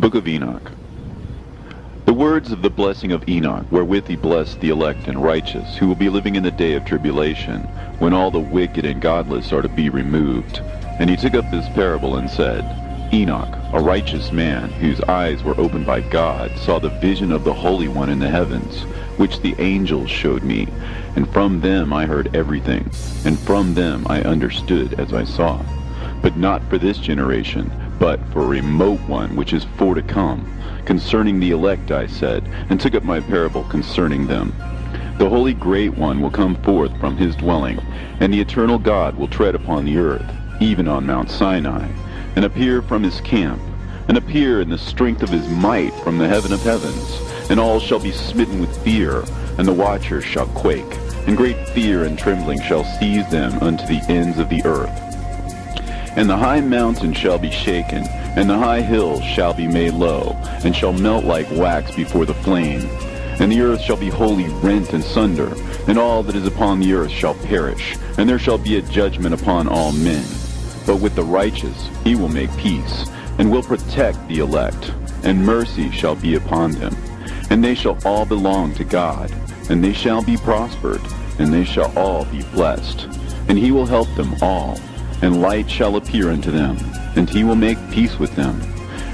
Book of Enoch. The words of the blessing of Enoch, wherewith he blessed the elect and righteous, who will be living in the day of tribulation, when all the wicked and godless are to be removed. And he took up this parable and said, Enoch, a righteous man, whose eyes were opened by God, saw the vision of the Holy One in the heavens, which the angels showed me. And from them I heard everything, and from them I understood as I saw. But not for this generation, but for a remote one which is for to come. Concerning the elect I said, and took up my parable concerning them. The Holy Great One will come forth from his dwelling, and the eternal God will tread upon the earth, even on Mount Sinai, and appear from his camp, and appear in the strength of his might from the heaven of heavens. And all shall be smitten with fear, and the watchers shall quake, and great fear and trembling shall seize them unto the ends of the earth. And the high mountain shall be shaken, and the high hills shall be made low, and shall melt like wax before the flame. And the earth shall be wholly rent and sunder, and all that is upon the earth shall perish, and there shall be a judgment upon all men. But with the righteous he will make peace, and will protect the elect, and mercy shall be upon them. And they shall all belong to God, and they shall be prospered, and they shall all be blessed. And he will help them all, and light shall appear unto them, and he will make peace with them.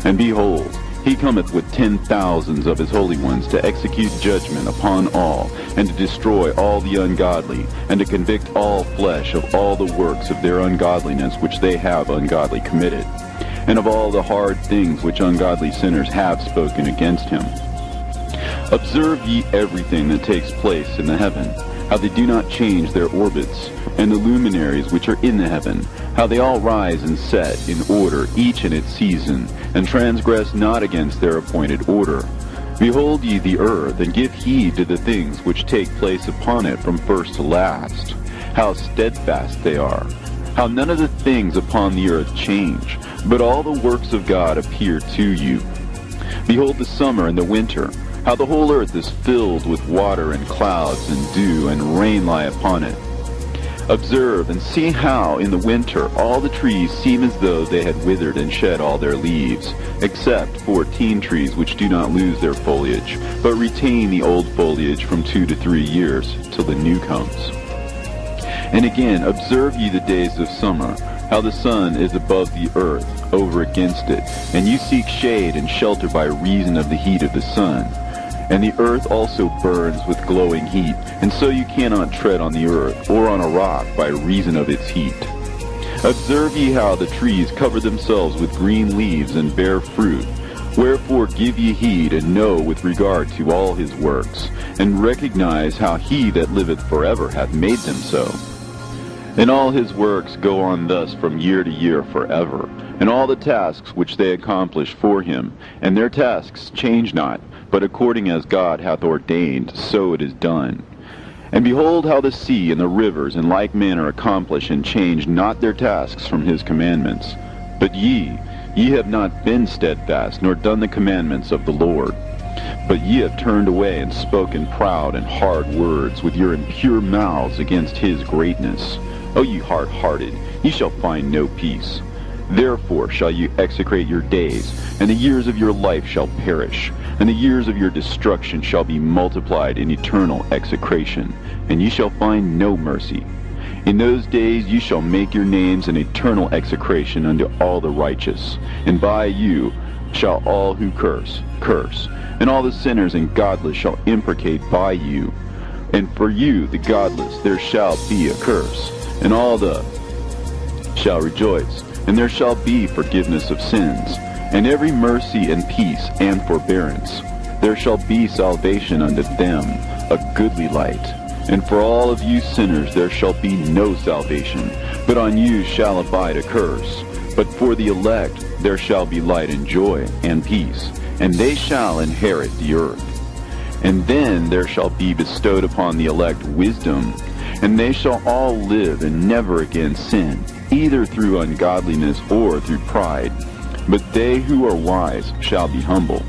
And behold, he cometh with 10,000s of his holy ones to execute judgment upon all, and to destroy all the ungodly, and to convict all flesh of all the works of their ungodliness which they have ungodly committed, and of all the hard things which ungodly sinners have spoken against him. Observe ye everything that takes place in the heaven, how they do not change their orbits, and the luminaries which are in the heaven, how they all rise and set in order, each in its season, and transgress not against their appointed order. Behold ye the earth, and give heed to the things which take place upon it from first to last, how steadfast they are, how none of the things upon the earth change, but all the works of God appear to you. Behold the summer and the winter, how the whole earth is filled with water and clouds and dew, and rain lie upon it. Observe and see how in the winter all the trees seem as though they had withered and shed all their leaves, except 14 trees which do not lose their foliage, but retain the old foliage from 2 to 3 years, till the new comes. And again, observe ye the days of summer, how the sun is above the earth, over against it, and you seek shade and shelter by reason of the heat of the sun. And the earth also burns with glowing heat, and so you cannot tread on the earth, or on a rock, by reason of its heat. Observe ye how the trees cover themselves with green leaves and bear fruit. Wherefore give ye heed, and know with regard to all his works, and recognize how he that liveth forever hath made them so. And all his works go on thus from year to year forever, and all the tasks which they accomplish for him, and their tasks change not, but according as God hath ordained, so it is done. And behold how the sea and the rivers in like manner accomplish and change not their tasks from his commandments. But ye have not been steadfast, nor done the commandments of the Lord. But ye have turned away and spoken proud and hard words with your impure mouths against his greatness. O ye hard-hearted, ye shall find no peace. Therefore shall you execrate your days, and the years of your life shall perish, and the years of your destruction shall be multiplied in eternal execration, and ye shall find no mercy. In those days ye shall make your names an eternal execration unto all the righteous, and by you shall all who curse, and all the sinners and godless shall imprecate by you. And for you, the godless, there shall be a curse, and all the shall rejoice, and there shall be forgiveness of sins, and every mercy and peace and forbearance. There shall be salvation unto them, a goodly light. And for all of you sinners there shall be no salvation, but on you shall abide a curse. But for the elect there shall be light and joy and peace, and they shall inherit the earth. And then there shall be bestowed upon the elect wisdom, and they shall all live and never again sin, either through ungodliness or through pride. But they who are wise shall be humble,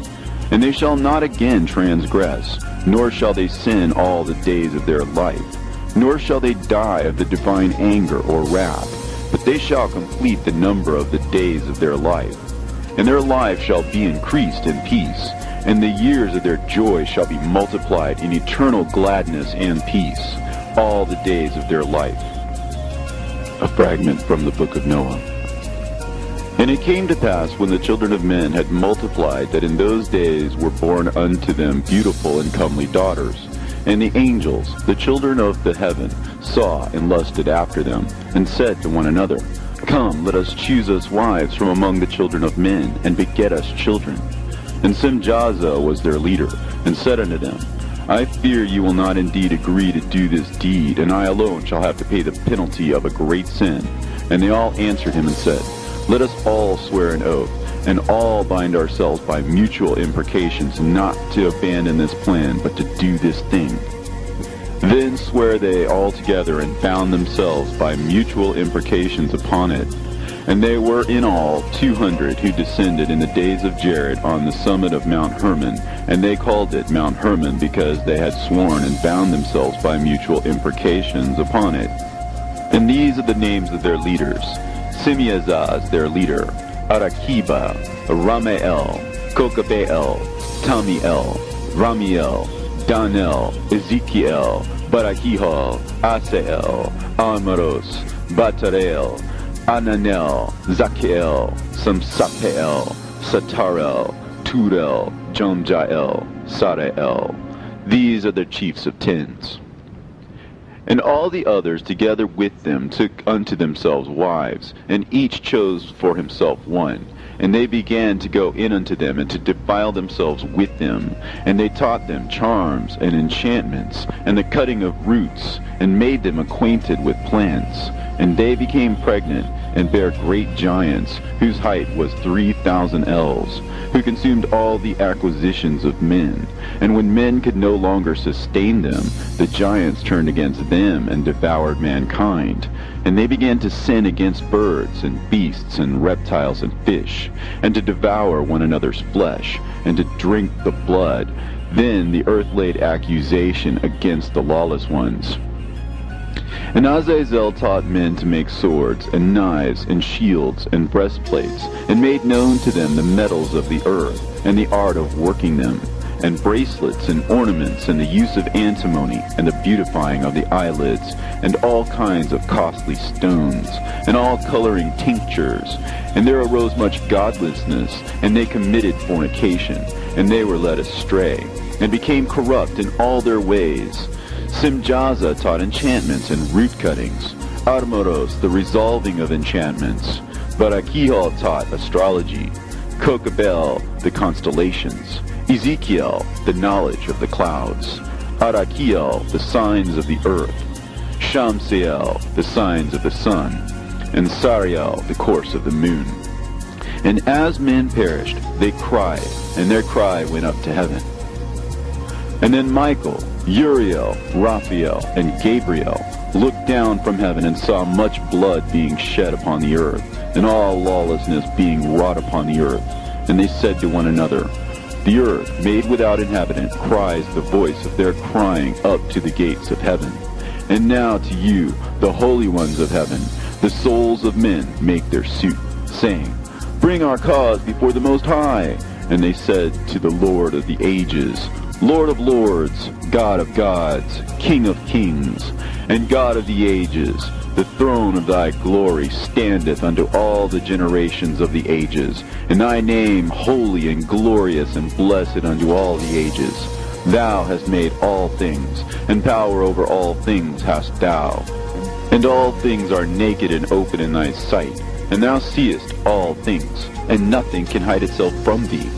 and they shall not again transgress, nor shall they sin all the days of their life, nor shall they die of the divine anger or wrath, but they shall complete the number of the days of their life. and their life shall be increased in peace, and the years of their joy shall be multiplied in eternal gladness and peace, all the days of their life. A fragment from the book of Noah. And it came to pass, when the children of men had multiplied, that in those days were born unto them beautiful and comely daughters. And the angels, the children of the heaven, saw and lusted after them, and said to one another, Come, let us choose us wives from among the children of men, and beget us children. And Simjaza was their leader, and said unto them, I fear you will not indeed agree to do this deed, and I alone shall have to pay the penalty of a great sin. And they all answered him and said, Let us all swear an oath, and all bind ourselves by mutual imprecations, not to abandon this plan, but to do this thing. Then swear they all together, and bound themselves by mutual imprecations upon it. And they were in all 200 who descended in the days of Jared on the summit of Mount Hermon, and they called it Mount Hermon because they had sworn and bound themselves by mutual imprecations upon it. And these are the names of their leaders: Simeazaz their leader, Arakiba, Ramael, Kokabeel, Tamiel, Ramiel, Danel, Ezekiel, Barakihal, Asael, Amaros, Batarel, Ananel, Zakiel, Samsapeel, Satarel, Turel, Jomjael, Sarael. These are the chiefs of tens. And all the others together with them took unto themselves wives, and each chose for himself one. And they began to go in unto them, and to defile themselves with them. And they taught them charms and enchantments, and the cutting of roots, and made them acquainted with plants. And they became pregnant, and bare great giants, whose height was 3,000 ells, who consumed all the acquisitions of men. And when men could no longer sustain them, the giants turned against them, and devoured mankind. And they began to sin against birds, and beasts, and reptiles, and fish, and to devour one another's flesh, and to drink the blood. Then the earth laid accusation against the lawless ones. And Azazel taught men to make swords, and knives, and shields, and breastplates, and made known to them the metals of the earth, and the art of working them, and bracelets, and ornaments, and the use of antimony, and the beautifying of the eyelids, and all kinds of costly stones, and all coloring tinctures. And there arose much godlessness, and they committed fornication, and they were led astray, and became corrupt in all their ways. Simjaza taught enchantments and root cuttings, Armoros the resolving of enchantments, Barakihal taught astrology, Kokabel the constellations, Ezekiel the knowledge of the clouds, Arakiel the signs of the earth, Shamsiel the signs of the sun, and Sariel the course of the moon. And as men perished, they cried, and their cry went up to heaven. And then Michael, Uriel, Raphael, and Gabriel looked down from heaven and saw much blood being shed upon the earth, and all lawlessness being wrought upon the earth. And they said to one another, The earth, made without inhabitant, cries the voice of their crying up to the gates of heaven. And now to you, the holy ones of heaven, the souls of men make their suit, saying, Bring our cause before the Most High. And they said to the Lord of the ages, Lord of lords, God of gods, King of kings, and God of the ages, the throne of thy glory standeth unto all the generations of the ages, and thy name holy and glorious and blessed unto all the ages. Thou hast made all things, and power over all things hast thou. And all things are naked and open in thy sight, and thou seest all things, and nothing can hide itself from thee.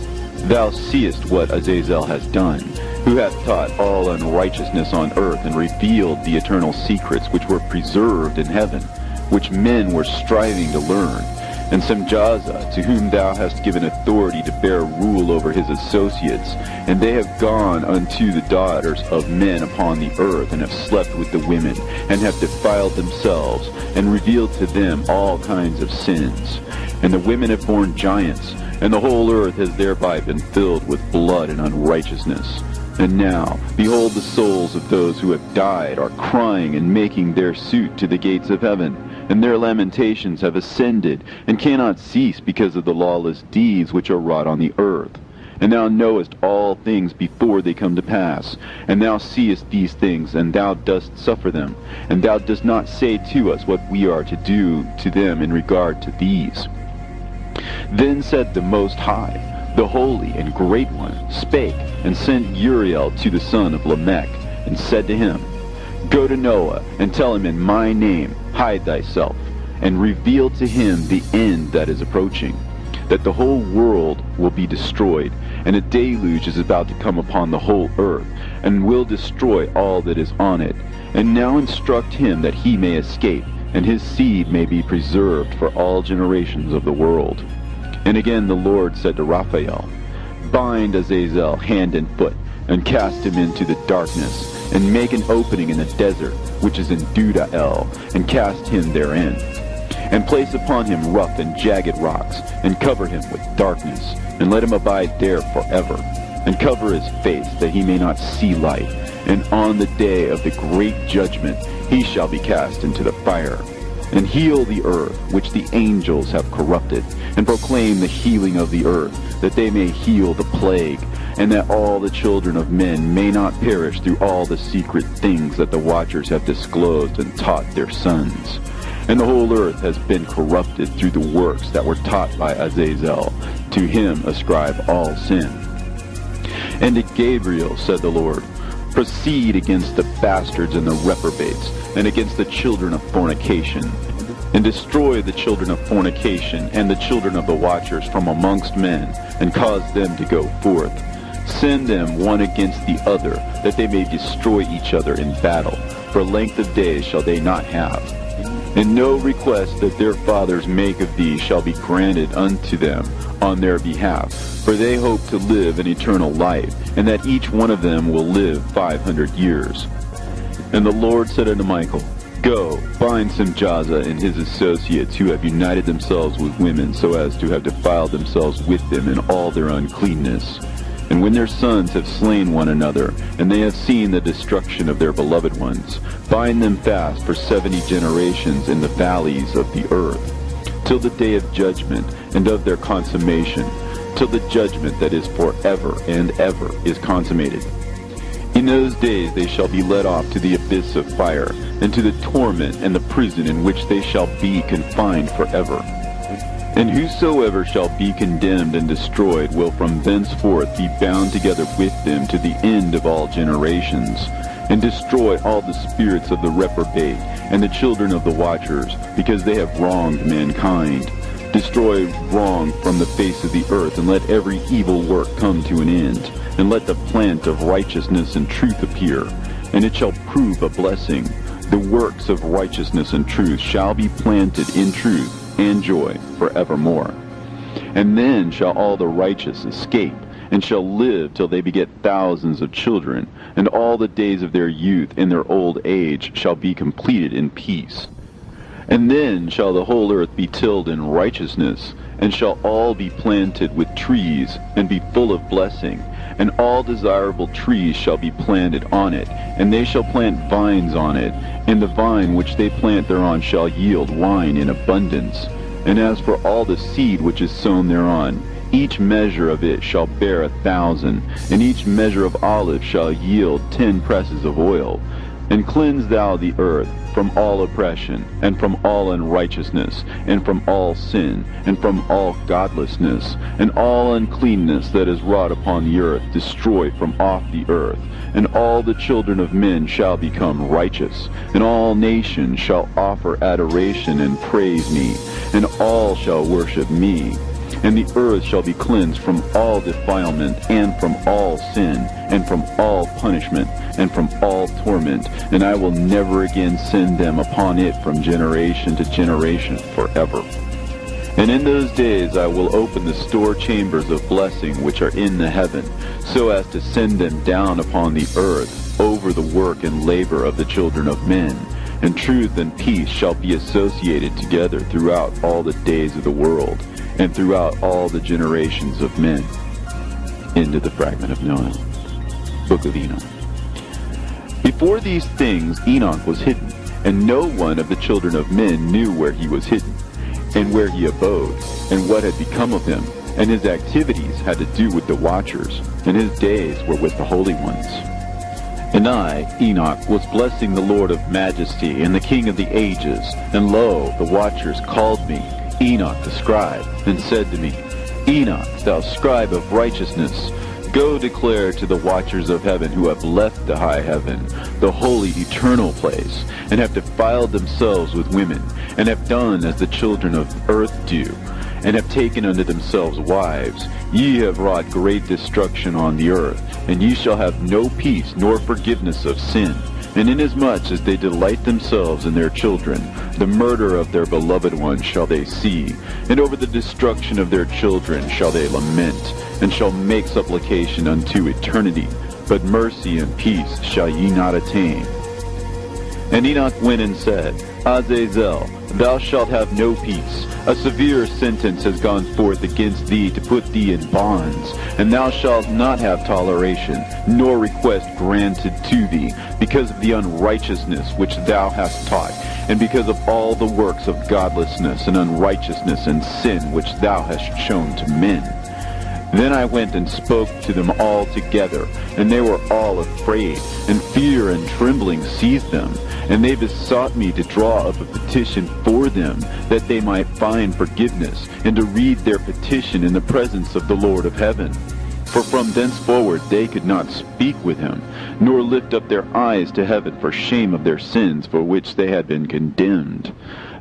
Thou seest what Azazel has done, who hath taught all unrighteousness on earth, and revealed the eternal secrets which were preserved in heaven, which men were striving to learn. And Simjaza, to whom thou hast given authority to bear rule over his associates, and they have gone unto the daughters of men upon the earth, and have slept with the women, and have defiled themselves, and revealed to them all kinds of sins. And the women have borne giants, and the whole earth has thereby been filled with blood and unrighteousness. And now, behold, the souls of those who have died are crying and making their suit to the gates of heaven, and their lamentations have ascended, and cannot cease because of the lawless deeds which are wrought on the earth. And thou knowest all things before they come to pass, and thou seest these things, and thou dost suffer them, and thou dost not say to us what we are to do to them in regard to these. Then said the Most High, the Holy and Great One, spake, and sent Uriel to the son of Lamech, and said to him, Go to Noah, and tell him in my name, hide thyself, and reveal to him the end that is approaching, that the whole world will be destroyed, and a deluge is about to come upon the whole earth, and will destroy all that is on it. And now instruct him that he may escape, and his seed may be preserved for all generations of the world. And again the Lord said to Raphael, Bind Azazel hand and foot, and cast him into the darkness, and make an opening in the desert, which is in Dudael, and cast him therein. And place upon him rough and jagged rocks, and cover him with darkness, and let him abide there forever. And cover his face, that he may not see light. And on the day of the great judgment he shall be cast into the fire. And heal the earth, which the angels have corrupted, and proclaim the healing of the earth, that they may heal the plague, and that all the children of men may not perish through all the secret things that the watchers have disclosed and taught their sons. And the whole earth has been corrupted through the works that were taught by Azazel. To him ascribe all sin. And to Gabriel said the Lord, Proceed against the bastards and the reprobates, and against the children of fornication, and destroy the children of fornication and the children of the watchers from amongst men, and cause them to go forth. Send them one against the other, that they may destroy each other in battle. For length of days shall they not have. And no request that their fathers make of thee shall be granted unto them on their behalf, for they hope to live an eternal life, and that each one of them will live 500 years. And the Lord said unto Michael, Go, bind Simjaza and his associates who have united themselves with women so as to have defiled themselves with them in all their uncleanness. And when their sons have slain one another, and they have seen the destruction of their beloved ones, bind them fast for 70 generations in the valleys of the earth, till the day of judgment and of their consummation, till the judgment that is forever and ever is consummated. In those days they shall be led off to the abyss of fire, and to the torment and the prison in which they shall be confined forever. And whosoever shall be condemned and destroyed will from thenceforth be bound together with them to the end of all generations, and destroy all the spirits of the reprobate and the children of the watchers, because they have wronged mankind. Destroy wrong from the face of the earth, and let every evil work come to an end, and let the plant of righteousness and truth appear, and it shall prove a blessing. The works of righteousness and truth shall be planted in truth and joy forevermore. And then shall all the righteous escape, and shall live till they beget thousands of children, and all the days of their youth and their old age shall be completed in peace. And then shall the whole earth be tilled in righteousness, and shall all be planted with trees, and be full of blessing, and all desirable trees shall be planted on it, and they shall plant vines on it, and the vine which they plant thereon shall yield wine in abundance. And as for all the seed which is sown thereon, each measure of it shall bear 1,000, and each measure of olive shall yield 10 presses of oil. And cleanse thou the earth from all oppression, and from all unrighteousness, and from all sin, and from all godlessness, and all uncleanness that is wrought upon the earth destroy from off the earth. And all the children of men shall become righteous, and all nations shall offer adoration and praise me, and all shall worship me. And the earth shall be cleansed from all defilement, and from all sin, and from all punishment, and from all torment, and I will never again send them upon it from generation to generation forever. And in those days I will open the store chambers of blessing which are in the heaven, so as to send them down upon the earth over the work and labor of the children of men. And truth and peace shall be associated together throughout all the days of the world, and throughout all the generations of men. Into the fragment of Noah. Book of Enoch. Before these things Enoch was hidden, and no one of the children of men knew where he was hidden, and where he abode, and what had become of him, and his activities had to do with the watchers, and his days were with the holy ones. And I, Enoch, was blessing the Lord of majesty, and the King of the ages, and lo, the watchers called me, Enoch the scribe, and said to me, Enoch, thou scribe of righteousness, go declare to the watchers of heaven who have left the high heaven, the holy eternal place, and have defiled themselves with women, and have done as the children of earth do, and have taken unto themselves wives. Ye have wrought great destruction on the earth, and ye shall have no peace nor forgiveness of sin. And inasmuch as they delight themselves in their children, the murder of their beloved ones shall they see, and over the destruction of their children shall they lament, and shall make supplication unto eternity. But mercy and peace shall ye not attain. And Enoch went and said, Azazel, thou shalt have no peace. A severe sentence has gone forth against thee to put thee in bonds, and thou shalt not have toleration, nor request granted to thee, because of the unrighteousness which thou hast taught, and because of all the works of godlessness and unrighteousness and sin which thou hast shown to men. Then I went and spoke to them all together, and they were all afraid, and fear and trembling seized them. And they besought me to draw up a petition for them, that they might find forgiveness, and to read their petition in the presence of the Lord of heaven. For from thenceforward they could not speak with him, nor lift up their eyes to heaven for shame of their sins for which they had been condemned.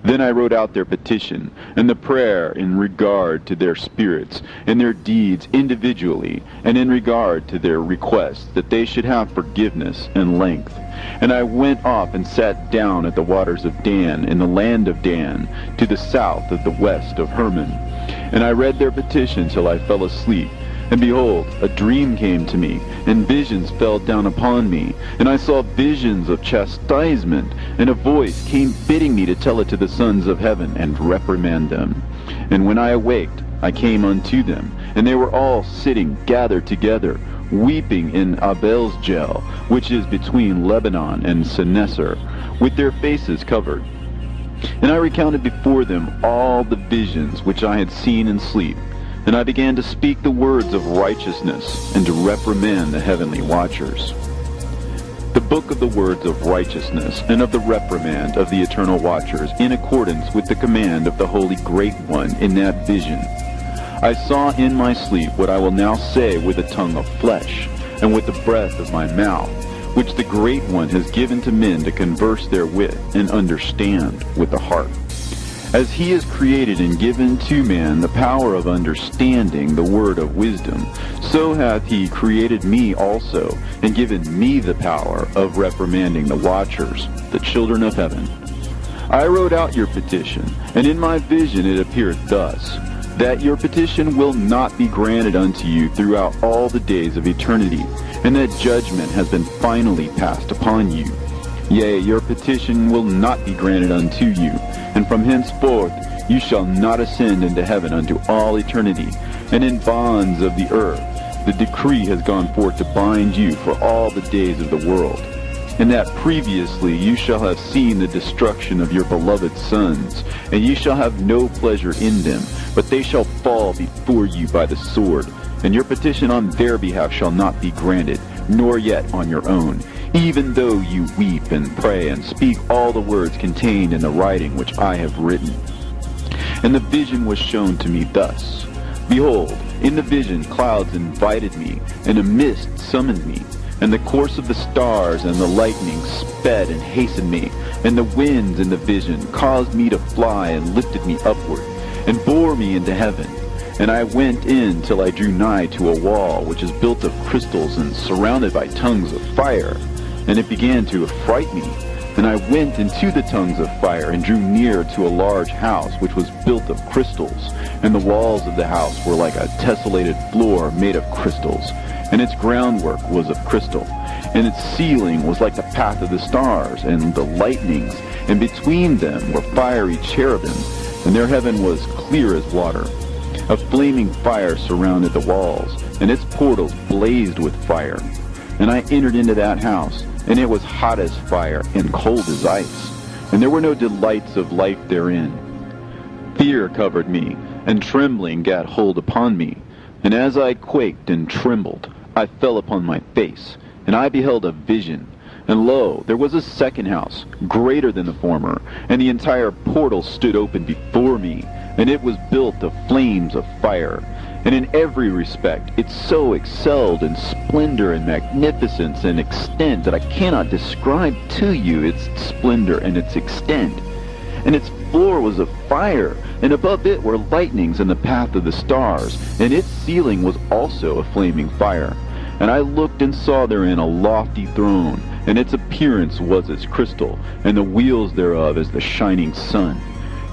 Then I wrote out their petition, and the prayer in regard to their spirits, and their deeds individually, and in regard to their requests, that they should have forgiveness and length. And I went off and sat down at the waters of Dan, in the land of Dan, to the south of the west of Hermon. And I read their petition till I fell asleep. And behold, a dream came to me, and visions fell down upon me. And I saw visions of chastisement, and a voice came bidding me to tell it to the sons of heaven, and reprimand them. And when I awaked, I came unto them, and they were all sitting gathered together, weeping in Abel's-Gel, which is between Lebanon and Seneser, with their faces covered. And I recounted before them all the visions which I had seen in sleep. And I began to speak the words of righteousness, and to reprimand the heavenly watchers. The book of the words of righteousness, and of the reprimand of the eternal watchers, in accordance with the command of the Holy Great One in that vision. I saw in my sleep what I will now say with a tongue of flesh, and with the breath of my mouth, which the Great One has given to men to converse therewith, and understand with the heart. As he has created and given to man the power of understanding the word of wisdom, so hath he created me also, and given me the power of reprimanding the watchers, the children of heaven. I wrote out your petition, and in my vision it appeared thus, that your petition will not be granted unto you throughout all the days of eternity, and that judgment has been finally passed upon you. Yea, your petition will not be granted unto you, and from henceforth you shall not ascend into heaven unto all eternity. And in bonds of the earth the decree has gone forth to bind you for all the days of the world. And that previously you shall have seen the destruction of your beloved sons, and ye shall have no pleasure in them, but they shall fall before you by the sword. And your petition on their behalf shall not be granted, nor yet on your own, even though you weep and pray and speak all the words contained in the writing which I have written. And the vision was shown to me thus. Behold, in the vision clouds invited me, and a mist summoned me, and the course of the stars and the lightning sped and hastened me, and the winds in the vision caused me to fly and lifted me upward, and bore me into heaven. And I went in till I drew nigh to a wall which is built of crystals and surrounded by tongues of fire. And it began to affright me. And I went into the tongues of fire, and drew near to a large house which was built of crystals. And the walls of the house were like a tessellated floor made of crystals, and its groundwork was of crystal. And its ceiling was like the path of the stars and the lightnings, and between them were fiery cherubim, and their heaven was clear as water. A flaming fire surrounded the walls, and its portals blazed with fire. And I entered into that house, and it was hot as fire and cold as ice, and there were no delights of life therein. Fear covered me, and trembling gat hold upon me. And as I quaked and trembled, I fell upon my face, and I beheld a vision. And lo, there was a second house, greater than the former, and the entire portal stood open before me, and it was built of flames of fire. And in every respect it so excelled in splendor and magnificence and extent that I cannot describe to you its splendor and its extent. And its floor was of fire, and above it were lightnings in the path of the stars, and its ceiling was also a flaming fire. And I looked and saw therein a lofty throne, and its appearance was as crystal, and the wheels thereof as the shining sun.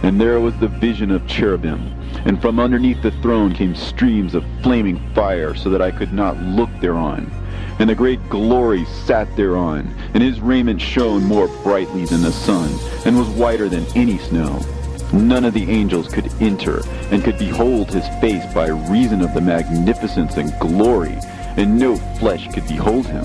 And there was the vision of cherubim, and from underneath the throne came streams of flaming fire, so that I could not look thereon. And the great glory sat thereon, and his raiment shone more brightly than the sun, and was whiter than any snow. None of the angels could enter, and could behold his face by reason of the magnificence and glory, and no flesh could behold him.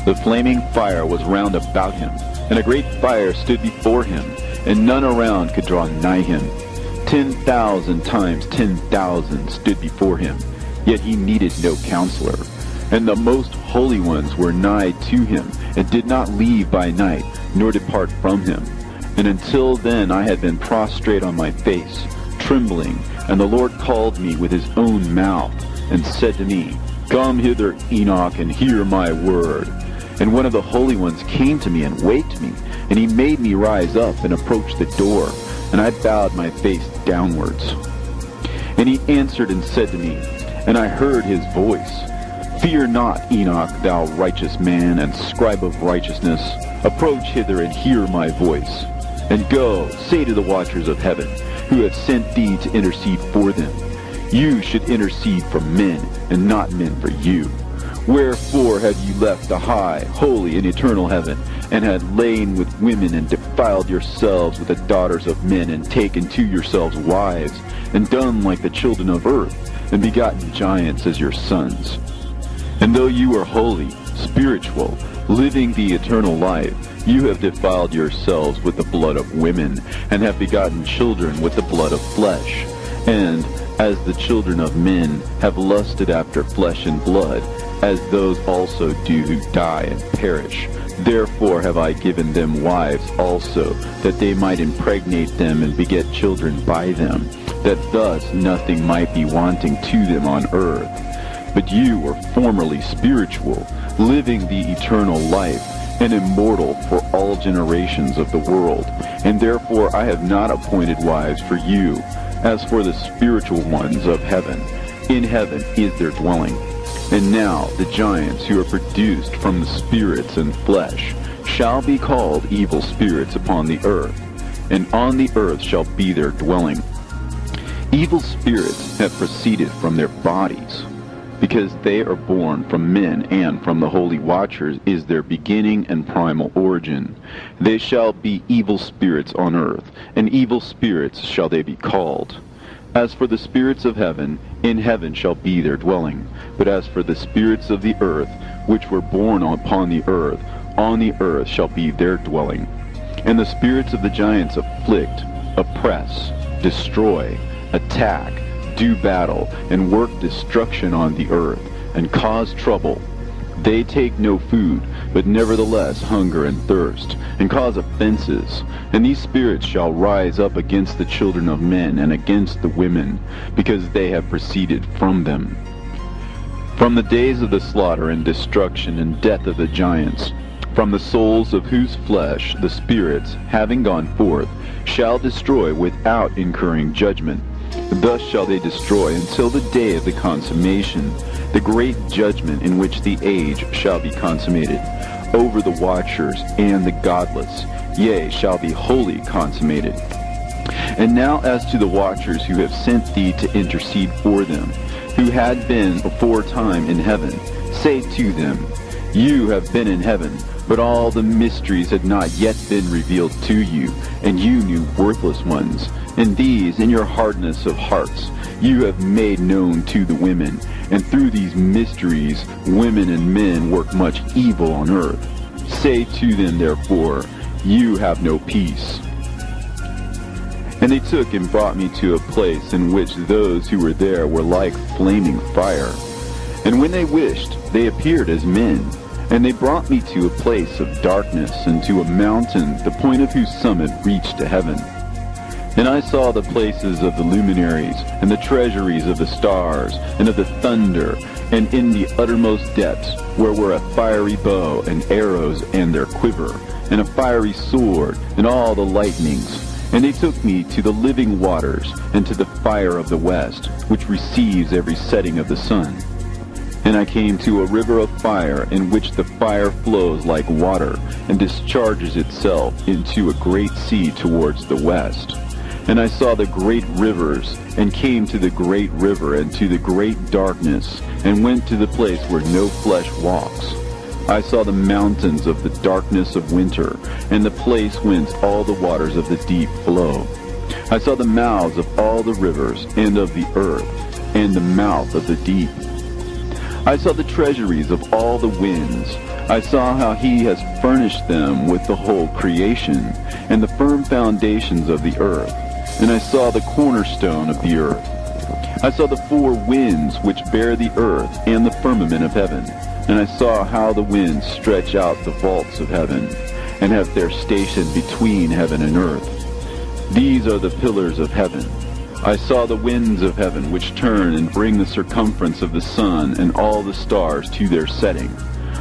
The flaming fire was round about him, and a great fire stood before him, and none around could draw nigh him. 10,000 times 10,000 stood before him, yet he needed no counselor. And the most holy ones were nigh to him, and did not leave by night, nor depart from him. And until then I had been prostrate on my face, trembling, and the Lord called me with his own mouth, and said to me, Come hither, Enoch, and hear my word. And one of the holy ones came to me and waked me, and he made me rise up and approach the door, and I bowed my face downwards. And he answered and said to me, and I heard his voice, Fear not, Enoch, thou righteous man and scribe of righteousness. Approach hither and hear my voice. And go, say to the watchers of heaven, who have sent thee to intercede for them, You should intercede for men, and not men for you. Wherefore have ye left the high, holy, and eternal heaven, and had lain with women, and defiled yourselves with the daughters of men, and taken to yourselves wives, and done like the children of earth, and begotten giants as your sons? And though you are holy, spiritual, living the eternal life, you have defiled yourselves with the blood of women, and have begotten children with the blood of flesh. And as the children of men have lusted after flesh and blood, as those also do who die and perish. Therefore have I given them wives also, that they might impregnate them and beget children by them, that thus nothing might be wanting to them on earth. But you were formerly spiritual, living the eternal life, and immortal for all generations of the world. And therefore I have not appointed wives for you, as for the spiritual ones of heaven. In heaven is their dwelling. And now the giants who are produced from the spirits and flesh shall be called evil spirits upon the earth, and on the earth shall be their dwelling. Evil spirits have proceeded from their bodies, because they are born from men, and from the holy watchers is their beginning and primal origin. They shall be evil spirits on earth, and evil spirits shall they be called. As for the spirits of heaven, in heaven shall be their dwelling. But as for the spirits of the earth, which were born upon the earth, on the earth shall be their dwelling. And the spirits of the giants afflict, oppress, destroy, attack, do battle, and work destruction on the earth, and cause trouble. They take no food, but nevertheless hunger and thirst, and cause offenses. And these spirits shall rise up against the children of men, and against the women, because they have proceeded from them. From the days of the slaughter and destruction and death of the giants, from the souls of whose flesh the spirits, having gone forth, shall destroy without incurring judgment. Thus shall they destroy until the day of the consummation, the great judgment in which the age shall be consummated, over the watchers and the godless, yea, shall be wholly consummated. And now as to the watchers who have sent thee to intercede for them, who had been aforetime in heaven, say to them, You have been in heaven, but all the mysteries had not yet been revealed to you, and you knew worthless ones. And these, in your hardness of hearts, you have made known to the women, and through these mysteries women and men work much evil on earth. Say to them, therefore, you have no peace. And they took and brought me to a place in which those who were there were like flaming fire. And when they wished, they appeared as men. And they brought me to a place of darkness, and to a mountain, the point of whose summit reached to heaven. And I saw the places of the luminaries, and the treasuries of the stars, and of the thunder, and in the uttermost depths, where were a fiery bow, and arrows, and their quiver, and a fiery sword, and all the lightnings. And they took me to the living waters, and to the fire of the west, which receives every setting of the sun. And I came to a river of fire, in which the fire flows like water, and discharges itself into a great sea towards the west. And I saw the great rivers, and came to the great river, and to the great darkness, and went to the place where no flesh walks. I saw the mountains of the darkness of winter, and the place whence all the waters of the deep flow. I saw the mouths of all the rivers, and of the earth, and the mouth of the deep. I saw the treasuries of all the winds. I saw how he has furnished them with the whole creation, and the firm foundations of the earth. And I saw the cornerstone of the earth. I saw the four winds which bear the earth, and the firmament of heaven. And I saw how the winds stretch out the vaults of heaven, and have their station between heaven and earth. These are the pillars of heaven. I saw the winds of heaven which turn and bring the circumference of the sun and all the stars to their setting.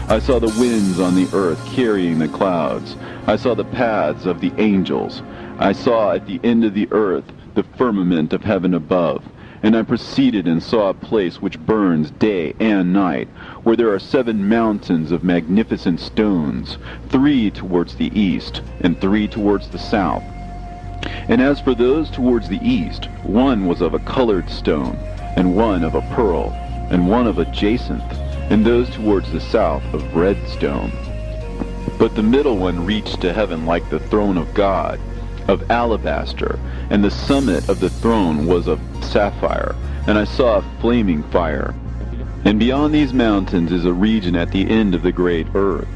I saw the winds on the earth carrying the clouds. I saw the paths of the angels. I saw at the end of the earth the firmament of heaven above. And I proceeded and saw a place which burns day and night, where there are 7 mountains of magnificent stones, 3 towards the east, and 3 towards the south. And as for those towards the east, one was of a colored stone, and one of a pearl, and one of a jacinth, and those towards the south of red stone. But the middle one reached to heaven like the throne of God, of alabaster, and the summit of the throne was of sapphire, and I saw a flaming fire. And beyond these mountains is a region at the end of the great earth.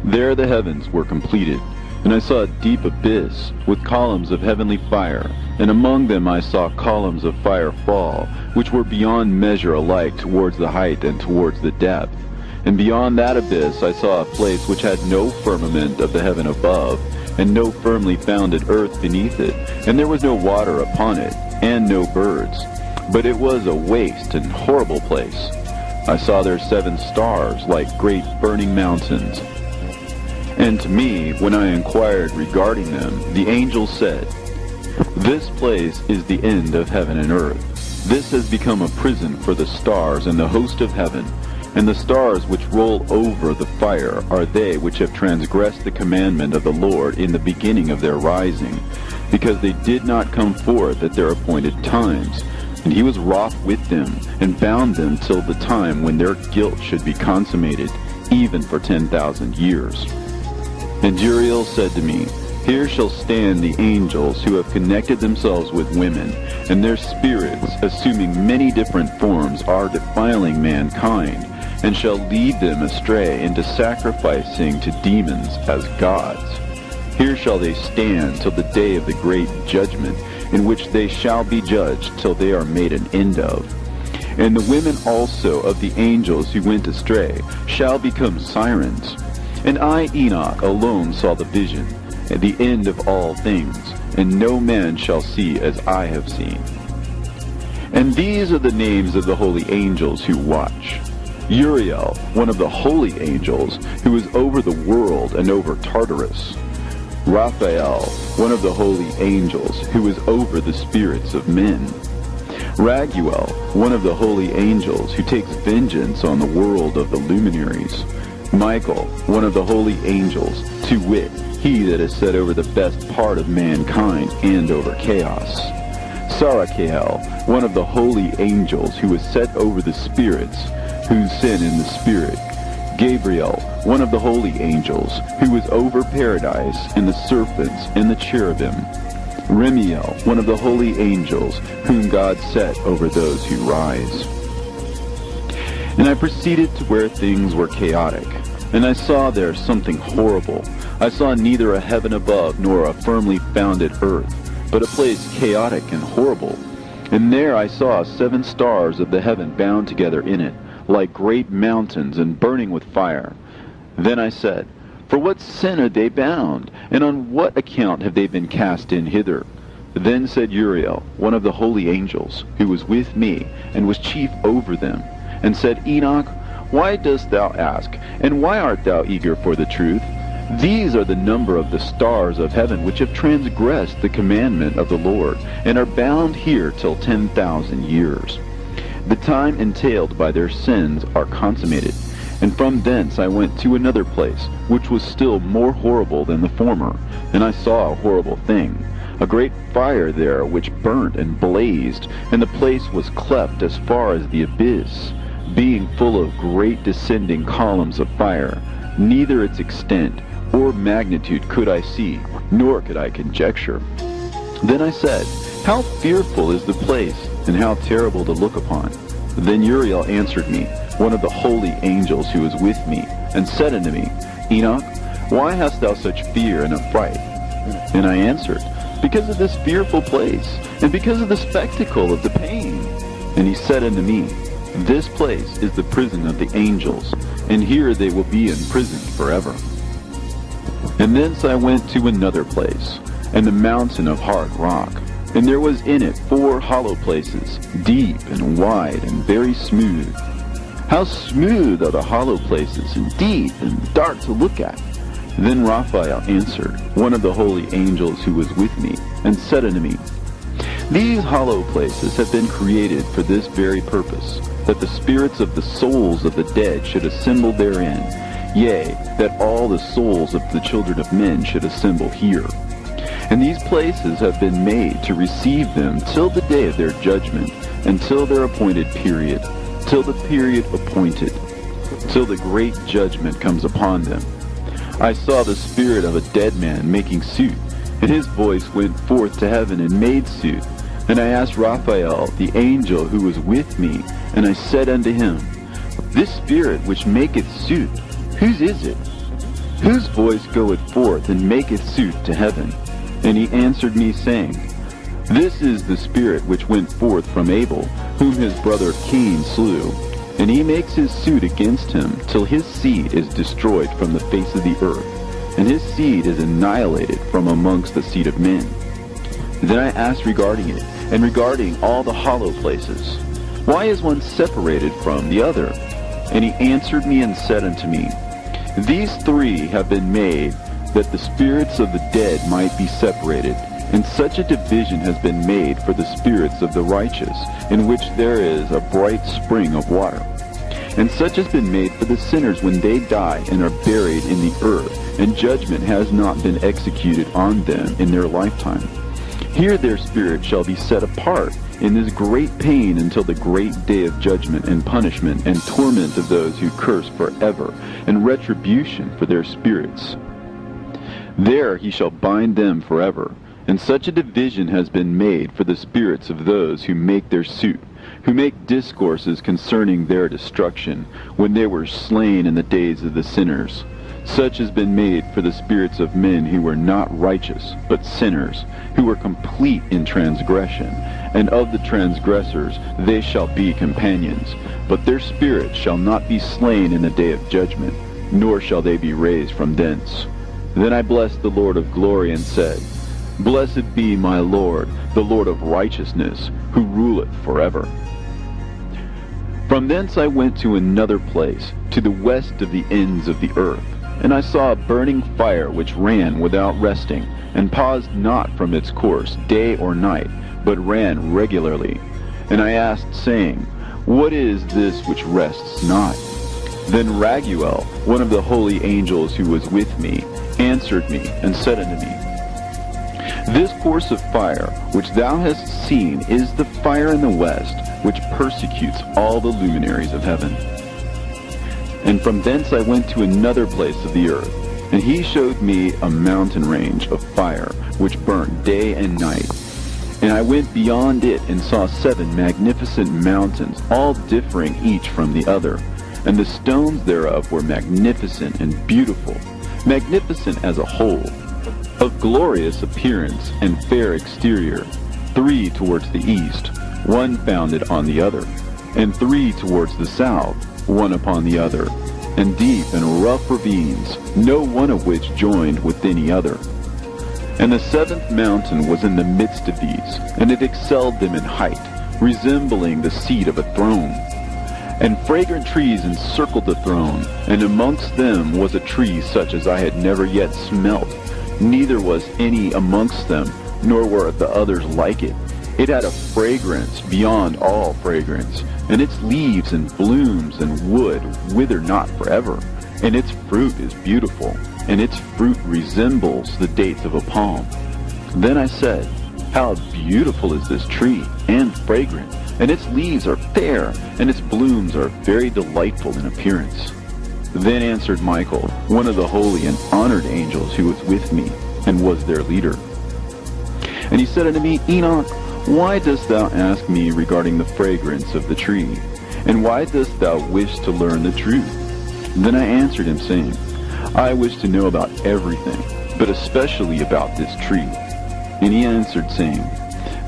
There the heavens were completed. And I saw a deep abyss, with columns of heavenly fire, and among them I saw columns of fire fall, which were beyond measure alike towards the height and towards the depth. And beyond that abyss I saw a place which had no firmament of the heaven above, and no firmly founded earth beneath it, and there was no water upon it, and no birds. But it was a waste and horrible place. I saw there 7 stars, like great burning mountains. And to me, when I inquired regarding them, the angel said, "This place is the end of heaven and earth. This has become a prison for the stars and the host of heaven. And the stars which roll over the fire are they which have transgressed the commandment of the Lord in the beginning of their rising, because they did not come forth at their appointed times. And he was wroth with them, and bound them till the time when their guilt should be consummated, even for 10,000 years. And Uriel said to me, Here shall stand the angels who have connected themselves with women, and their spirits, assuming many different forms, are defiling mankind, and shall lead them astray into sacrificing to demons as gods. Here shall they stand till the day of the great judgment, in which they shall be judged till they are made an end of. And the women also of the angels who went astray shall become sirens. And I, Enoch, alone saw the vision, at the end of all things, and no man shall see as I have seen. And these are the names of the holy angels who watch. Uriel, one of the holy angels, who is over the world and over Tartarus. Raphael, one of the holy angels, who is over the spirits of men. Raguel, one of the holy angels, who takes vengeance on the world of the luminaries. Michael, one of the holy angels, to wit, he that is set over the best part of mankind and over chaos. Sarachael, one of the holy angels, who is set over the spirits, who sin in the spirit. Gabriel, one of the holy angels, who is over paradise, and the serpents, and the cherubim. Remiel, one of the holy angels, whom God set over those who rise. And I proceeded to where things were chaotic, and I saw there something horrible. I saw neither a heaven above nor a firmly founded earth, but a place chaotic and horrible. And there I saw 7 stars of the heaven bound together in it, like great mountains and burning with fire. Then I said, For what sin are they bound, and on what account have they been cast in hither? Then said Uriel, one of the holy angels, who was with me, and was chief over them, and said, Enoch, why dost thou ask, and why art thou eager for the truth? These are the number of the stars of heaven which have transgressed the commandment of the Lord, and are bound here till 10,000 years. The time entailed by their sins are consummated. And from thence I went to another place, which was still more horrible than the former. And I saw a horrible thing, a great fire there which burnt and blazed, and the place was cleft as far as the abyss, being full of great descending columns of fire. Neither its extent or magnitude could I see, nor could I conjecture. Then I said, How fearful is the place, and how terrible to look upon! Then Uriel answered me, one of the holy angels who was with me, and said unto me, Enoch, why hast thou such fear and affright? And I answered, Because of this fearful place, and because of the spectacle of the pain. And he said unto me, This place is the prison of the angels, and here they will be imprisoned forever. And thence I went to another place, and the mountain of hard rock. And there was in it 4 hollow places, deep and wide and very smooth. How smooth are the hollow places, and deep and dark to look at! Then Raphael answered, one of the holy angels who was with me, and said unto me, These hollow places have been created for this very purpose, that the spirits of the souls of the dead should assemble therein, yea, that all the souls of the children of men should assemble here. And these places have been made to receive them till the day of their judgment, until their appointed period, till the period appointed, till the great judgment comes upon them. I saw the spirit of a dead man making suit, and his voice went forth to heaven and made suit. And I asked Raphael, the angel who was with me, and I said unto him, This spirit which maketh suit, whose is it? Whose voice goeth forth and maketh suit to heaven? And he answered me, saying, This is the spirit which went forth from Abel, whom his brother Cain slew. And he makes his suit against him, till his seed is destroyed from the face of the earth, and his seed is annihilated from amongst the seed of men. Then I asked regarding it, and regarding all the hollow places, Why is one separated from the other? And he answered me and said unto me, These 3 have been made, that the spirits of the dead might be separated, and such a division has been made for the spirits of the righteous, in which there is a bright spring of water. And such has been made for the sinners when they die and are buried in the earth, and judgment has not been executed on them in their lifetime. Here their spirit shall be set apart in this great pain until the great day of judgment and punishment and torment of those who curse forever, and retribution for their spirits. There he shall bind them forever. And such a division has been made for the spirits of those who make their suit, who make discourses concerning their destruction, when they were slain in the days of the sinners. Such has been made for the spirits of men who were not righteous, but sinners, who were complete in transgression. And of the transgressors they shall be companions, but their spirits shall not be slain in the day of judgment, nor shall they be raised from thence. Then I blessed the Lord of glory, and said, Blessed be my Lord, the Lord of righteousness, who ruleth forever. From thence I went to another place, to the west of the ends of the earth. And I saw a burning fire which ran without resting, and paused not from its course day or night, but ran regularly. And I asked, saying, What is this which rests not? Then Raguel, one of the holy angels who was with me, answered me, and said unto me, This course of fire which thou hast seen is the fire in the west, which persecutes all the luminaries of heaven. And from thence I went to another place of the earth, And he showed me a mountain range of fire, which burnt day and night. And I went beyond it and saw 7 magnificent mountains, all differing each from the other. And the stones thereof were magnificent and beautiful, magnificent as a whole, of glorious appearance and fair exterior, 3 towards the east, one founded on the other, and 3 towards the south, one upon the other, and deep and rough ravines, no one of which joined with any other. And the 7th mountain was in the midst of these, and it excelled them in height, resembling the seat of a throne. And fragrant trees encircled the throne, and amongst them was a tree such as I had never yet smelt, neither was any amongst them, nor were the others like it. It had a fragrance beyond all fragrance, and its leaves and blooms and wood wither not forever, and its fruit is beautiful, and its fruit resembles the dates of a palm. Then I said, How beautiful is this tree, and fragrant, and its leaves are fair, and its blooms are very delightful in appearance. Then answered Michael, one of the holy and honored angels who was with me, and was their leader. And he said unto me, Enoch, why dost thou ask me regarding the fragrance of the tree? And why dost thou wish to learn the truth? Then I answered him, saying, I wish to know about everything, but especially about this tree. And he answered, saying,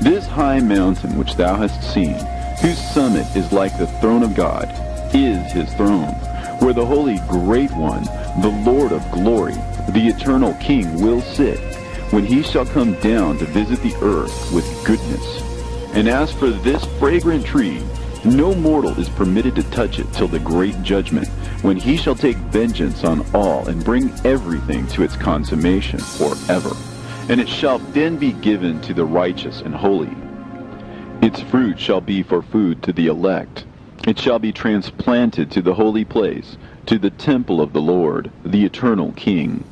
This high mountain which thou hast seen, whose summit is like the throne of God, is his throne, where the holy great one, the Lord of glory, the eternal King, will sit, when he shall come down to visit the earth with goodness. And as for this fragrant tree, no mortal is permitted to touch it till the great judgment, when he shall take vengeance on all and bring everything to its consummation forever. And it shall then be given to the righteous and holy. Its fruit shall be for food to the elect. It shall be transplanted to the holy place, to the temple of the Lord, the eternal King.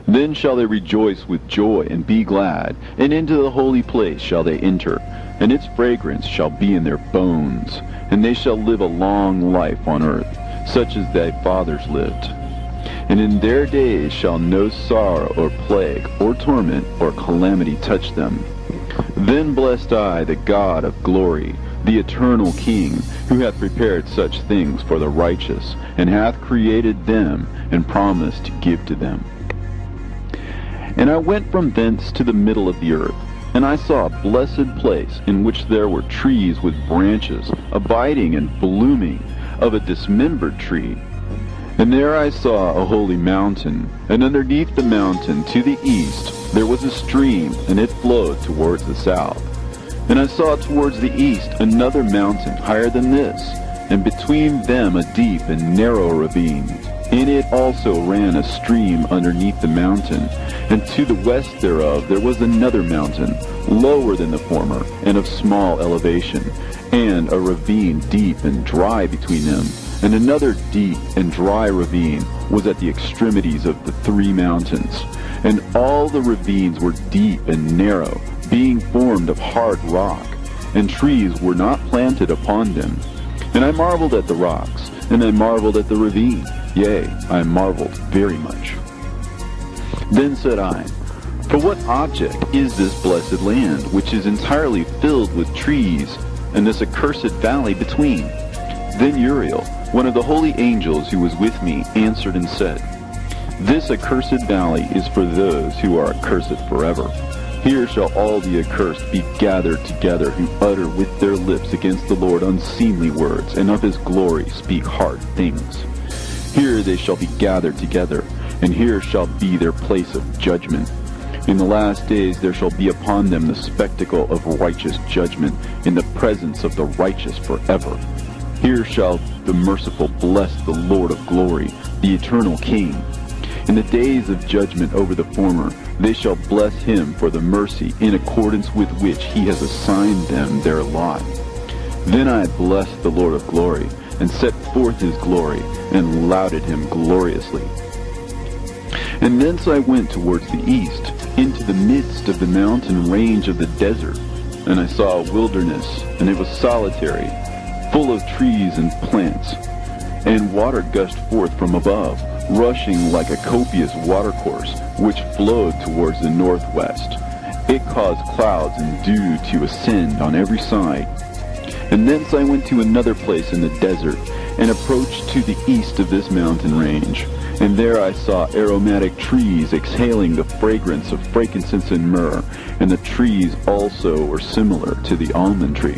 Then shall they rejoice with joy and be glad, and into the holy place shall they enter, and its fragrance shall be in their bones, and they shall live a long life on earth, such as thy fathers lived. And in their days shall no sorrow or plague or torment or calamity touch them. Then blessed I the God of glory, the eternal King, who hath prepared such things for the righteous, and hath created them, and promised to give to them. And I went from thence to the middle of the earth, and I saw a blessed place, in which there were trees with branches, abiding and blooming, of a dismembered tree. And there I saw a holy mountain, and underneath the mountain to the east there was a stream, and it flowed towards the south. And I saw towards the east another mountain higher than this, and between them a deep and narrow ravine. In it also ran a stream underneath the mountain, and to the west thereof there was another mountain, lower than the former, and of small elevation, and a ravine deep and dry between them. And another deep and dry ravine was at the extremities of the 3 mountains. And all the ravines were deep and narrow, being formed of hard rock, and trees were not planted upon them. And I marveled at the rocks, and I marveled at the ravine. Yea, I marveled very much. Then said I, For what object is this blessed land, which is entirely filled with trees, and this accursed valley between? Then Uriel, one of the holy angels who was with me, answered and said, This accursed valley is for those who are accursed forever. Here shall all the accursed be gathered together, who utter with their lips against the Lord unseemly words, and of his glory speak hard things. Here they shall be gathered together, and here shall be their place of judgment. In the last days there shall be upon them the spectacle of righteous judgment, in the presence of the righteous forever. Here shall the merciful bless the Lord of glory, the eternal King. In the days of judgment over the former, they shall bless him for the mercy in accordance with which he has assigned them their lot. Then I blessed the Lord of glory, and set forth his glory, and lauded him gloriously. And thence I went towards the east, into the midst of the mountain range of the desert. And I saw a wilderness, and it was solitary, full of trees and plants. And water gushed forth from above, rushing like a copious watercourse, which flowed towards the northwest. It caused clouds and dew to ascend on every side. And thence I went to another place in the desert, and approached to the east of this mountain range. And there I saw aromatic trees exhaling the fragrance of frankincense and myrrh, and the trees also were similar to the almond tree.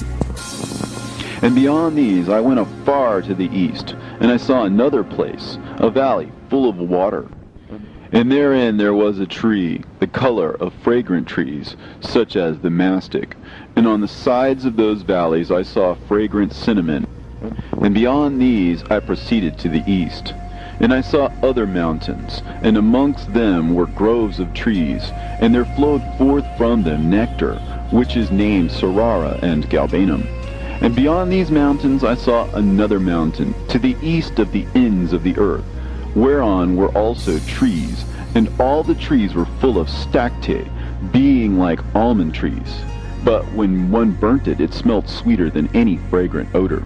And beyond these I went afar to the east, and I saw another place, a valley full of water. And therein there was a tree, the color of fragrant trees, such as the mastic. And on the sides of those valleys I saw fragrant cinnamon. And beyond these I proceeded to the east. And I saw other mountains, and amongst them were groves of trees, and there flowed forth from them nectar, which is named Sarara and Galbanum. And beyond these mountains I saw another mountain, to the east of the ends of the earth, whereon were also trees, and all the trees were full of stacte, being like almond trees. But when one burnt it, it smelt sweeter than any fragrant odor.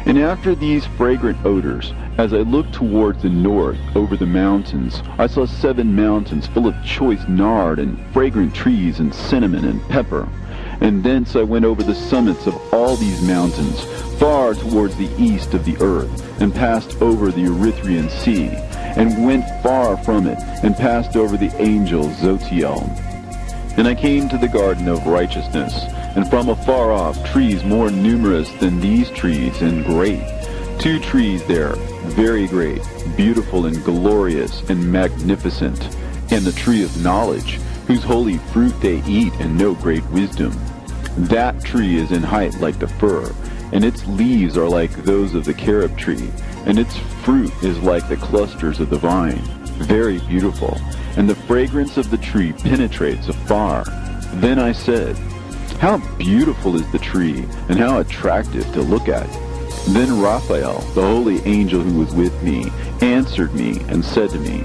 And after these fragrant odors, as I looked towards the north over the mountains, I saw 7 mountains full of choice nard and fragrant trees and cinnamon and pepper. And thence I went over the summits of all these mountains, far towards the east of the earth, and passed over the Erythraean Sea, and went far from it, and passed over the angel Zotiel. And I came to the garden of righteousness, and from afar off trees more numerous than these trees, and great. 2 trees there, very great, beautiful and glorious and magnificent, and the tree of knowledge, whose holy fruit they eat and know great wisdom. That tree is in height like the fir, and its leaves are like those of the carob tree, and its fruit is like the clusters of the vine, very beautiful, and the fragrance of the tree penetrates afar. Then I said, how beautiful is the tree, and how attractive to look at. Then Raphael, the holy angel who was with me, answered me and said to me,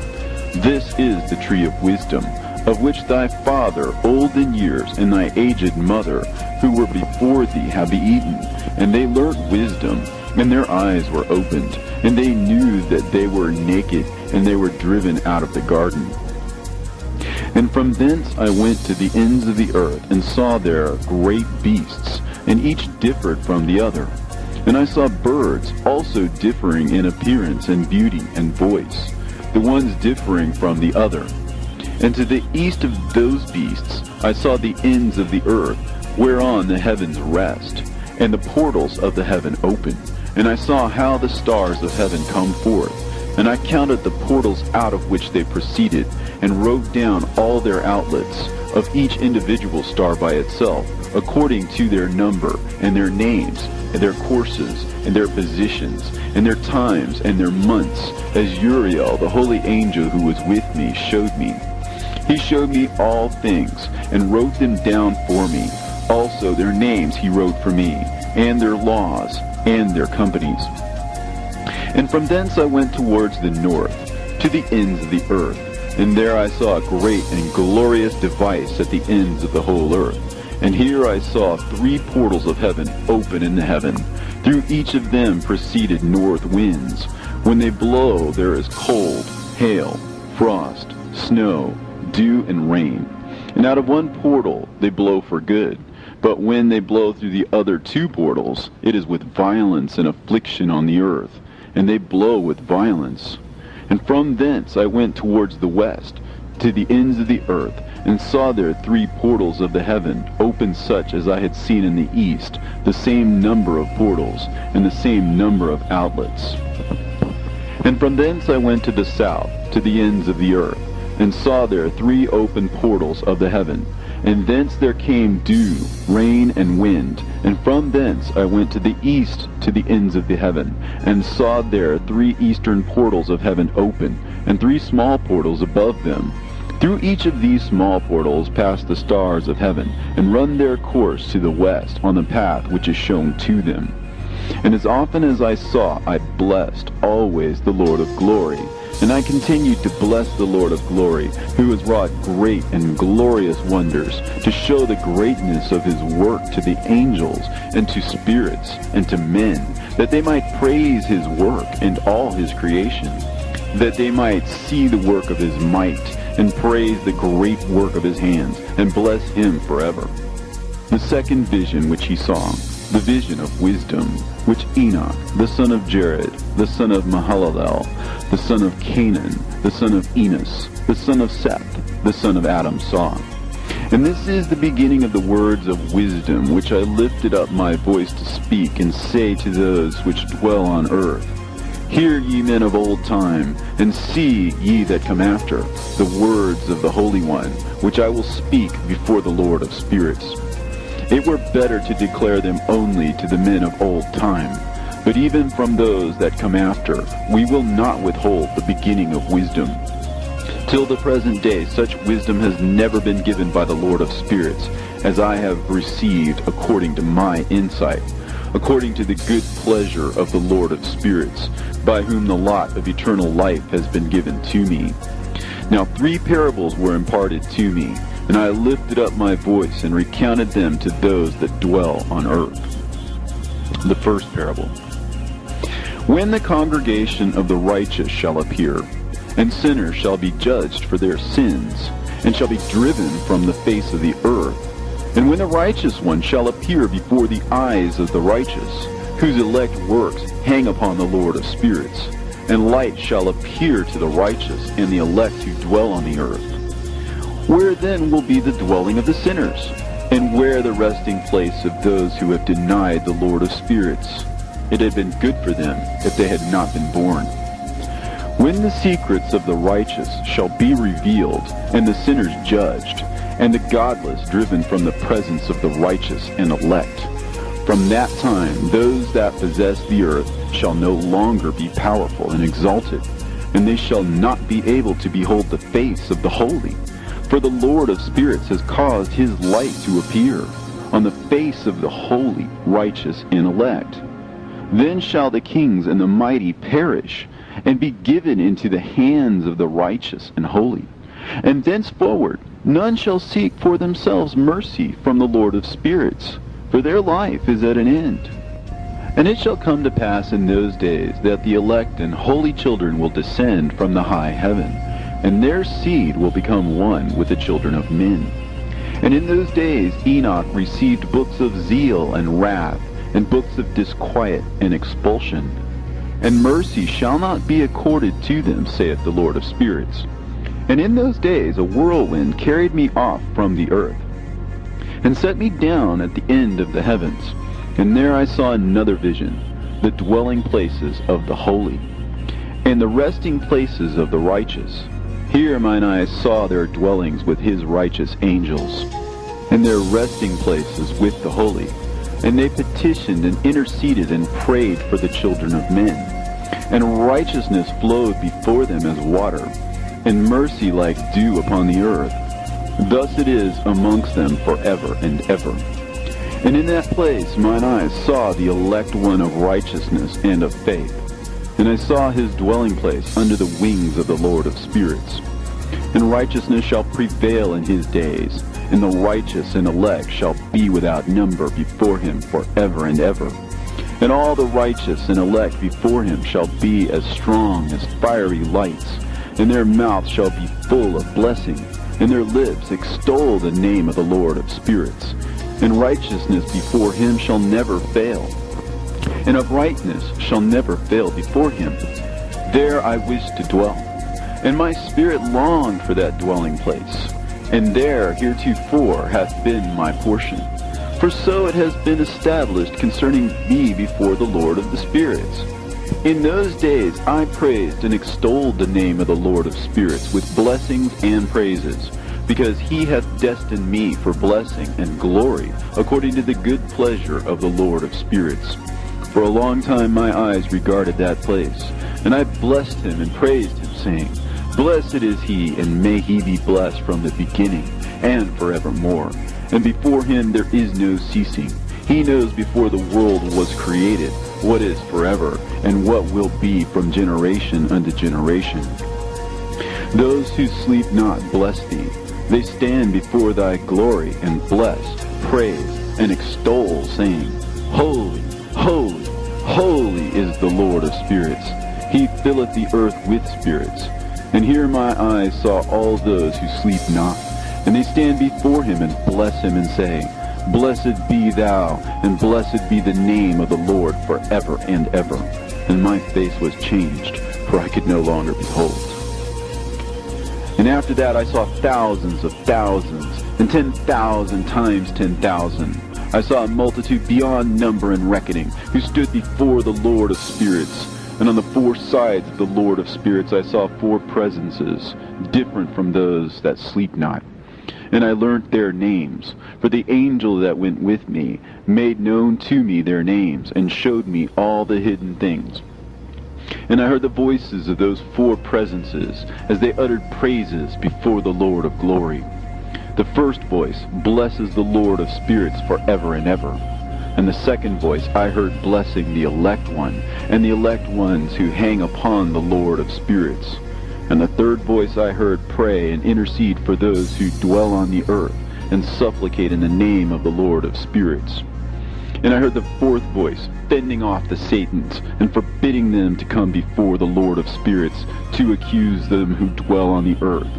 this is the tree of wisdom, of which thy father, old in years, and thy aged mother, who were before thee, have eaten. And they learnt wisdom, and their eyes were opened, and they knew that they were naked, and they were driven out of the garden. And from thence I went to the ends of the earth, and saw there great beasts, and each differed from the other. And I saw birds also differing in appearance and beauty and voice, the ones differing from the other. And to the east of those beasts I saw the ends of the earth, whereon the heavens rest, and the portals of the heaven open. And I saw how the stars of heaven come forth. And I counted the portals out of which they proceeded, and wrote down all their outlets, of each individual star by itself, according to their number, and their names, and their courses, and their positions, and their times, and their months, as Uriel, the holy angel who was with me, showed me. He showed me all things, and wrote them down for me. Also their names he wrote for me, and their laws, and their companies. And from thence I went towards the north, to the ends of the earth, and there I saw a great and glorious device at the ends of the whole earth. And here I saw 3 portals of heaven open in the heaven. Through each of them proceeded north winds. When they blow, there is cold, hail, frost, snow, dew, and rain. And out of one portal they blow for good. But when they blow through the other 2 portals, it is with violence and affliction on the earth, and they blow with violence. And from thence I went towards the west, to the ends of the earth, and saw there 3 portals of the heaven, open such as I had seen in the east, the same number of portals, and the same number of outlets. And from thence I went to the south, to the ends of the earth, and saw there 3 open portals of the heaven, and thence there came dew, rain, and wind. And from thence I went to the east, to the ends of the heaven, and saw there 3 eastern portals of heaven open, and 3 small portals above them. Through each of these small portals pass the stars of heaven, and run their course to the west on the path which is shown to them. And as often as I saw, I blessed always the Lord of glory. And I continued to bless the Lord of glory, who has wrought great and glorious wonders, to show the greatness of his work to the angels, and to spirits, and to men, that they might praise his work and all his creation. that they might see the work of his might, and praise the great work of his hands, and bless him forever. The second vision which he saw, the vision of wisdom, which Enoch, the son of Jared, the son of Mahalalel, the son of Canaan, the son of Enos, the son of Seth, the son of Adam saw. And this is the beginning of the words of wisdom, which I lifted up my voice to speak, and say to those which dwell on earth, Hear ye men of old time, and see ye that come after, the words of the Holy One, which I will speak before the Lord of spirits. It were better to declare them only to the men of old time, but even from those that come after, we will not withhold the beginning of wisdom. Till the present day, such wisdom has never been given by the Lord of spirits, as I have received according to my insight, according to the good pleasure of the Lord of spirits, by whom the lot of eternal life has been given to me. Now 3 parables were imparted to me, and I lifted up my voice and recounted them to those that dwell on earth. The first parable. When the congregation of the righteous shall appear, and sinners shall be judged for their sins, and shall be driven from the face of the earth, and when the righteous one shall appear before the eyes of the righteous, whose elect works hang upon the Lord of spirits, and light shall appear to the righteous and the elect who dwell on the earth. Where then will be the dwelling of the sinners, and where the resting place of those who have denied the Lord of spirits? It had been good for them if they had not been born. When the secrets of the righteous shall be revealed, and the sinners judged, and the godless driven from the presence of the righteous and elect, from that time those that possess the earth shall no longer be powerful and exalted, and they shall not be able to behold the face of the holy. For the Lord of spirits has caused his light to appear on the face of the holy, righteous, and elect. Then shall the kings and the mighty perish, and be given into the hands of the righteous and holy. And thenceforward none shall seek for themselves mercy from the Lord of spirits, for their life is at an end. And it shall come to pass in those days that the elect and holy children will descend from the high heaven, and their seed will become one with the children of men. And in those days Enoch received books of zeal and wrath, and books of disquiet and expulsion. And mercy shall not be accorded to them, saith the Lord of spirits. And in those days a whirlwind carried me off from the earth, and set me down at the end of the heavens. And there I saw another vision, the dwelling places of the holy, and the resting places of the righteous. Here mine eyes saw their dwellings with his righteous angels, and their resting places with the holy. And they petitioned and interceded and prayed for the children of men. And righteousness flowed before them as water, and mercy like dew upon the earth. Thus it is amongst them forever and ever. And in that place mine eyes saw the elect one of righteousness and of faith. And I saw his dwelling place under the wings of the Lord of spirits. And righteousness shall prevail in his days, and the righteous and elect shall be without number before him forever and ever. And all the righteous and elect before him shall be as strong as fiery lights, and their mouth shall be full of blessing, and their lips extol the name of the Lord of spirits. And righteousness before him shall never fail, and uprightness shall never fail before him. There I wish to dwell, and my spirit longed for that dwelling place. And there heretofore hath been my portion. For so it has been established concerning me before the Lord of the spirits. In those days I praised and extolled the name of the Lord of spirits with blessings and praises, because he hath destined me for blessing and glory, according to the good pleasure of the Lord of spirits. For a long time my eyes regarded that place, and I blessed him and praised him, saying, Blessed is he, and may he be blessed from the beginning and forevermore. And before him there is no ceasing. He knows before the world was created what is forever, and what will be from generation unto generation. Those who sleep not bless thee. They stand before thy glory, and bless, praise, and extol, saying, Holy, holy, holy is the Lord of spirits. He filleth the earth with spirits. And here my eyes saw all those who sleep not, and they stand before him and bless him and say, Blessed be thou, and blessed be the name of the Lord forever and ever. And my face was changed, for I could no longer behold. And after that I saw thousands of thousands, and 10,000 times 10,000. I saw a multitude beyond number and reckoning, who stood before the Lord of spirits. And on the four sides of the Lord of spirits I saw four presences, different from those that sleep not. And I learnt their names, for the angel that went with me made known to me their names, and showed me all the hidden things. And I heard the voices of those four presences, as they uttered praises before the Lord of glory. The first voice blesses the Lord of spirits forever and ever. And the second voice I heard blessing the elect one, and the elect ones who hang upon the Lord of spirits. And the third voice I heard pray and intercede for those who dwell on the earth, and supplicate in the name of the Lord of spirits. And I heard the fourth voice fending off the Satans, and forbidding them to come before the Lord of spirits, to accuse them who dwell on the earth.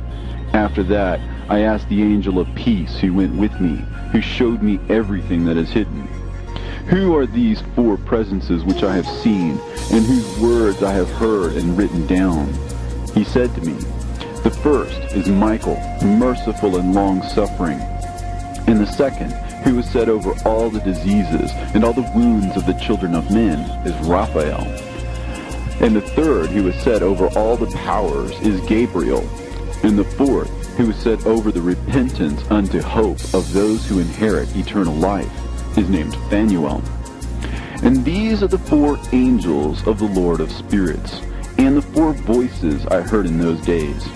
After that I asked the angel of peace who went with me, who showed me everything that is hidden. Who are these four presences which I have seen, and whose words I have heard and written down? He said to me, The first is Michael, merciful and long-suffering. And the second, who is set over all the diseases and all the wounds of the children of men, is Raphael. And the third, who is set over all the powers, is Gabriel. And the fourth, who is set over the repentance unto hope of those who inherit eternal life, is named Phanuel. And these are the four angels of the Lord of spirits, and the four voices I heard in those days.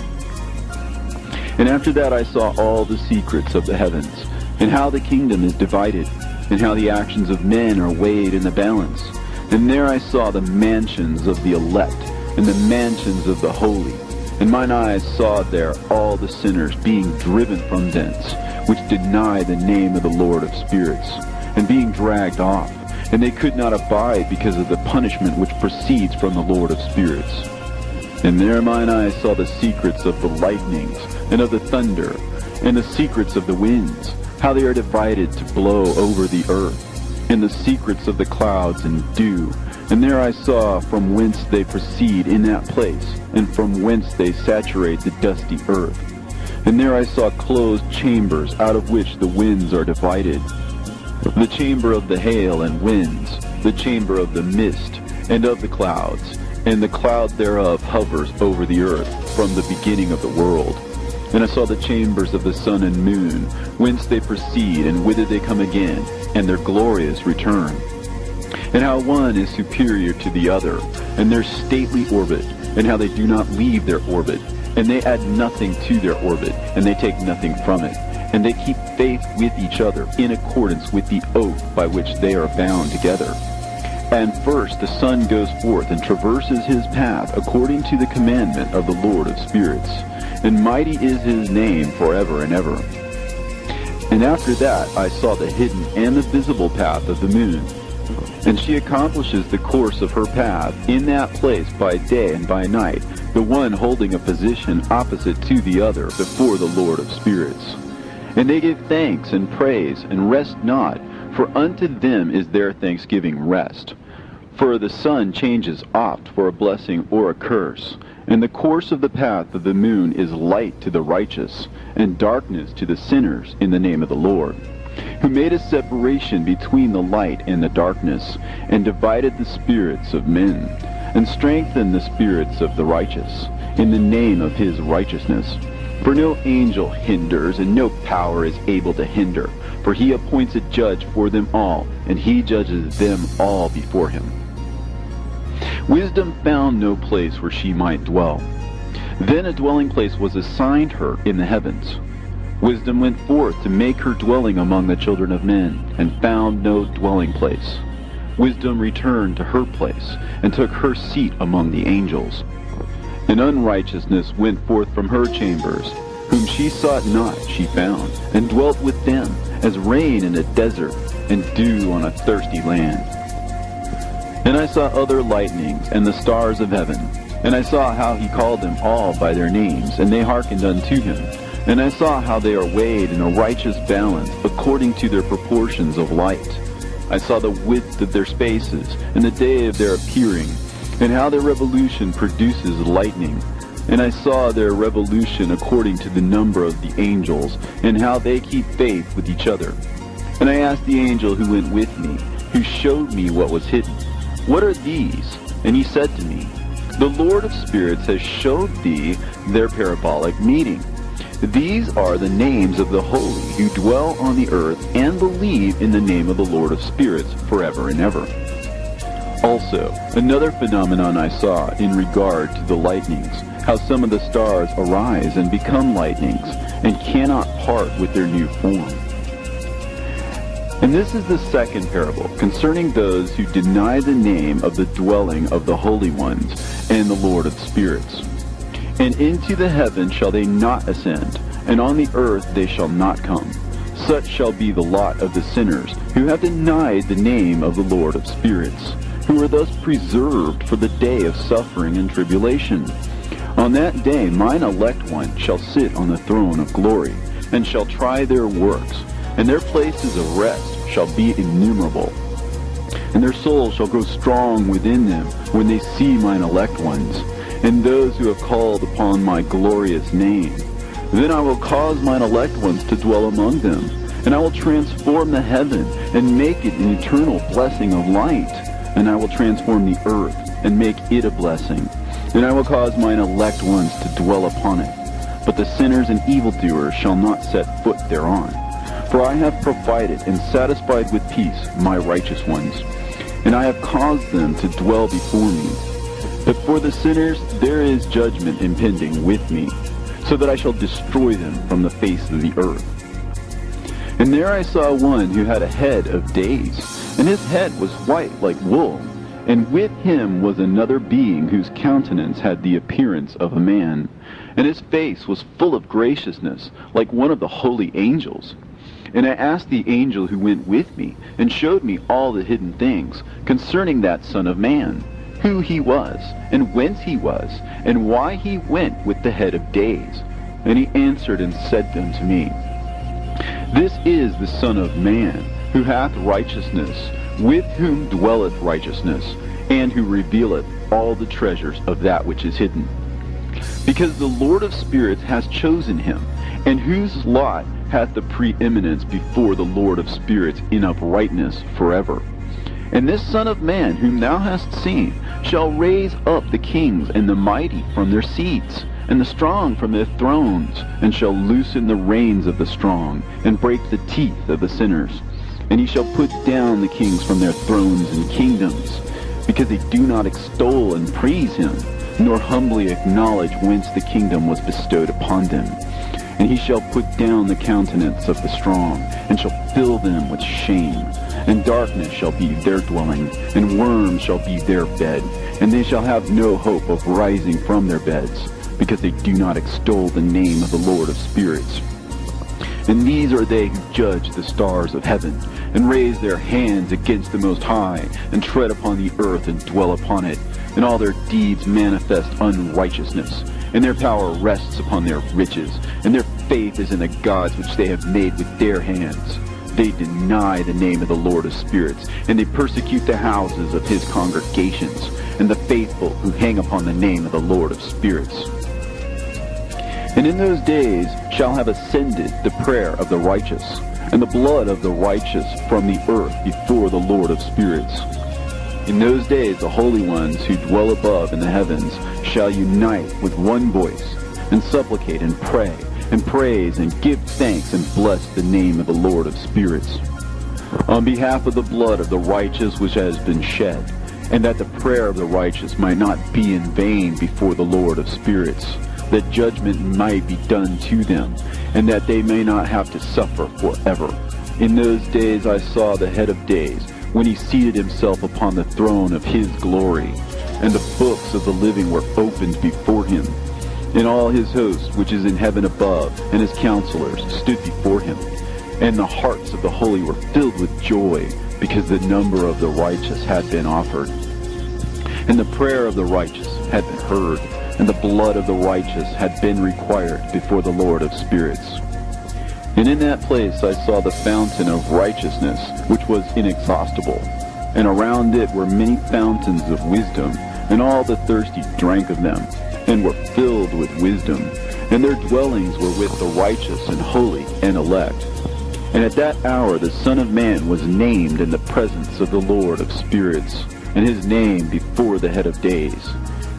And after that I saw all the secrets of the heavens, and how the kingdom is divided, and how the actions of men are weighed in the balance. And there I saw the mansions of the elect, and the mansions of the holy. And mine eyes saw there all the sinners being driven from thence, which deny the name of the Lord of spirits, and being dragged off, and they could not abide because of the punishment which proceeds from the Lord of spirits. And there mine eyes saw the secrets of the lightnings, and of the thunder, and the secrets of the winds, how they are divided to blow over the earth, and the secrets of the clouds and dew. And there I saw from whence they proceed in that place, and from whence they saturate the dusty earth. And there I saw closed chambers, out of which the winds are divided. The chamber of the hail and winds, the chamber of the mist, and of the clouds, and the cloud thereof hovers over the earth from the beginning of the world. And I saw the chambers of the sun and moon, whence they proceed, and whither they come again, and their glorious return. And how one is superior to the other, and their stately orbit, and how they do not leave their orbit, and they add nothing to their orbit, and they take nothing from it. And they keep faith with each other in accordance with the oath by which they are bound together. And first the sun goes forth and traverses his path according to the commandment of the Lord of spirits. And mighty is his name forever and ever. And after that I saw the hidden and the visible path of the moon. And she accomplishes the course of her path in that place by day and by night, the one holding a position opposite to the other before the Lord of spirits. And they give thanks and praise, and rest not, for unto them is their thanksgiving rest. For the sun changes oft for a blessing or a curse, and the course of the path of the moon is light to the righteous, and darkness to the sinners in the name of the Lord, who made a separation between the light and the darkness, and divided the spirits of men, and strengthened the spirits of the righteous, in the name of his righteousness. For no angel hinders, and no power is able to hinder. For he appoints a judge for them all, and he judges them all before him. Wisdom found no place where she might dwell. Then a dwelling place was assigned her in the heavens. Wisdom went forth to make her dwelling among the children of men, and found no dwelling place. Wisdom returned to her place, and took her seat among the angels. And unrighteousness went forth from her chambers, whom she sought not she found, and dwelt with them, as rain in a desert, and dew on a thirsty land. And And I saw other lightnings and the stars of heaven. And I saw how he called them all by their names, and they hearkened unto him. And I saw how they are weighed in a righteous balance, according to their proportions of light. I saw the width of their spaces, and the day of their appearing, and how their revolution produces lightning. And I saw their revolution according to the number of the angels, and how they keep faith with each other. And I asked the angel who went with me, who showed me what was hidden, "What are these?" And he said to me, "The Lord of spirits has showed thee their parabolic meaning. These are the names of the holy who dwell on the earth and believe in the name of the Lord of spirits forever and ever." Also, another phenomenon I saw in regard to the lightnings, how some of the stars arise and become lightnings, and cannot part with their new form. And this is the second parable, concerning those who deny the name of the dwelling of the holy ones and the Lord of spirits. And into the heaven shall they not ascend, and on the earth they shall not come. Such shall be the lot of the sinners who have denied the name of the Lord of spirits, who are thus preserved for the day of suffering and tribulation. On that day mine elect one shall sit on the throne of glory, and shall try their works, and their places of rest shall be innumerable. And their souls shall grow strong within them when they see mine elect ones, and those who have called upon my glorious name. Then I will cause mine elect ones to dwell among them, and I will transform the heaven, and make it an eternal blessing of light. And I will transform the earth, and make it a blessing. And I will cause mine elect ones to dwell upon it. But the sinners and evildoers shall not set foot thereon. For I have provided and satisfied with peace my righteous ones, and I have caused them to dwell before me. But for the sinners there is judgment impending with me, so that I shall destroy them from the face of the earth. And there I saw one who had a head of days, and his head was white like wool, and with him was another being whose countenance had the appearance of a man, and his face was full of graciousness, like one of the holy angels. And I asked the angel who went with me, and showed me all the hidden things concerning that Son of Man, who he was, and whence he was, and why he went with the head of days. And he answered and said unto me, "This is the Son of Man, who hath righteousness, with whom dwelleth righteousness, and who revealeth all the treasures of that which is hidden. Because the Lord of spirits hath chosen him, and whose lot hath the preeminence before the Lord of spirits in uprightness forever. And this Son of Man, whom thou hast seen, shall raise up the kings and the mighty from their seats, and the strong from their thrones, and shall loosen the reins of the strong, and break the teeth of the sinners. And he shall put down the kings from their thrones and kingdoms, because they do not extol and praise him, nor humbly acknowledge whence the kingdom was bestowed upon them. And he shall put down the countenance of the strong, and shall fill them with shame. And darkness shall be their dwelling, and worms shall be their bed. And they shall have no hope of rising from their beds, because they do not extol the name of the Lord of spirits. And these are they who judge the stars of heaven, and raise their hands against the Most High, and tread upon the earth and dwell upon it. And all their deeds manifest unrighteousness, and their power rests upon their riches, and their faith is in the gods which they have made with their hands. They deny the name of the Lord of spirits, and they persecute the houses of his congregations, and the faithful who hang upon the name of the Lord of spirits. And in those days shall have ascended the prayer of the righteous, and the blood of the righteous from the earth before the Lord of spirits. In those days the holy ones who dwell above in the heavens shall unite with one voice, and supplicate and pray, and praise and give thanks and bless the name of the Lord of spirits, on behalf of the blood of the righteous which has been shed, and that the prayer of the righteous might not be in vain before the Lord of spirits, that judgment might be done to them, and that they may not have to suffer forever. In those days I saw the head of days, when he seated himself upon the throne of his glory, and the books of the living were opened before him. And all his host, which is in heaven above, and his counselors, stood before him. And the hearts of the holy were filled with joy, because the number of the righteous had been offered. And the prayer of the righteous had been heard, and the blood of the righteous had been required before the Lord of spirits. And in that place I saw the fountain of righteousness, which was inexhaustible, and around it were many fountains of wisdom, and all the thirsty drank of them, and were filled with wisdom, and their dwellings were with the righteous and holy and elect. And at that hour the Son of Man was named in the presence of the Lord of spirits, and his name before the head of days.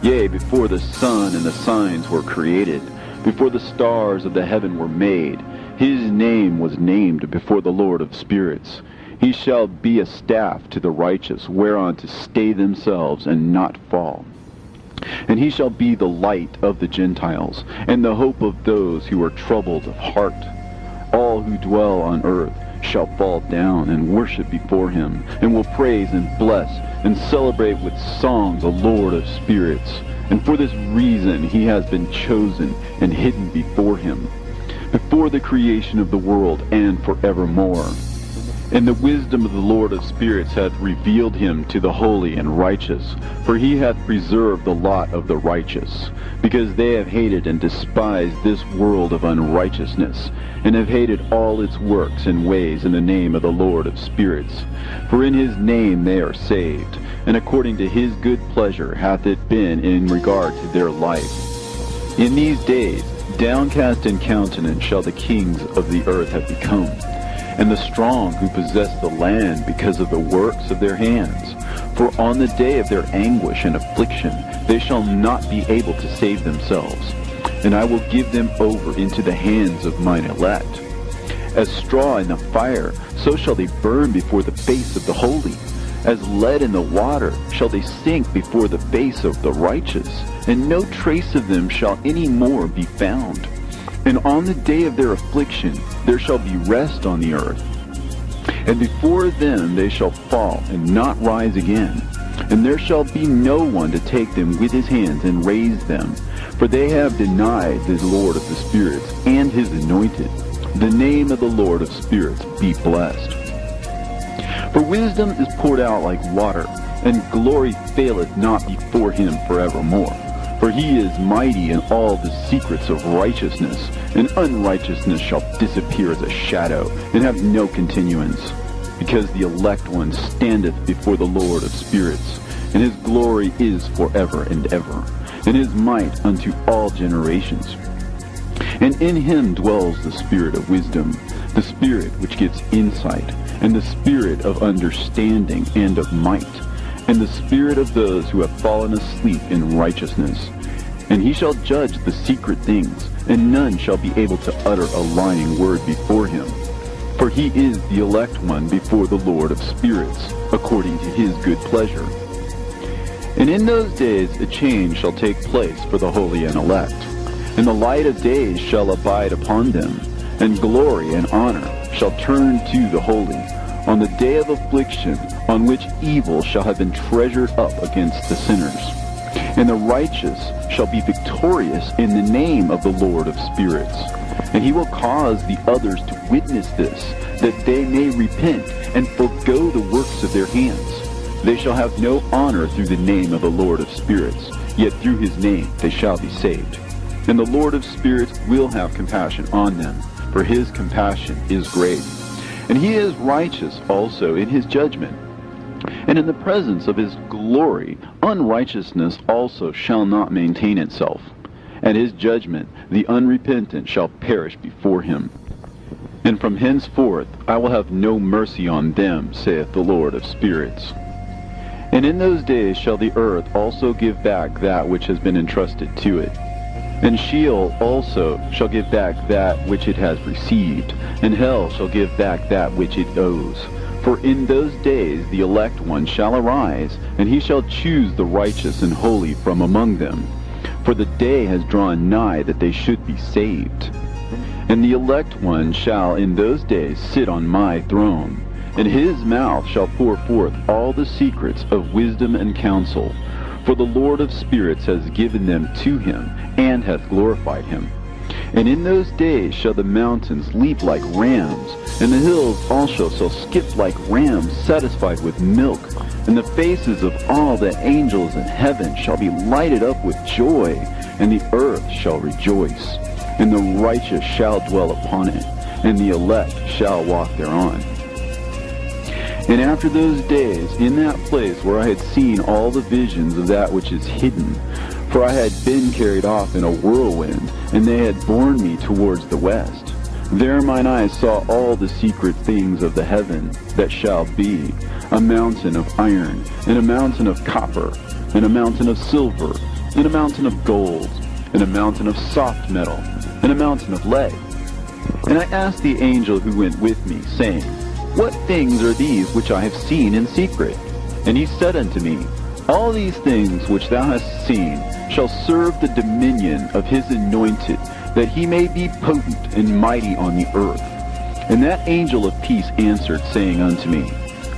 Yea, before the sun and the signs were created, before the stars of the heaven were made, his name was named before the Lord of spirits. He shall be a staff to the righteous, whereon to stay themselves and not fall. And he shall be the light of the Gentiles, and the hope of those who are troubled of heart. All who dwell on earth shall fall down and worship before him, and will praise and bless and celebrate with songs the Lord of spirits. And for this reason he has been chosen and hidden before him, before the creation of the world and forevermore. And the wisdom of the Lord of spirits hath revealed him to the holy and righteous, for he hath preserved the lot of the righteous, because they have hated and despised this world of unrighteousness, and have hated all its works and ways in the name of the Lord of spirits. For in his name they are saved, and according to his good pleasure hath it been in regard to their life. In these days, downcast in countenance shall the kings of the earth have become, and the strong who possess the land because of the works of their hands. For on the day of their anguish and affliction they shall not be able to save themselves. And I will give them over into the hands of mine elect. As straw in the fire, so shall they burn before the face of the holy. As lead in the water shall they sink before the face of the righteous, and no trace of them shall any more be found. And on the day of their affliction there shall be rest on the earth. And before them they shall fall and not rise again. And there shall be no one to take them with his hands and raise them. For they have denied the Lord of the spirits and his anointed. The name of the Lord of spirits be blessed. For wisdom is poured out like water, and glory faileth not before him forevermore. For he is mighty in all the secrets of righteousness, and unrighteousness shall disappear as a shadow, and have no continuance. Because the elect one standeth before the Lord of spirits, and his glory is forever and ever, and his might unto all generations. And in him dwells the spirit of wisdom, the spirit which gives insight, and the spirit of understanding and of might, and the spirit of those who have fallen asleep in righteousness. And he shall judge the secret things, and none shall be able to utter a lying word before him. For he is the elect one before the Lord of spirits, according to his good pleasure. And in those days a change shall take place for the holy and elect, and the light of days shall abide upon them, and glory and honor shall turn to the holy, on the day of affliction, on which evil shall have been treasured up against the sinners. And the righteous shall be victorious in the name of the Lord of spirits. And he will cause the others to witness this, that they may repent and forego the works of their hands. They shall have no honor through the name of the Lord of spirits, yet through his name they shall be saved. And the Lord of spirits will have compassion on them, for his compassion is great. And he is righteous also in his judgment. And in the presence of his glory, unrighteousness also shall not maintain itself. At his judgment, the unrepentant shall perish before him. And from henceforth I will have no mercy on them, saith the Lord of spirits. And in those days shall the earth also give back that which has been entrusted to it. And Sheol also shall give back that which it has received, and hell shall give back that which it owes. For in those days the elect one shall arise, and he shall choose the righteous and holy from among them. For the day has drawn nigh that they should be saved. And the elect one shall in those days sit on my throne, and his mouth shall pour forth all the secrets of wisdom and counsel. For the Lord of spirits has given them to him, and hath glorified him. And in those days shall the mountains leap like rams, and the hills also shall skip like rams satisfied with milk. And the faces of all the angels in heaven shall be lighted up with joy, and the earth shall rejoice. And the righteous shall dwell upon it, and the elect shall walk thereon. And after those days, in that place where I had seen all the visions of that which is hidden, for I had been carried off in a whirlwind, and they had borne me towards the west. There mine eyes saw all the secret things of the heaven that shall be, a mountain of iron, and a mountain of copper, and a mountain of silver, and a mountain of gold, and a mountain of soft metal, and a mountain of lead. And I asked the angel who went with me, saying, What things are these which I have seen in secret? And he said unto me, All these things which thou hast seen shall serve the dominion of his anointed, that he may be potent and mighty on the earth. And that angel of peace answered, saying unto me,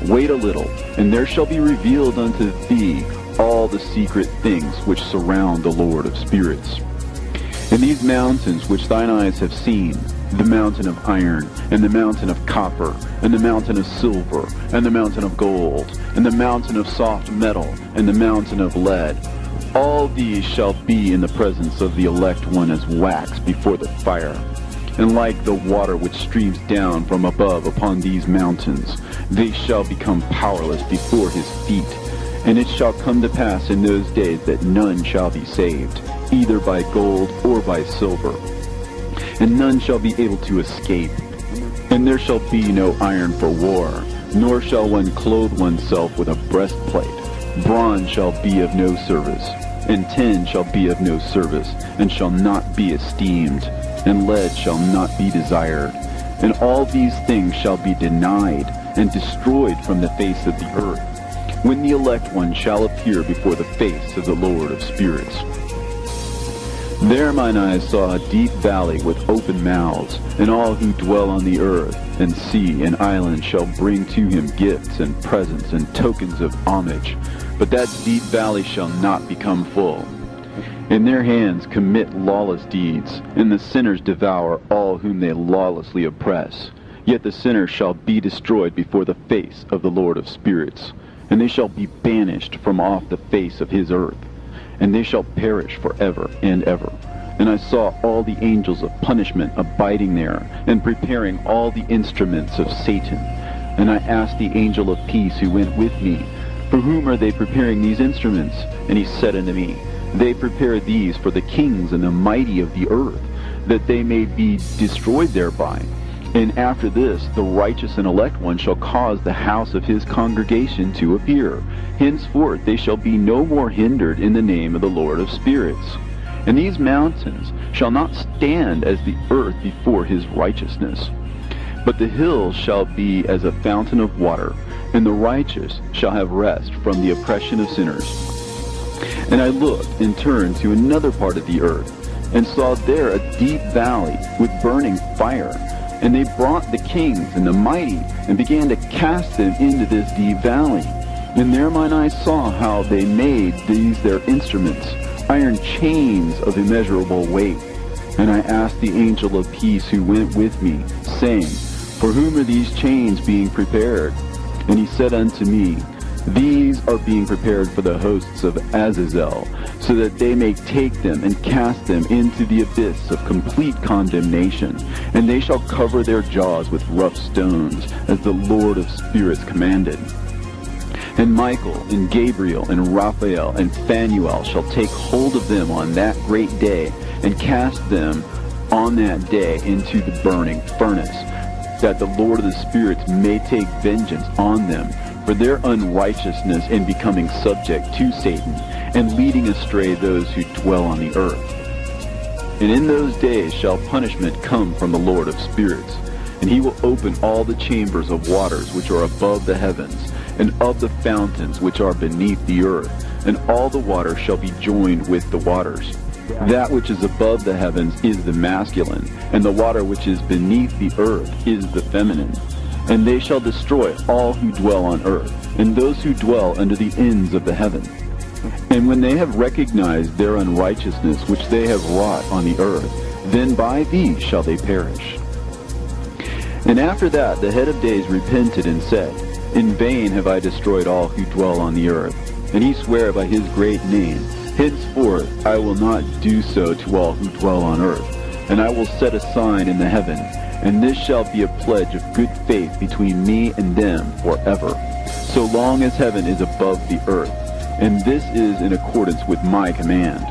Wait a little, and there shall be revealed unto thee all the secret things which surround the Lord of spirits. And these mountains which thine eyes have seen, the mountain of iron, and the mountain of copper, and the mountain of silver, and the mountain of gold, and the mountain of soft metal, and the mountain of lead, all these shall be in the presence of the elect one as wax before the fire. And like the water which streams down from above upon these mountains, they shall become powerless before his feet. And it shall come to pass in those days that none shall be saved, either by gold or by silver. And none shall be able to escape. And there shall be no iron for war, nor shall one clothe oneself with a breastplate. Bronze shall be of no service, and tin shall be of no service, and shall not be esteemed, and lead shall not be desired. And all these things shall be denied, and destroyed from the face of the earth, when the elect one shall appear before the face of the Lord of spirits. There mine eyes saw a deep valley with open mouths, and all who dwell on the earth, and sea and island shall bring to him gifts and presents and tokens of homage. But that deep valley shall not become full. In their hands commit lawless deeds, and the sinners devour all whom they lawlessly oppress. Yet the sinners shall be destroyed before the face of the Lord of spirits, and they shall be banished from off the face of his earth, and they shall perish forever and ever. And I saw all the angels of punishment abiding there, and preparing all the instruments of Satan. And I asked the angel of peace who went with me, For whom are they preparing these instruments? And he said unto me, They prepare these for the kings and the mighty of the earth, that they may be destroyed thereby. And after this, the righteous and elect one shall cause the house of his congregation to appear. Henceforth they shall be no more hindered in the name of the Lord of spirits. And these mountains shall not stand as the earth before his righteousness. But the hills shall be as a fountain of water, and the righteous shall have rest from the oppression of sinners. And I looked and turned to another part of the earth, and saw there a deep valley with burning fire. And they brought the kings and the mighty, and began to cast them into this deep valley. And there mine eyes saw how they made these their instruments, iron chains of immeasurable weight. And I asked the angel of peace who went with me, saying, For whom are these chains being prepared? And he said unto me, These are being prepared for the hosts of Azazel, so that they may take them and cast them into the abyss of complete condemnation. And they shall cover their jaws with rough stones, as the Lord of spirits commanded. And Michael, and Gabriel, and Raphael, and Phanuel shall take hold of them on that great day, and cast them on that day into the burning furnace, that the Lord of the spirits may take vengeance on them for their unrighteousness in becoming subject to Satan, and leading astray those who dwell on the earth. And in those days shall punishment come from the Lord of spirits, and he will open all the chambers of waters which are above the heavens, and of the fountains which are beneath the earth, and all the waters shall be joined with the waters. That which is above the heavens is the masculine, and the water which is beneath the earth is the feminine. And they shall destroy all who dwell on earth, and those who dwell under the ends of the heaven. And when they have recognized their unrighteousness which they have wrought on the earth, then by thee shall they perish. And after that the head of days repented and said, In vain have I destroyed all who dwell on the earth. And he sware by his great name, Henceforth I will not do so to all who dwell on earth. And I will set a sign in the heaven, and this shall be a pledge of good faith between me and them forever, so long as heaven is above the earth. And this is in accordance with my command.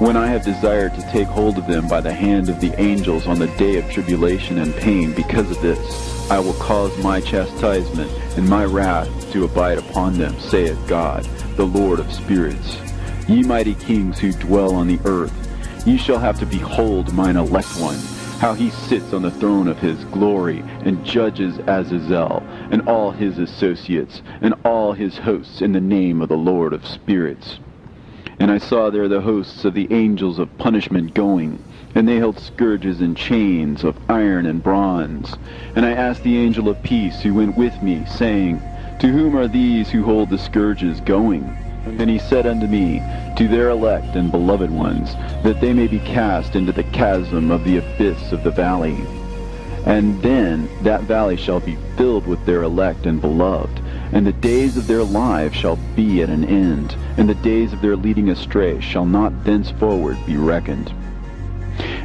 When I have desired to take hold of them by the hand of the angels on the day of tribulation and pain because of this, I will cause my chastisement and my wrath to abide upon them, saith God, the Lord of spirits. Ye mighty kings who dwell on the earth, ye shall have to behold mine elect one, how he sits on the throne of his glory, and judges Azazel, and all his associates, and all his hosts in the name of the Lord of spirits. And I saw there the hosts of the angels of punishment going, and they held scourges and chains of iron and bronze. And I asked the angel of peace who went with me, saying, To whom are these who hold the scourges going? And he said unto me, To their elect and beloved ones, that they may be cast into the chasm of the abyss of the valley. And then that valley shall be filled with their elect and beloved, and the days of their lives shall be at an end, and the days of their leading astray shall not thenceforward be reckoned.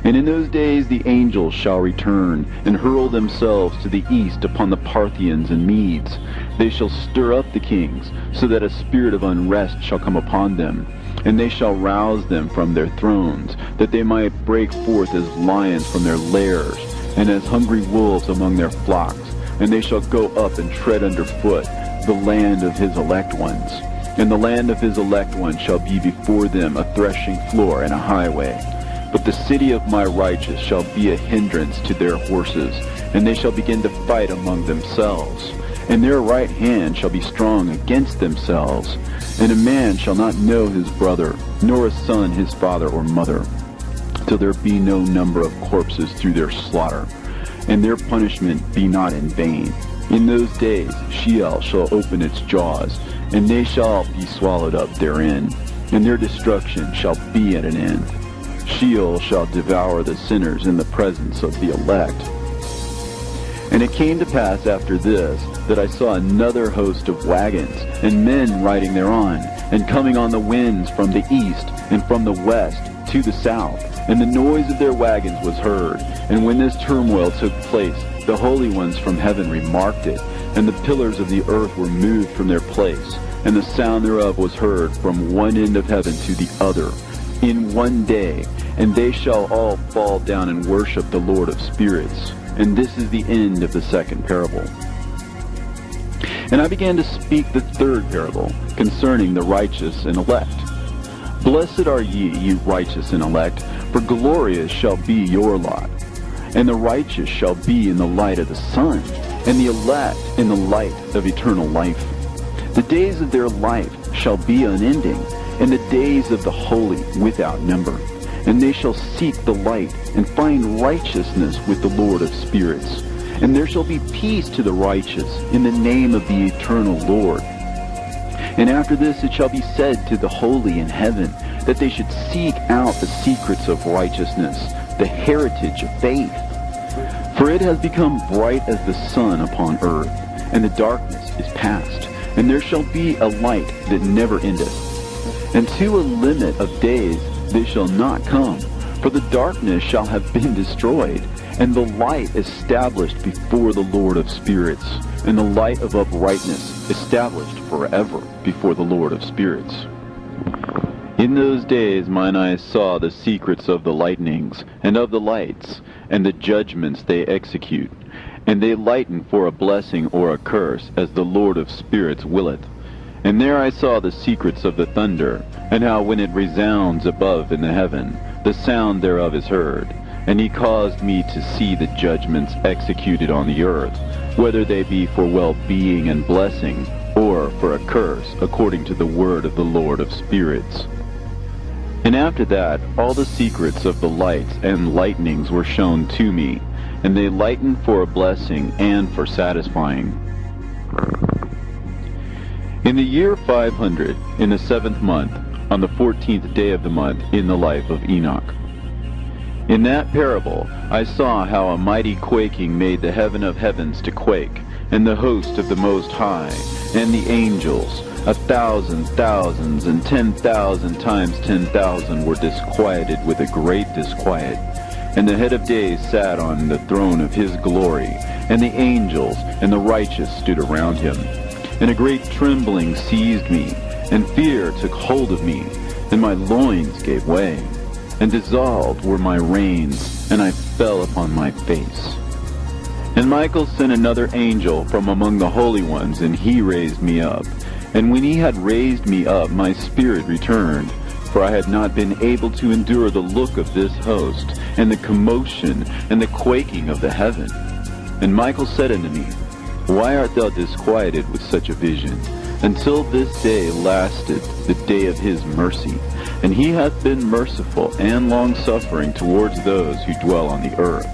And in those days the angels shall return, and hurl themselves to the east upon the Parthians and Medes. They shall stir up the kings, so that a spirit of unrest shall come upon them. And they shall rouse them from their thrones, that they might break forth as lions from their lairs, and as hungry wolves among their flocks. And they shall go up and tread under foot the land of his elect ones. And the land of his elect ones shall be before them a threshing floor and a highway. But the city of my righteous shall be a hindrance to their horses, and they shall begin to fight among themselves. And their right hand shall be strong against themselves. And a man shall not know his brother, nor a son his father or mother, till there be no number of corpses through their slaughter, and their punishment be not in vain. In those days Sheol shall open its jaws, and they shall be swallowed up therein, and their destruction shall be at an end. Sheol shall devour the sinners in the presence of the elect. And it came to pass after this, that I saw another host of wagons, and men riding thereon, and coming on the winds from the east, and from the west to the south. And the noise of their wagons was heard. And when this turmoil took place, the holy ones from heaven remarked it, and the pillars of the earth were moved from their place, and the sound thereof was heard from one end of heaven to the other, in one day. And they shall all fall down and worship the Lord of spirits. And this is the end of the second parable. And I began to speak the third parable, concerning the righteous and elect. Blessed are ye, ye righteous and elect, for glorious shall be your lot. And the righteous shall be in the light of the sun, and the elect in the light of eternal life. The days of their life shall be unending, and the days of the holy without number. And they shall seek the light, and find righteousness with the Lord of spirits. And there shall be peace to the righteous in the name of the eternal Lord. And after this it shall be said to the holy in heaven, that they should seek out the secrets of righteousness, the heritage of faith. For it has become bright as the sun upon earth, and the darkness is past, and there shall be a light that never endeth. And to a limit of days they shall not come, for the darkness shall have been destroyed, and the light established before the Lord of spirits, and the light of uprightness established forever before the Lord of spirits. In those days mine eyes saw the secrets of the lightnings, and of the lights, and the judgments they execute. And they lighten for a blessing or a curse, as the Lord of spirits willeth. And there I saw the secrets of the thunder, and how when it resounds above in the heaven, the sound thereof is heard. And he caused me to see the judgments executed on the earth, whether they be for well-being and blessing, or for a curse, according to the word of the Lord of spirits. And after that, all the secrets of the lights and lightnings were shown to me, and they lightened for a blessing and for satisfying. In the year 500, in the 7th month, on the 14th day of the month, in the life of Enoch. In that parable I saw how a mighty quaking made the heaven of heavens to quake, and the host of the Most High, and the angels, 1,000 thousands and 10,000 times 10,000 were disquieted with a great disquiet. And the head of days sat on the throne of his glory, and the angels and the righteous stood around him. And a great trembling seized me, and fear took hold of me, and my loins gave way, and dissolved were my reins, and I fell upon my face. And Michael sent another angel from among the holy ones, and he raised me up. And when he had raised me up, my spirit returned, for I had not been able to endure the look of this host, and the commotion, and the quaking of the heaven. And Michael said unto me, Why art thou disquieted with such a vision? Until this day lasted the day of his mercy, and he hath been merciful and long-suffering towards those who dwell on the earth.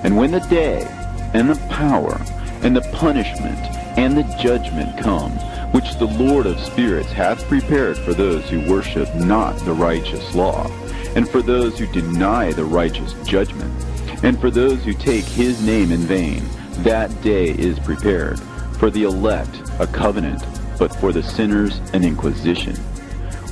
And when the day, and the power, and the punishment, and the judgment come, which the Lord of spirits hath prepared for those who worship not the righteous law, and for those who deny the righteous judgment, and for those who take his name in vain, that day is prepared. For the elect a covenant, but for the sinners an inquisition.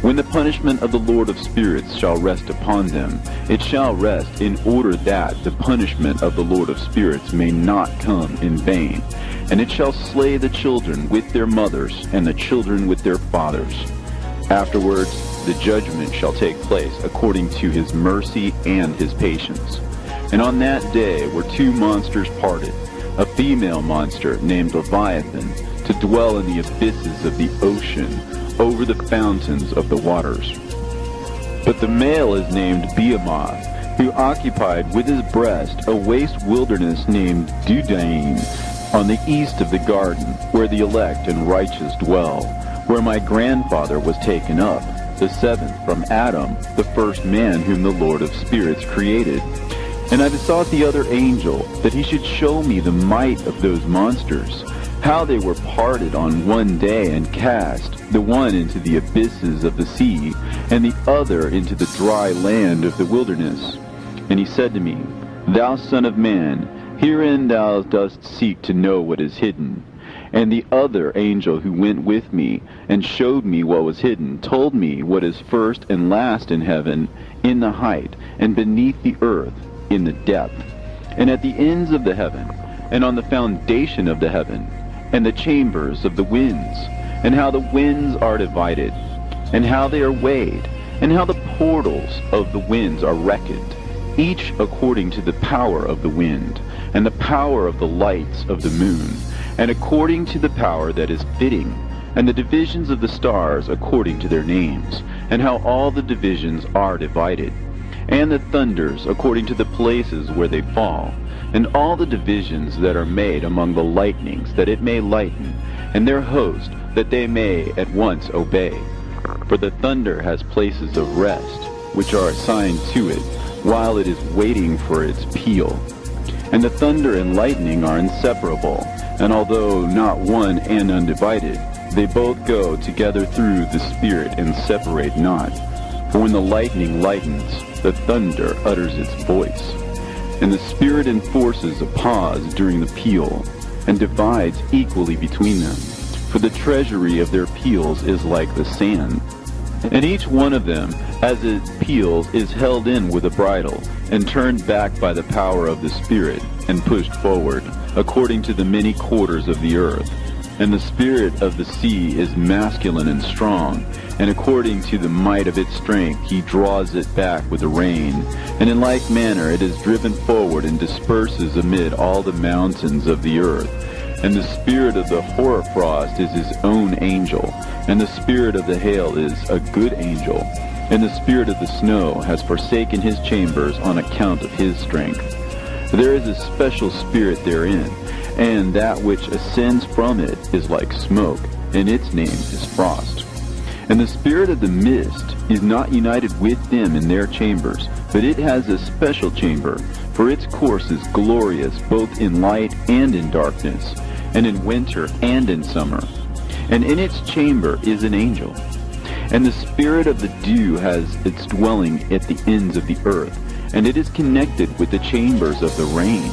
When the punishment of the Lord of spirits shall rest upon them, it shall rest in order that the punishment of the Lord of spirits may not come in vain. And it shall slay the children with their mothers, and the children with their fathers. Afterwards the judgment shall take place according to his mercy and his patience. And on that day were two monsters parted, a female monster named Leviathan, to dwell in the abysses of the ocean, over the fountains of the waters. But the male is named Behemoth, who occupied with his breast a waste wilderness named Dudaim, on the east of the garden, where the elect and righteous dwell, where my grandfather was taken up, the seventh from Adam, the first man whom the Lord of spirits created. And I besought the other angel that he should show me the might of those monsters, how they were parted on one day and cast, the one into the abysses of the sea, and the other into the dry land of the wilderness. And he said to me, Thou son of man, herein thou dost seek to know what is hidden. And the other angel who went with me, and showed me what was hidden, told me what is first and last in heaven, in the height, and beneath the earth, in the depth, and at the ends of the heaven, and on the foundation of the heaven, and the chambers of the winds, and how the winds are divided, and how they are weighed, and how the portals of the winds are reckoned, each according to the power of the wind, and the power of the lights of the moon, and according to the power that is fitting, and the divisions of the stars according to their names, and how all the divisions are divided, and the thunders according to the places where they fall, and all the divisions that are made among the lightnings, that it may lighten, and their host, that they may at once obey. For the thunder has places of rest, which are assigned to it, while it is waiting for its peal. And the thunder and lightning are inseparable, and although not one and undivided, they both go together through the Spirit and separate not. For when the lightning lightens, the thunder utters its voice, and the Spirit enforces a pause during the peal, and divides equally between them. For the treasury of their peals is like the sand, and each one of them, as it peals, is held in with a bridle, and turned back by the power of the Spirit, and pushed forward, according to the many quarters of the earth. And the spirit of the sea is masculine and strong, and according to the might of its strength he draws it back with a rein. And in like manner it is driven forward and disperses amid all the mountains of the earth. And the spirit of the hoarfrost is his own angel, and the spirit of the hail is a good angel, and the spirit of the snow has forsaken his chambers on account of his strength. There is a special spirit therein, and that which ascends from it is like smoke, and its name is frost. And the spirit of the mist is not united with them in their chambers, but it has a special chamber, for its course is glorious both in light and in darkness, and in winter and in summer. And in its chamber is an angel. And the spirit of the dew has its dwelling at the ends of the earth, and it is connected with the chambers of the rain.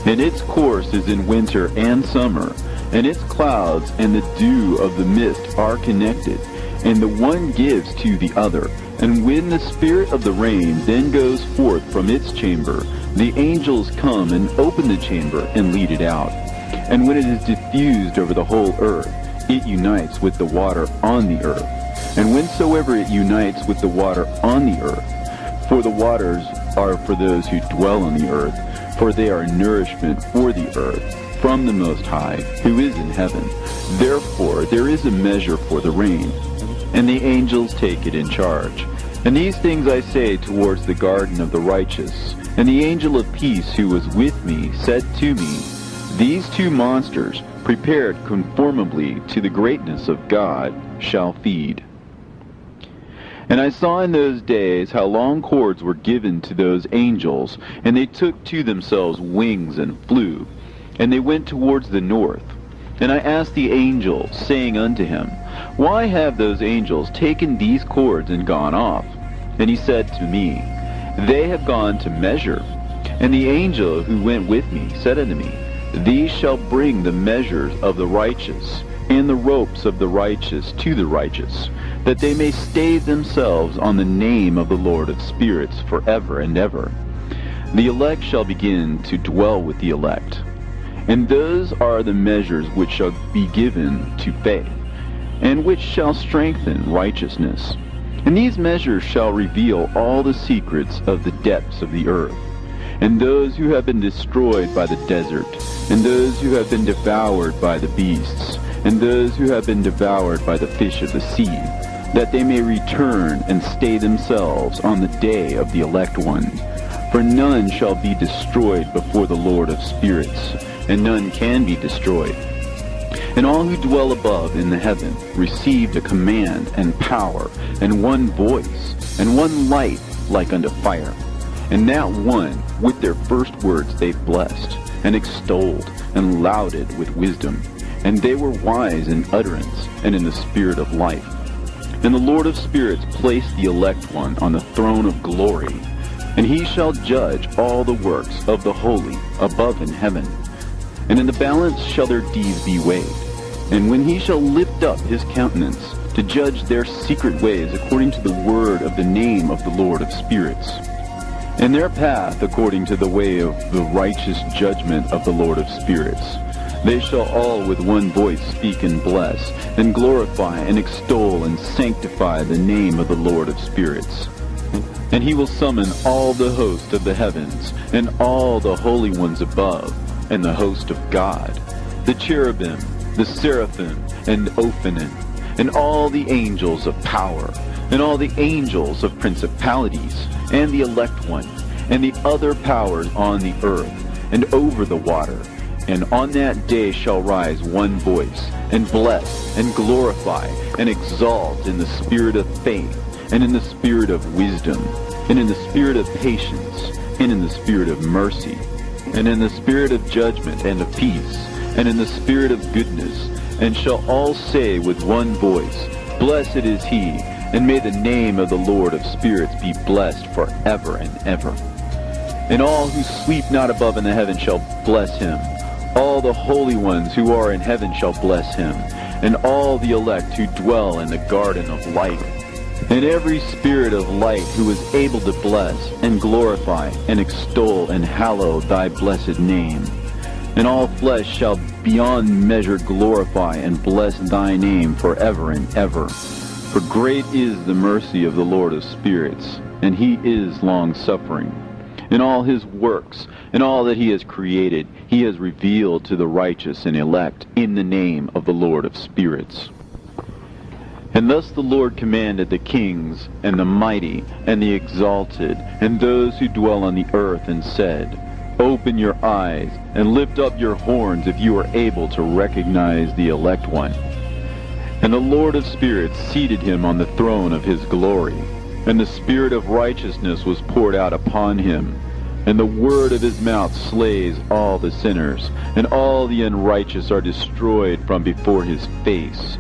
And its course is in winter and summer, and its clouds and the dew of the mist are connected, and the one gives to the other. And when the spirit of the rain then goes forth from its chamber, the angels come and open the chamber and lead it out. And when it is diffused over the whole earth, it unites with the water on the earth. And whensoever it unites with the water on the earth, for the waters are for those who dwell on the earth, for they are nourishment for the earth, from the Most High, who is in heaven. Therefore there is a measure for the rain, and the angels take it in charge. And these things I say towards the garden of the righteous. And the angel of peace who was with me said to me, These two monsters, prepared conformably to the greatness of God, shall feed. And I saw in those days how long cords were given to those angels, and they took to themselves wings and flew, and they went towards the north. And I asked the angel, saying unto him, Why have those angels taken these cords and gone off? And he said to me, They have gone to measure. And the angel who went with me said unto me, These shall bring the measures of the righteous, and the ropes of the righteous to the righteous, that they may stave themselves on the name of the Lord of spirits forever and ever. The elect shall begin to dwell with the elect. And those are the measures which shall be given to faith, and which shall strengthen righteousness. And these measures shall reveal all the secrets of the depths of the earth, and those who have been destroyed by the desert, and those who have been devoured by the beasts, and those who have been devoured by the fish of the sea, that they may return and stay themselves on the day of the elect one. For none shall be destroyed before the Lord of spirits, and none can be destroyed. And all who dwell above in the heaven received a command and power, and one voice, and one light like unto fire. And that one, with their first words they blessed, and extolled, and lauded with wisdom. And they were wise in utterance, and in the spirit of life. And the Lord of spirits placed the elect one on the throne of glory, and he shall judge all the works of the holy above in heaven. And in the balance shall their deeds be weighed. And when he shall lift up his countenance to judge their secret ways according to the word of the name of the Lord of spirits, and their path according to the way of the righteous judgment of the Lord of spirits, they shall all with one voice speak and bless, and glorify and extol and sanctify the name of the Lord of spirits. And he will summon all the host of the heavens, and all the holy ones above, and the host of God, the cherubim, the seraphim, and Ophanim, and all the angels of power, and all the angels of principalities, and the elect one, and the other powers on the earth, and over the water. And on that day shall rise one voice, and bless, and glorify, and exalt in the spirit of faith, and in the spirit of wisdom, and in the spirit of patience, and in the spirit of mercy, and in the spirit of judgment and of peace, and in the spirit of goodness, and shall all say with one voice, Blessed is he, and may the name of the Lord of spirits be blessed forever and ever. And all who sleep not above in the heaven shall bless him. All the holy ones who are in heaven shall bless him, and all the elect who dwell in the garden of light. And every spirit of light who is able to bless, and glorify, and extol, and hallow thy blessed name. And all flesh shall beyond measure glorify and bless thy name forever and ever. For great is the mercy of the Lord of spirits, and he is long-suffering. In all his works, and all that he has created, he has revealed to the righteous and elect in the name of the Lord of spirits. And thus the Lord commanded the kings, and the mighty, and the exalted, and those who dwell on the earth, and said, Open your eyes, and lift up your horns if you are able to recognize the elect one. And the Lord of spirits seated him on the throne of his glory, and the spirit of righteousness was poured out upon him. And the word of his mouth slays all the sinners, and all the unrighteous are destroyed from before his face.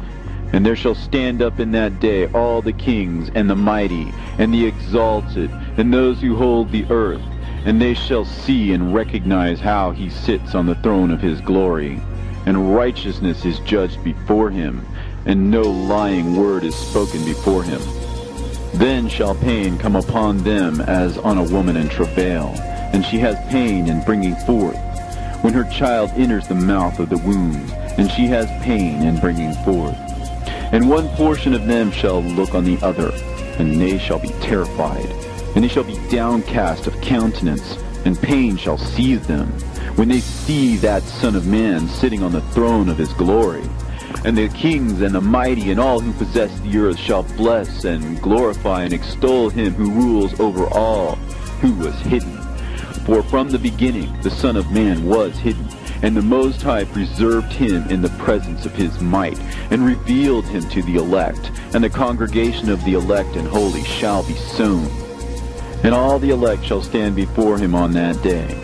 And there shall stand up in that day all the kings and the mighty and the exalted and those who hold the earth, and they shall see and recognize how he sits on the throne of his glory, and righteousness is judged before him, and no lying word is spoken before him. Then shall pain come upon them as on a woman in travail, and she has pain in bringing forth, when her child enters the mouth of the womb, and she has pain in bringing forth. And one portion of them shall look on the other, and they shall be terrified, and they shall be downcast of countenance, and pain shall seize them, when they see that Son of Man sitting on the throne of his glory. And the kings and the mighty and all who possess the earth shall bless and glorify and extol him who rules over all, who was hidden. For from the beginning the Son of Man was hidden, and the Most High preserved him in the presence of his might, and revealed him to the elect. And the congregation of the elect and holy shall be sown. And all the elect shall stand before him on that day.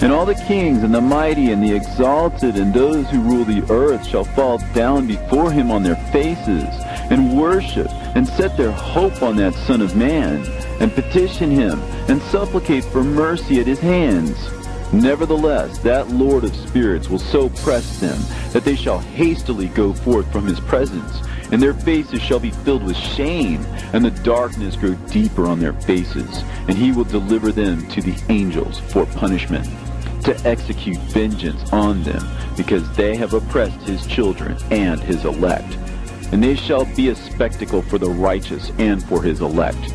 And all the kings and the mighty and the exalted and those who rule the earth shall fall down before him on their faces, and worship, and set their hope on that Son of Man, and petition him, and supplicate for mercy at his hands. Nevertheless, that Lord of spirits will so press them that they shall hastily go forth from his presence, and their faces shall be filled with shame, and the darkness grow deeper on their faces. And he will deliver them to the angels for punishment, to execute vengeance on them, because they have oppressed his children and his elect. And they shall be a spectacle for the righteous and for his elect.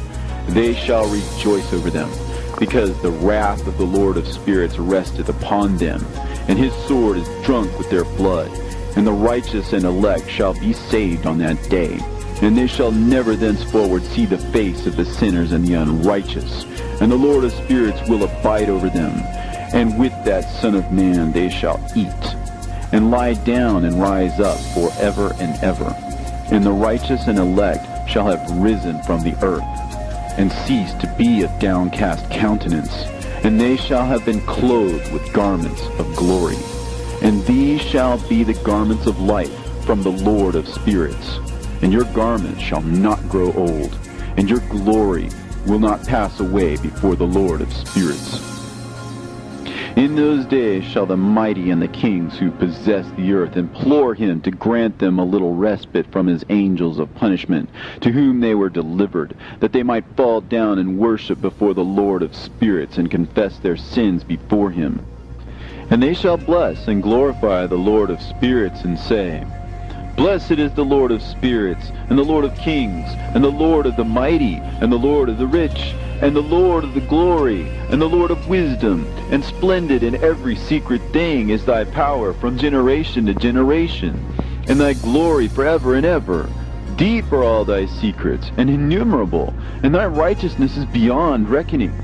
They shall rejoice over them, because the wrath of the Lord of spirits resteth upon them, and his sword is drunk with their blood. And the righteous and elect shall be saved on that day, and they shall never thenceforward see the face of the sinners and the unrighteous. And the Lord of spirits will abide over them, and with that Son of Man they shall eat, and lie down and rise up forever and ever. And the righteous and elect shall have risen from the earth, and cease to be of downcast countenance, and they shall have been clothed with garments of glory. And these shall be the garments of life from the Lord of spirits. And your garments shall not grow old, and your glory will not pass away before the Lord of spirits. In those days shall the mighty and the kings who possess the earth implore him to grant them a little respite from his angels of punishment, to whom they were delivered, that they might fall down and worship before the Lord of spirits, and confess their sins before him. And they shall bless and glorify the Lord of spirits, and say, Blessed is the Lord of spirits, and the Lord of kings, and the Lord of the mighty, and the Lord of the rich, and the Lord of the glory, and the Lord of wisdom. And splendid in every secret thing is thy power from generation to generation, and thy glory forever and ever. Deep are all thy secrets, and innumerable, and thy righteousness is beyond reckoning.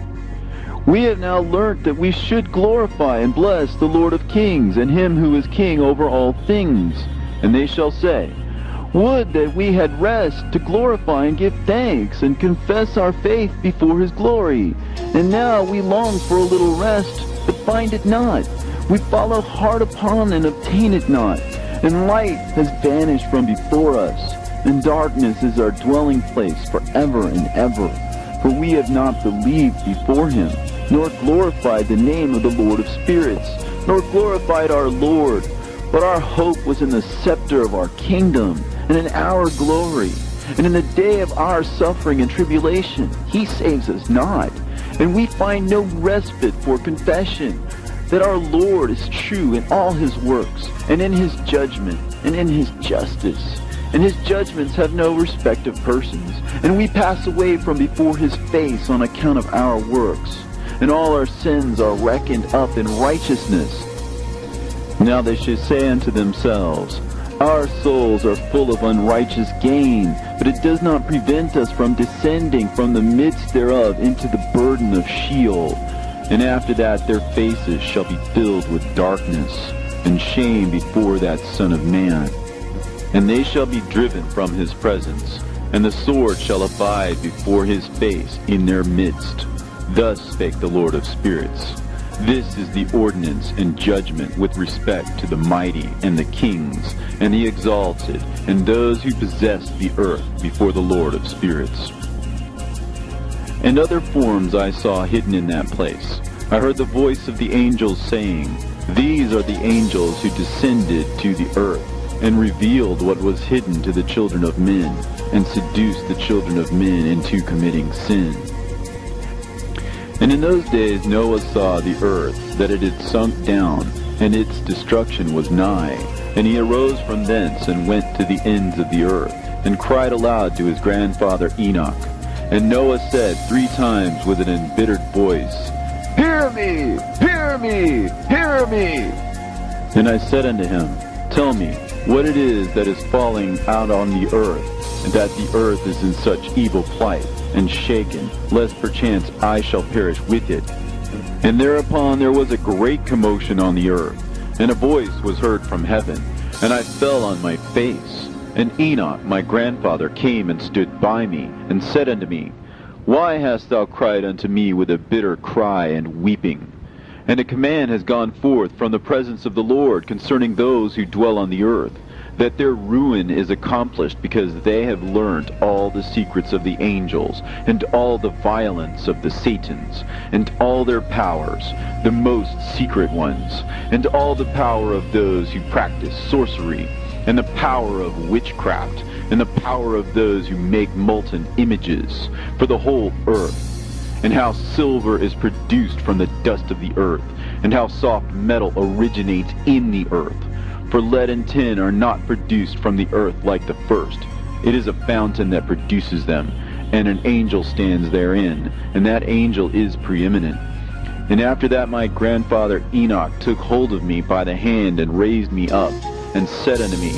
We have now learnt that we should glorify and bless the Lord of kings, and him who is king over all things. And they shall say, Would that we had rest to glorify and give thanks and confess our faith before his glory. And now we long for a little rest, but find it not. We follow hard upon and obtain it not. And light has vanished from before us, and darkness is our dwelling place forever and ever. For we have not believed before him, nor glorified the name of the Lord of spirits, nor glorified our Lord. But our hope was in the scepter of our kingdom, and in our glory. And in the day of our suffering and tribulation, he saves us not. And we find no respite for confession, that our Lord is true in all his works, and in his judgment, and in his justice. And his judgments have no respect of persons. And we pass away from before his face on account of our works. And all our sins are reckoned up in righteousness. Now they should say unto themselves, Our souls are full of unrighteous gain, but it does not prevent us from descending from the midst thereof into the burden of Sheol. And after that their faces shall be filled with darkness, and shame before that Son of Man. And they shall be driven from his presence, and the sword shall abide before his face in their midst. Thus spake the Lord of spirits. This is the ordinance and judgment with respect to the mighty and the kings and the exalted and those who possess the earth before the Lord of spirits. And other forms I saw hidden in that place. I heard the voice of the angels saying, "These are the angels who descended to the earth and revealed what was hidden to the children of men and seduced the children of men into committing sin." And in those days Noah saw the earth, that it had sunk down, and its destruction was nigh. And he arose from thence, and went to the ends of the earth, and cried aloud to his grandfather Enoch. And Noah said 3 times with an embittered voice, "Hear me! Hear me! Hear me!" And I said unto him, "Tell me what it is that is falling out on the earth, and that the earth is in such evil plight, and shaken, lest perchance I shall perish with it." And thereupon there was a great commotion on the earth, and a voice was heard from heaven, and I fell on my face. And Enoch my grandfather came and stood by me, and said unto me, "Why hast thou cried unto me with a bitter cry and weeping? And a command has gone forth from the presence of the Lord concerning those who dwell on the earth, that their ruin is accomplished, because they have learnt all the secrets of the angels, and all the violence of the Satans, and all their powers, the most secret ones, and all the power of those who practice sorcery, and the power of witchcraft, and the power of those who make molten images for the whole earth, and how silver is produced from the dust of the earth, and how soft metal originates in the earth. For lead and tin are not produced from the earth like the first. It is a fountain that produces them, and an angel stands therein, and that angel is preeminent. And after that my grandfather Enoch took hold of me by the hand, and raised me up, and said unto me,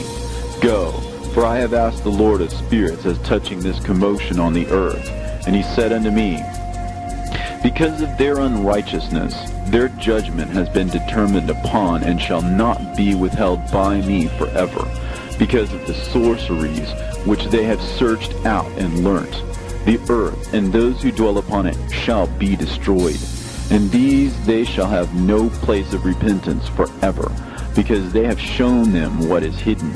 "Go, for I have asked the Lord of spirits as touching this commotion on the earth." And he said unto me, "Because of their unrighteousness, their judgment has been determined upon, and shall not be withheld by me forever, because of the sorceries which they have searched out and learnt. The earth and those who dwell upon it shall be destroyed, and these they shall have no place of repentance forever, because they have shown them what is hidden.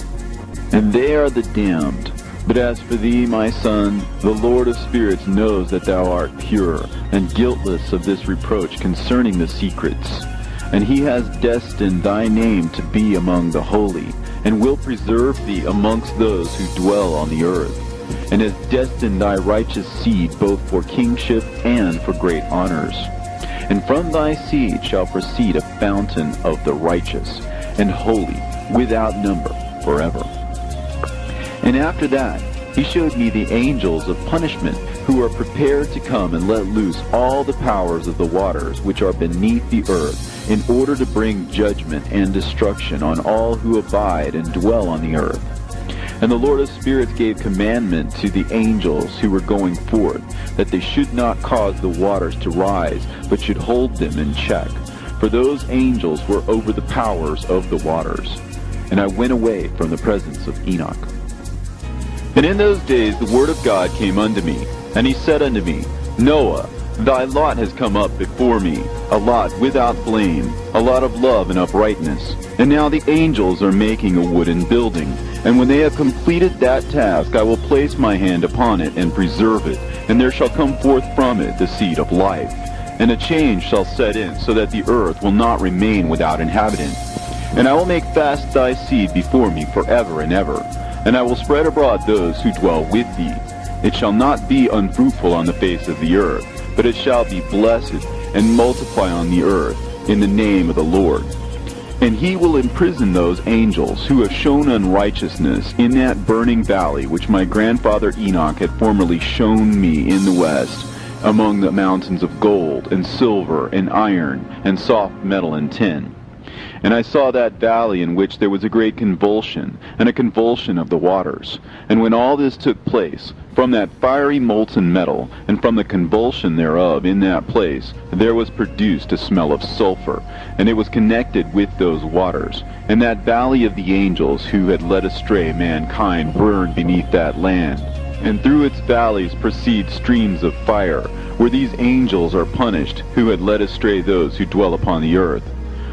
And they are the damned. But as for thee, my son, the Lord of spirits knows that thou art pure, and guiltless of this reproach concerning the secrets. And he has destined thy name to be among the holy, and will preserve thee amongst those who dwell on the earth, and has destined thy righteous seed both for kingship and for great honors. And from thy seed shall proceed a fountain of the righteous, and holy, without number, forever." And after that he showed me the angels of punishment, who are prepared to come and let loose all the powers of the waters which are beneath the earth, in order to bring judgment and destruction on all who abide and dwell on the earth. And the Lord of spirits gave commandment to the angels who were going forth, that they should not cause the waters to rise, but should hold them in check. For those angels were over the powers of the waters. And I went away from the presence of Enoch. And in those days the word of God came unto me, and he said unto me, "Noah, thy lot has come up before me, a lot without blame, a lot of love and uprightness. And now the angels are making a wooden building, and when they have completed that task, I will place my hand upon it and preserve it, and there shall come forth from it the seed of life. And a change shall set in, so that the earth will not remain without inhabitant. And I will make fast thy seed before me forever and ever. And I will spread abroad those who dwell with thee. It shall not be unfruitful on the face of the earth, but it shall be blessed, and multiply on the earth, in the name of the Lord. And he will imprison those angels who have shown unrighteousness in that burning valley which my grandfather Enoch had formerly shown me in the west, among the mountains of gold, and silver, and iron, and soft metal and tin. And I saw that valley in which there was a great convulsion, and a convulsion of the waters. And when all this took place, from that fiery molten metal, and from the convulsion thereof in that place, there was produced a smell of sulfur, and it was connected with those waters. And that valley of the angels who had led astray mankind burned beneath that land. and through its valleys proceed streams of fire, where these angels are punished, who had led astray those who dwell upon the earth.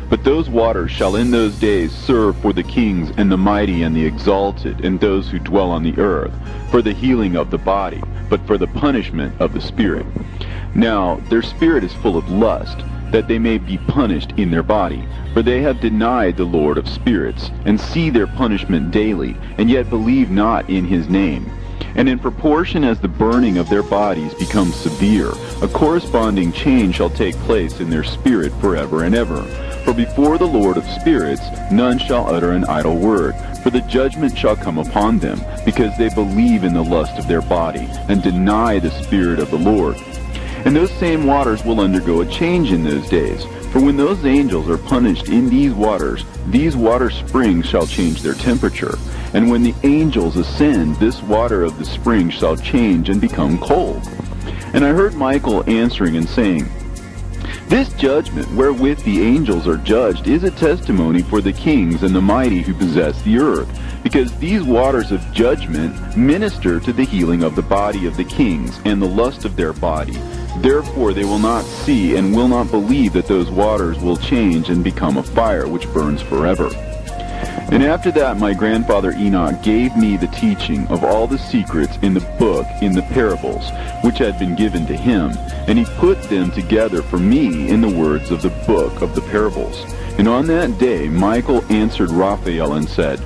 But those waters shall in those days serve for the kings and the mighty and the exalted, and those who dwell on the earth, for the healing of the body, but for the punishment of the spirit. Now their spirit is full of lust, that they may be punished in their body. For they have denied the Lord of spirits, and see their punishment daily, and yet believe not in his name. And in proportion as the burning of their bodies becomes severe, a corresponding change shall take place in their spirit forever and ever. For before the Lord of spirits none shall utter an idle word, for the judgment shall come upon them, because they believe in the lust of their body, and deny the Spirit of the Lord. And those same waters will undergo a change in those days. For when those angels are punished in these water springs shall change their temperature. And when the angels ascend, this water of the spring shall change and become cold. And I heard Michael answering and saying, This judgment wherewith the angels are judged is a testimony for the kings and the mighty who possess the earth, because these waters of judgment minister to the healing of the body of the kings and the lust of their body. Therefore they will not see and will not believe that those waters will change and become a fire which burns forever. And after that my grandfather Enoch gave me the teaching of all the secrets in the book in the parables, which had been given to him, and he put them together for me in the words of the book of the parables. And on that day Michael answered Raphael and said,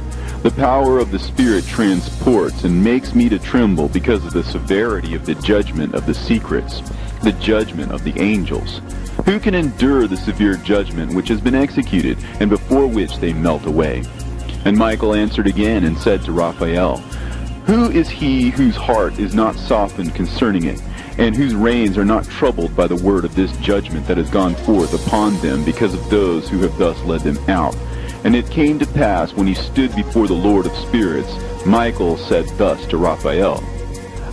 The power of the Spirit transports and makes me to tremble because of the severity of the judgment of the secrets, the judgment of the angels. Who can endure the severe judgment which has been executed, and before which they melt away? And Michael answered again and said to Raphael, Who is he whose heart is not softened concerning it, and whose reins are not troubled by the word of this judgment that has gone forth upon them because of those who have thus led them out? And it came to pass, when he stood before the Lord of spirits, Michael said thus to Raphael,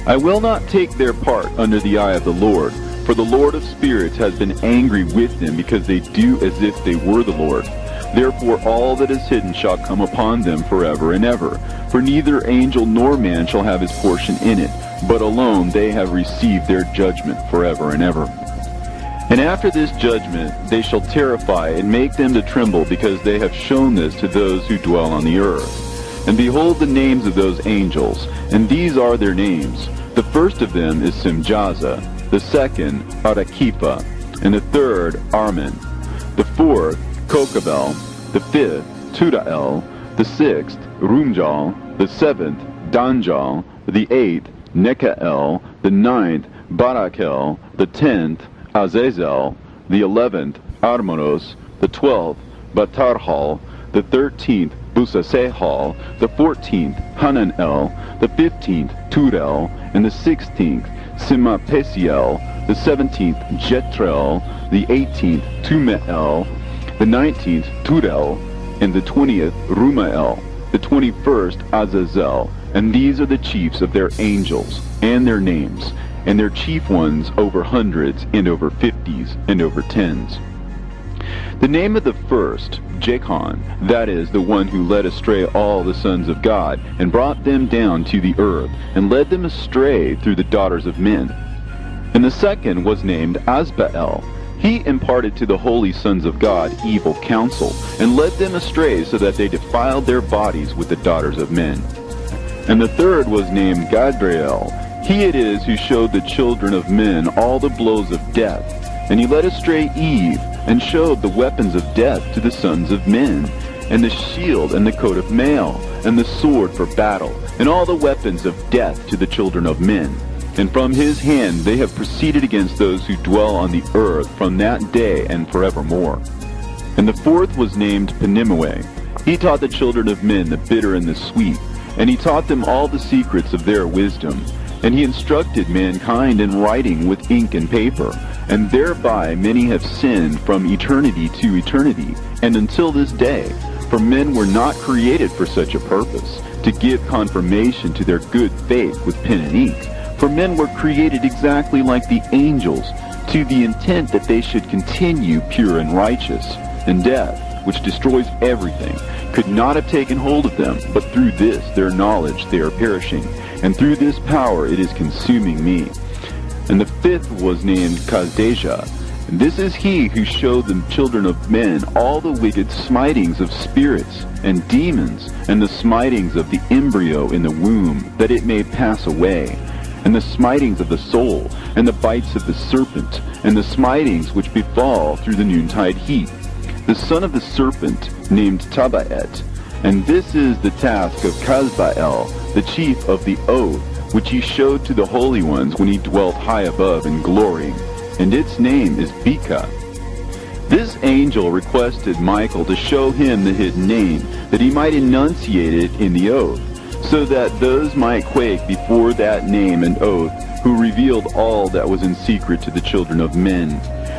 I will not take their part under the eye of the Lord, for the Lord of spirits has been angry with them, because they do as if they were the Lord. Therefore all that is hidden shall come upon them forever and ever. For neither angel nor man shall have his portion in it, but alone they have received their judgment forever and ever. And after this judgment they shall terrify and make them to tremble, because they have shown this to those who dwell on the earth. And behold the names of those angels, and these are their names. The first of them is Simjaza, the second Arakipa, and the third Armin, the fourth Kokabel, the fifth Tudael, the sixth Rumjal, the seventh Danjal, the eighth Nekael, the ninth Barakel, the 10th Azazel, the 11th Armonos, the 12th Batarhal, the 13th Busasehal, the 14th Hananel, the 15th Turel, and the 16th Simapesiel, the 17th Jetrel, the 18th Tumeel, the 19th Turel, and the 20th Rumael, the 21st Azazel. And these are the chiefs of their angels, and their names, and their chief ones over hundreds, and over 50s, and over 10s. The name of the first, Jachan, that is, the one who led astray all the sons of God, and brought them down to the earth, and led them astray through the daughters of men. And the second was named Azbael. He imparted to the holy sons of God evil counsel, and led them astray so that they defiled their bodies with the daughters of men. And the third was named Gadriel. He it is who showed the children of men all the blows of death, and he led astray Eve, and showed the weapons of death to the sons of men, and the shield and the coat of mail, and the sword for battle, and all the weapons of death to the children of men. And from his hand they have proceeded against those who dwell on the earth from that day and forevermore. And the fourth was named Penimue. He taught the children of men the bitter and the sweet, and he taught them all the secrets of their wisdom. And he instructed mankind in writing with ink and paper, and thereby many have sinned from eternity to eternity, and until this day. For men were not created for such a purpose, to give confirmation to their good faith with pen and ink. For men were created exactly like the angels, to the intent that they should continue pure and righteous. And death, which destroys everything, could not have taken hold of them, but through this their knowledge they are perishing. and through this power it is consuming me. And the fifth was named Kazdesha, and this is he who showed the children of men all the wicked smitings of spirits and demons, and the smitings of the embryo in the womb, that it may pass away, and the smitings of the soul, and the bites of the serpent, and the smitings which befall through the noontide heat. The son of the serpent named Tabaet, and this is the task of Kazbael, the chief of the oath, which he showed to the holy ones when he dwelt high above in glory, and its name is Beka. This angel requested Michael to show him the hidden name, that he might enunciate it in the oath, so that those might quake before that name and oath, who revealed all that was in secret to the children of men.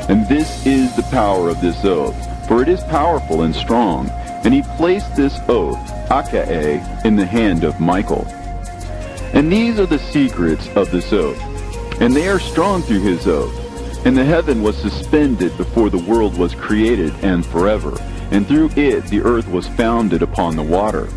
And this is the power of this oath, for it is powerful and strong. And he placed this oath, Akae, in the hand of Michael. And these are the secrets of this oath, and they are strong through his oath. And the heaven was suspended before the world was created and forever, and through it the earth was founded upon the water.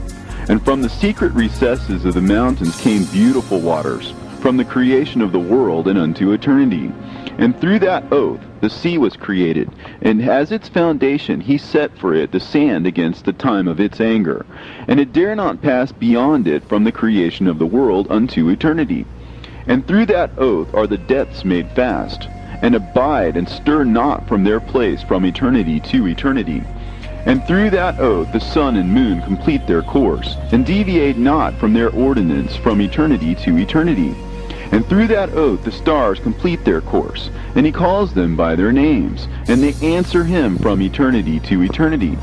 And from the secret recesses of the mountains came beautiful waters, from the creation of the world and unto eternity. And through that oath the sea was created, and as its foundation he set for it the sand against the time of its anger. And it dare not pass beyond it from the creation of the world unto eternity. And through that oath are the depths made fast, and abide and stir not from their place from eternity to eternity. And through that oath the sun and moon complete their course, and deviate not from their ordinance from eternity to eternity. And through that oath the stars complete their course, and he calls them by their names, and they answer him from eternity to eternity.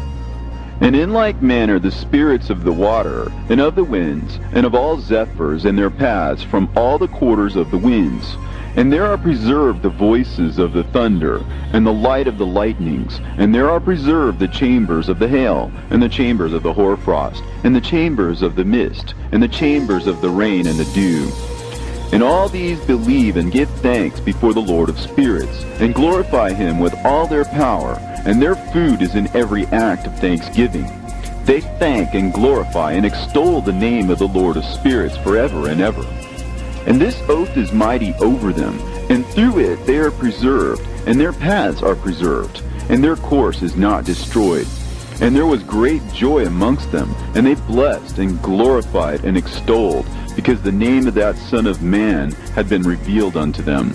And in like manner the spirits of the water, and of the winds, and of all zephyrs and their paths from all the quarters of the winds. And there are preserved the voices of the thunder, and the light of the lightnings, and there are preserved the chambers of the hail, and the chambers of the hoarfrost, and the chambers of the mist, and the chambers of the rain and the dew. And all these believe and give thanks before the Lord of spirits, and glorify him with all their power, and their food is in every act of thanksgiving. They thank and glorify and extol the name of the Lord of spirits forever and ever. And this oath is mighty over them, and through it they are preserved, and their paths are preserved, and their course is not destroyed. And there was great joy amongst them, and they blessed and glorified and extolled, because the name of that Son of Man had been revealed unto them.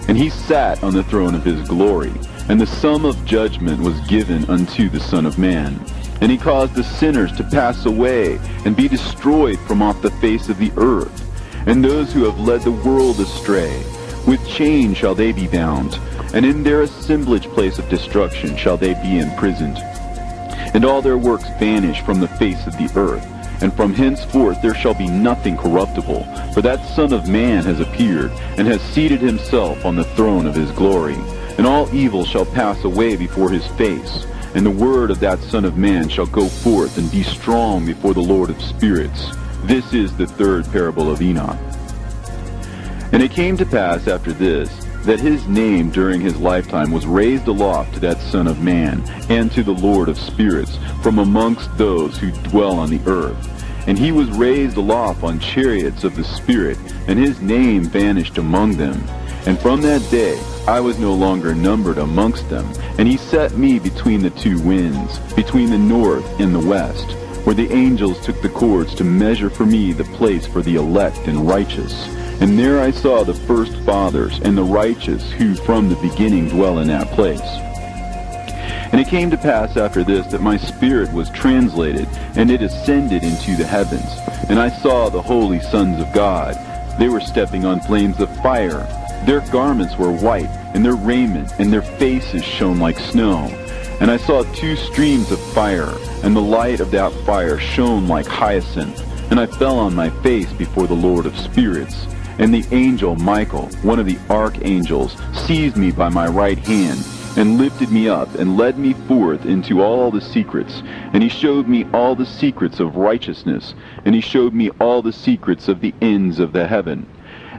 And he sat on the throne of his glory, and the sum of judgment was given unto the Son of Man. And he caused the sinners to pass away, and be destroyed from off the face of the earth. And those who have led the world astray, with chains shall they be bound, and in their assemblage place of destruction shall they be imprisoned. And all their works vanish from the face of the earth, and from henceforth there shall be nothing corruptible, for that Son of Man has appeared, and has seated himself on the throne of his glory. And all evil shall pass away before his face, and the word of that Son of Man shall go forth and be strong before the Lord of spirits. This is the third parable of Enoch. And it came to pass after this, that his name during his lifetime was raised aloft to that Son of Man, and to the Lord of spirits, from amongst those who dwell on the earth. And he was raised aloft on chariots of the Spirit, and his name vanished among them. And from that day I was no longer numbered amongst them, and he set me between the two winds, between the north and the west, where the angels took the cords to measure for me the place for the elect and righteous. And there I saw the first fathers and the righteous, who from the beginning dwell in that place. And it came to pass after this that my spirit was translated, and it ascended into the heavens. And I saw the holy sons of God. They were stepping on flames of fire. Their garments were white, and their raiment and their faces shone like snow. And I saw two streams of fire, and the light of that fire shone like hyacinth. And I fell on my face before the Lord of spirits. And the angel Michael, one of the archangels, seized me by my right hand, and lifted me up, and led me forth into all the secrets. And he showed me all the secrets of righteousness, and he showed me all the secrets of the ends of the heaven,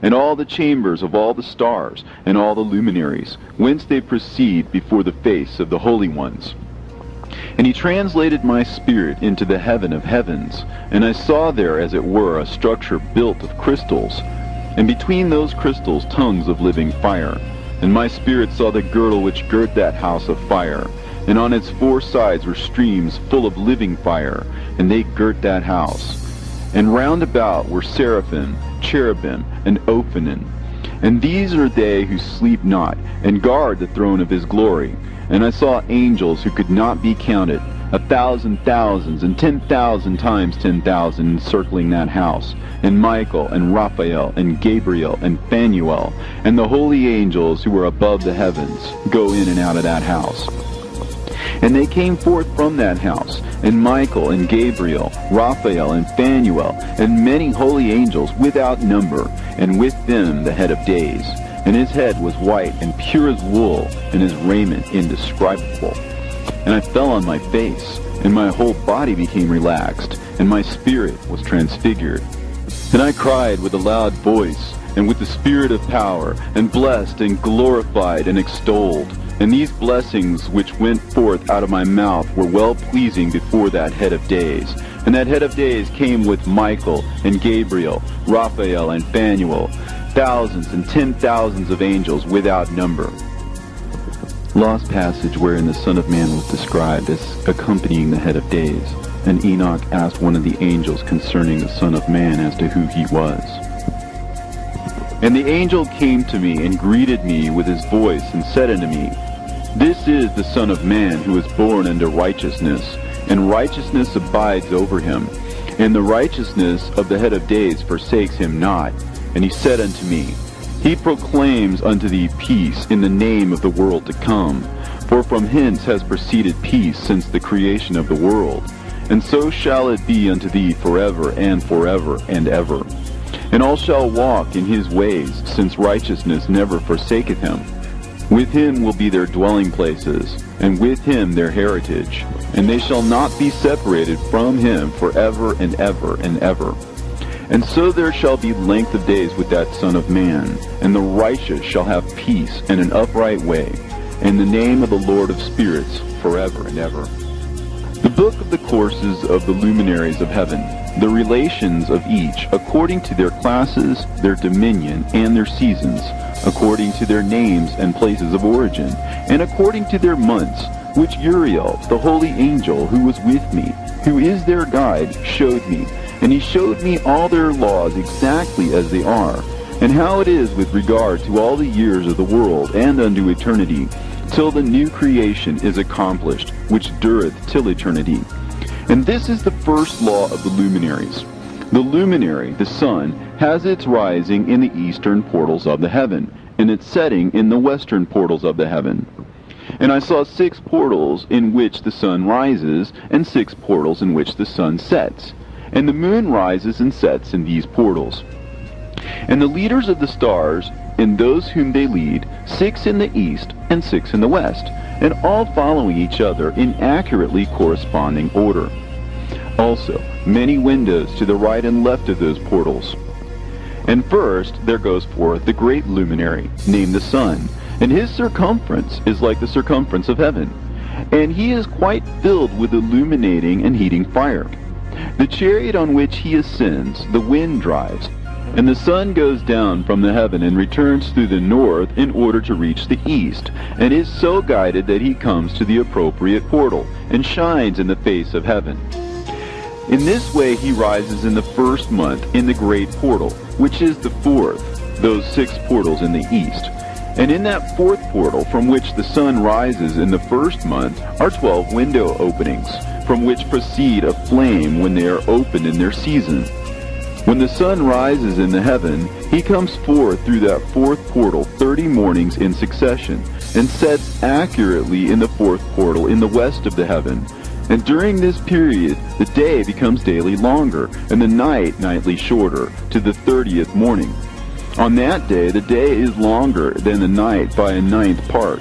and all the chambers of all the stars, and all the luminaries, whence they proceed before the face of the holy ones. And he translated my spirit into the heaven of heavens, and I saw there, as it were, a structure built of crystals, and between those crystals tongues of living fire. And my spirit saw the girdle which girt that house of fire, and on its 4 sides were streams full of living fire, and they girt that house. And round about were seraphim, cherubim, and ophanim. And these are they who sleep not, and guard the throne of his glory. And I saw angels who could not be counted, 1,000 thousands, and 10,000 times 10,000 encircling that house, and Michael, and Raphael, and Gabriel, and Phanuel, and the holy angels who were above the heavens, go in and out of that house. And they came forth from that house, and Michael, and Gabriel, Raphael, and Phanuel, and many holy angels without number, and with them the head of days. And his head was white and pure as wool, and his raiment indescribable. And I fell on my face, and my whole body became relaxed, and my spirit was transfigured. And I cried with a loud voice, and with the spirit of power, and blessed and glorified and extolled. And these blessings which went forth out of my mouth were well-pleasing before that head of days. And that head of days came with Michael, and Gabriel, Raphael, and Phanuel, thousands and 10,000s of angels without number. Lost passage wherein the Son of Man was described as accompanying the head of days. And Enoch asked one of the angels concerning the Son of Man as to who he was. And the angel came to me and greeted me with his voice and said unto me, This is the Son of Man who is born unto righteousness, and righteousness abides over him. And the righteousness of the head of days forsakes him not. And he said unto me, He proclaims unto thee peace in the name of the world to come. For from hence has proceeded peace since the creation of the world. And so shall it be unto thee forever and ever. And all shall walk in his ways, since righteousness never forsaketh him. With him will be their dwelling places, and with him their heritage. And they shall not be separated from him forever and ever. And so there shall be length of days with that Son of Man, and the righteous shall have peace and an upright way, and the name of the Lord of spirits forever and ever. The book of the courses of the luminaries of heaven, the relations of each, according to their classes, their dominion, and their seasons, according to their names and places of origin, and according to their months, which Uriel, the holy angel who was with me, who is their guide, showed me. And he showed me all their laws exactly as they are, and how it is with regard to all the years of the world and unto eternity, till the new creation is accomplished, which dureth till eternity. And this is the first law of the luminaries. The luminary, the sun, has its rising in the eastern portals of the heaven, and its setting in the western portals of the heaven. And I saw 6 portals in which the sun rises, and 6 portals in which the sun sets. And the moon rises and sets in these portals. And the leaders of the stars, and those whom they lead, 6 in the east and 6 in the west, and all following each other in accurately corresponding order. Also, many windows to the right and left of those portals. And first there goes forth the great luminary, named the sun, and his circumference is like the circumference of heaven, and he is quite filled with illuminating and heating fire. The chariot on which he ascends, the wind drives, and the sun goes down from the heaven and returns through the north in order to reach the east, and is so guided that he comes to the appropriate portal, and shines in the face of heaven. In this way he rises in the first month in the great portal, which is the 4th, those 6 portals in the east. And in that 4th portal from which the sun rises in the first month are 12 window openings, from which proceed a flame when they are opened in their season. When the sun rises in the heaven, he comes forth through that 4th portal 30 mornings in succession, and sets accurately in the 4th portal in the west of the heaven. And during this period, the day becomes daily longer, and the night nightly shorter, to the 30th morning. On that day, the day is longer than the night by a 9th part.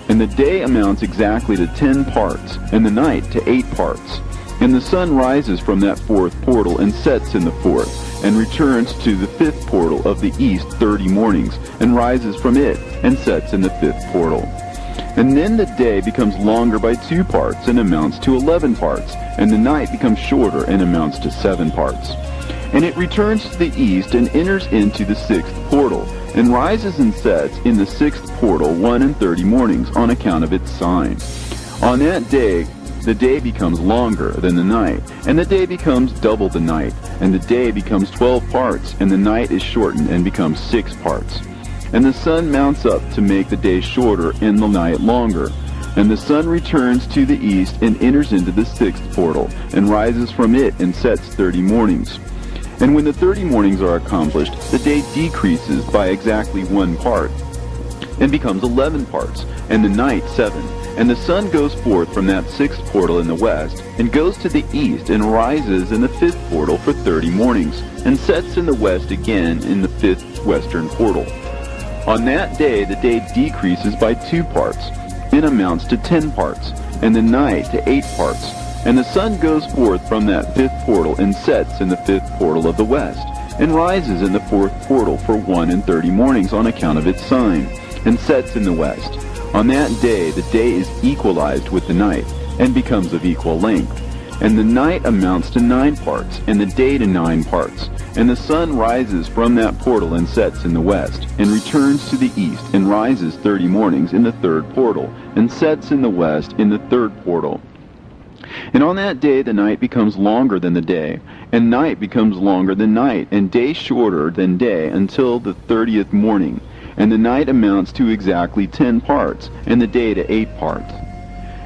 And the day amounts exactly to 10 parts, and the night to 8 parts. And the sun rises from that 4th portal and sets in the 4th, and returns to the 5th portal of the east 30 mornings, and rises from it, and sets in the 5th portal. And then the day becomes longer by 2 parts and amounts to 11 parts, and the night becomes shorter and amounts to 7 parts. And it returns to the east and enters into the 6th portal, and rises and sets in the 6th portal 1:30 mornings on account of its sign. On that day, the day becomes longer than the night, and the day becomes double the night, and the day becomes 12 parts, and the night is shortened and becomes 6 parts. And the sun mounts up to make the day shorter and the night longer. And the sun returns to the east and enters into the 6th portal, and rises from it and sets 30 mornings. And when the 30 mornings are accomplished, the day decreases by exactly 1 part, and becomes 11 parts, and the night 7. And the sun goes forth from that 6th portal in the west, and goes to the east, and rises in the 5th portal for 30 mornings, and sets in the west again in the 5th western portal. On that day the day decreases by 2 parts, and amounts to 10 parts, and the night to 8 parts. And the sun goes forth from that 5th portal, and sets in the 5th portal of the west, and rises in the 4th portal for 1:30 mornings on account of its sign, and sets in the west. On that day the day is equalized with the night, and becomes of equal length. And the night amounts to 9 parts, and the day to 9 parts. And the sun rises from that portal and sets in the west, and returns to the east, and rises 30 mornings in the 3rd portal, and sets in the west in the 3rd portal. And on that day the night becomes longer than the day, and night becomes longer than night, and day shorter than day, until the 30th morning. And the night amounts to exactly 10 parts, and the day to 8 parts.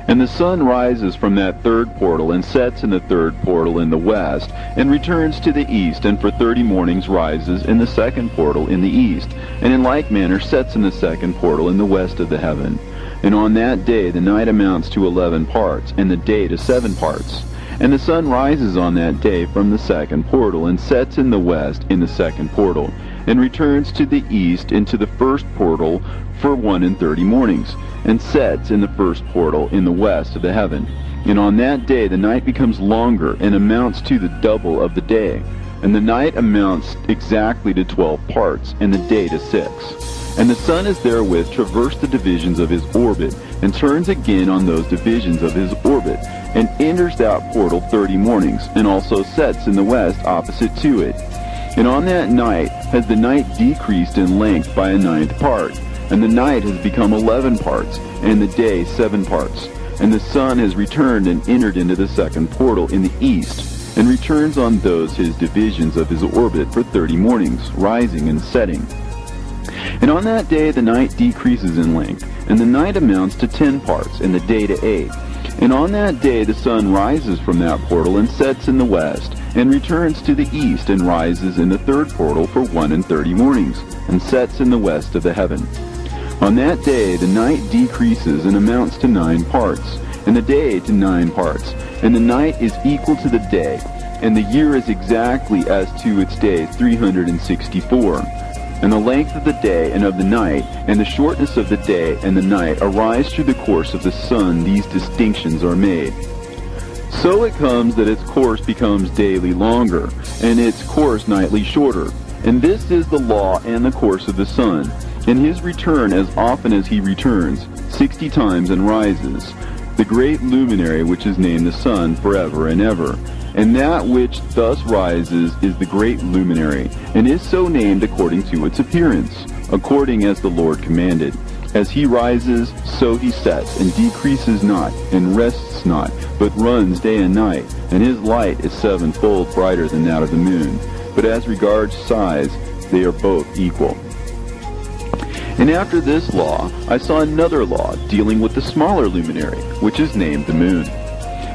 And the sun rises from that 3rd portal, and sets in the 3rd portal in the west, and returns to the east, and for 30 mornings rises in the 2nd portal in the east, and in like manner sets in the 2nd portal in the west of the heaven. And on that day the night amounts to 11 parts, and the day to 7 parts. And the sun rises on that day from the 2nd portal, and sets in the west in the 2nd portal, and returns to the east into the 1st portal for 1:30 mornings, and sets in the 1st portal in the west of the heaven. And on that day the night becomes longer, and amounts to the double of the day. And the night amounts exactly to 12 parts, and the day to 6. And the sun is therewith traversed the divisions of his orbit, and turns again on those divisions of his orbit, and enters that portal 30 mornings, and also sets in the west opposite to it. And on that night has the night decreased in length by a 9th part, and the night has become 11 parts, and the day 7 parts. And the sun has returned and entered into the 2nd portal in the east, and returns on those his divisions of his orbit for 30 mornings, rising and setting. And on that day the night decreases in length, and the night amounts to 10 parts, and the day to 8. And on that day the sun rises from that portal, and sets in the west, and returns to the east, and rises in the 3rd portal for 1:30 mornings, and sets in the west of the heaven. On that day the night decreases and amounts to 9 parts, and the day to 9 parts, and the night is equal to the day, and the year is exactly as to its days 364. And the length of the day and of the night, and the shortness of the day and the night arise through the course of the sun. These distinctions are made. So it comes that its course becomes daily longer, and its course nightly shorter. And this is the law and the course of the sun. In his return, as often as he returns, 60 times and rises, the great luminary which is named the sun forever and ever. And that which thus rises is the great luminary, and is so named according to its appearance, according as the Lord commanded. As he rises, so he sets, and decreases not, and rests not, but runs day and night, and his light is 7-fold brighter than that of the moon. But as regards size, they are both equal. And after this law, I saw another law dealing with the smaller luminary, which is named the moon.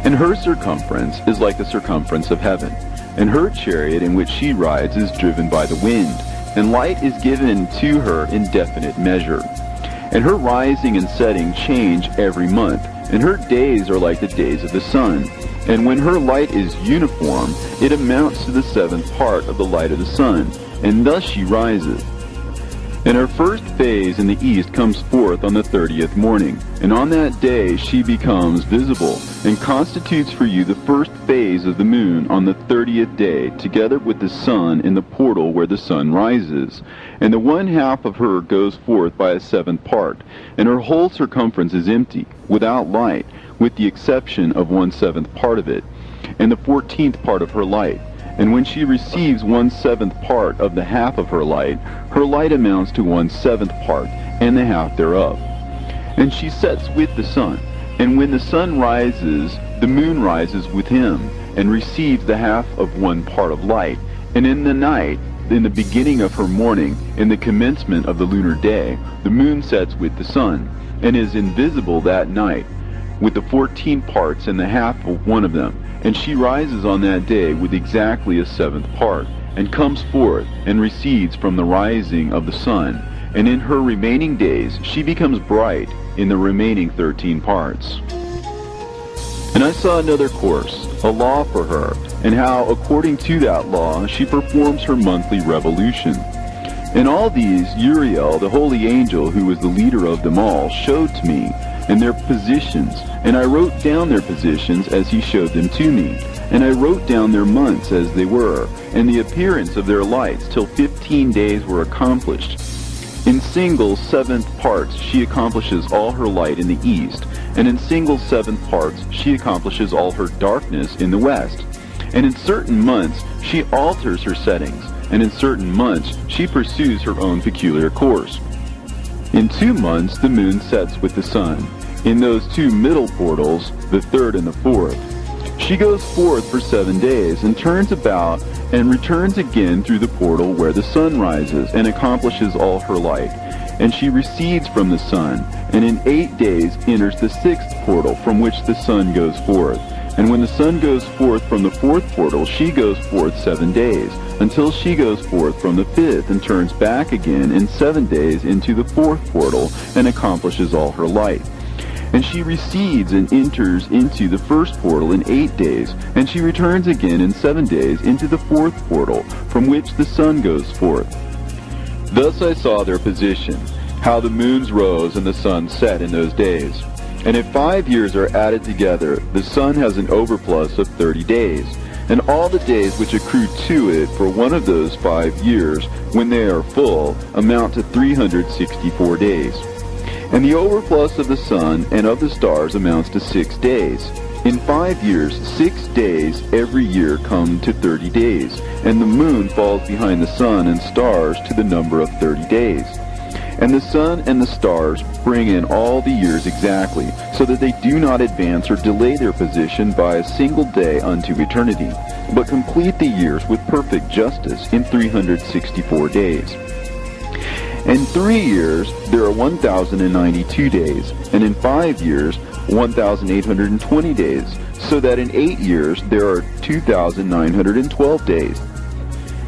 And her circumference is like the circumference of heaven, and her chariot in which she rides is driven by the wind, and light is given to her in definite measure. And her rising and setting change every month, and her days are like the days of the sun. And when her light is uniform, it amounts to the 7th part of the light of the sun, and thus she rises. And her first phase in the east comes forth on the 30th morning, and on that day she becomes visible, and constitutes for you the first phase of the moon on the 30th day, together with the sun in the portal where the sun rises. And the one half of her goes forth by a seventh part, and her whole circumference is empty, without light, with the exception of 1/7 part of it, and the 14th part of her light. And when she receives 1/7 part of the half of her light amounts to 1/7 part, and the half thereof. And she sets with the sun, and when the sun rises, the moon rises with him, and receives the half of 1 part of light. And in the night, in the beginning of her morning, in the commencement of the lunar day, the moon sets with the sun, and is invisible that night, with the 14 parts and the half of one of them. And she rises on that day with exactly a 7th part, and comes forth, and recedes from the rising of the sun. And in her remaining days she becomes bright in the remaining 13 parts. And I saw another course, a law for her, and how according to that law she performs her monthly revolution. And all these Uriel, the holy angel who was the leader of them all, showed to me, and their positions, and I wrote down their positions as he showed them to me. And I wrote down their months as they were, and the appearance of their lights, till 15 days were accomplished. In single 7th parts she accomplishes all her light in the east, and in single 7th parts she accomplishes all her darkness in the west. And in certain months she alters her settings, and in certain months she pursues her own peculiar course. In 2 months the moon sets with the sun. In those 2 middle portals, the 3rd and the 4th, she goes forth for 7 days, and turns about, and returns again through the portal where the sun rises, and accomplishes all her light. And she recedes from the sun, and in 8 days enters the 6th portal, from which the sun goes forth. And when the sun goes forth from the 4th portal, she goes forth 7 days, until she goes forth from the 5th, and turns back again in 7 days into the 4th portal, and accomplishes all her light. And she recedes and enters into the 1st portal in 8 days, and she returns again in 7 days into the 4th portal, from which the sun goes forth. Thus I saw their position, how the moons rose and the sun set in those days. And if 5 years are added together, the sun has an overplus of 30 days, and all the days which accrue to it for one of those 5 years, when they are full, amount to 364 days. And the overplus of the sun and of the stars amounts to 6 days. In 5 years, 6 days every year come to 30 days, and the moon falls behind the sun and stars to the number of 30 days. And the sun and the stars bring in all the years exactly, so that they do not advance or delay their position by a single day unto eternity, but complete the years with perfect justice in 364 days. In 3 years there are 1,092 days, and in 5 years 1,820 days, so that in 8 years there are 2,912 days.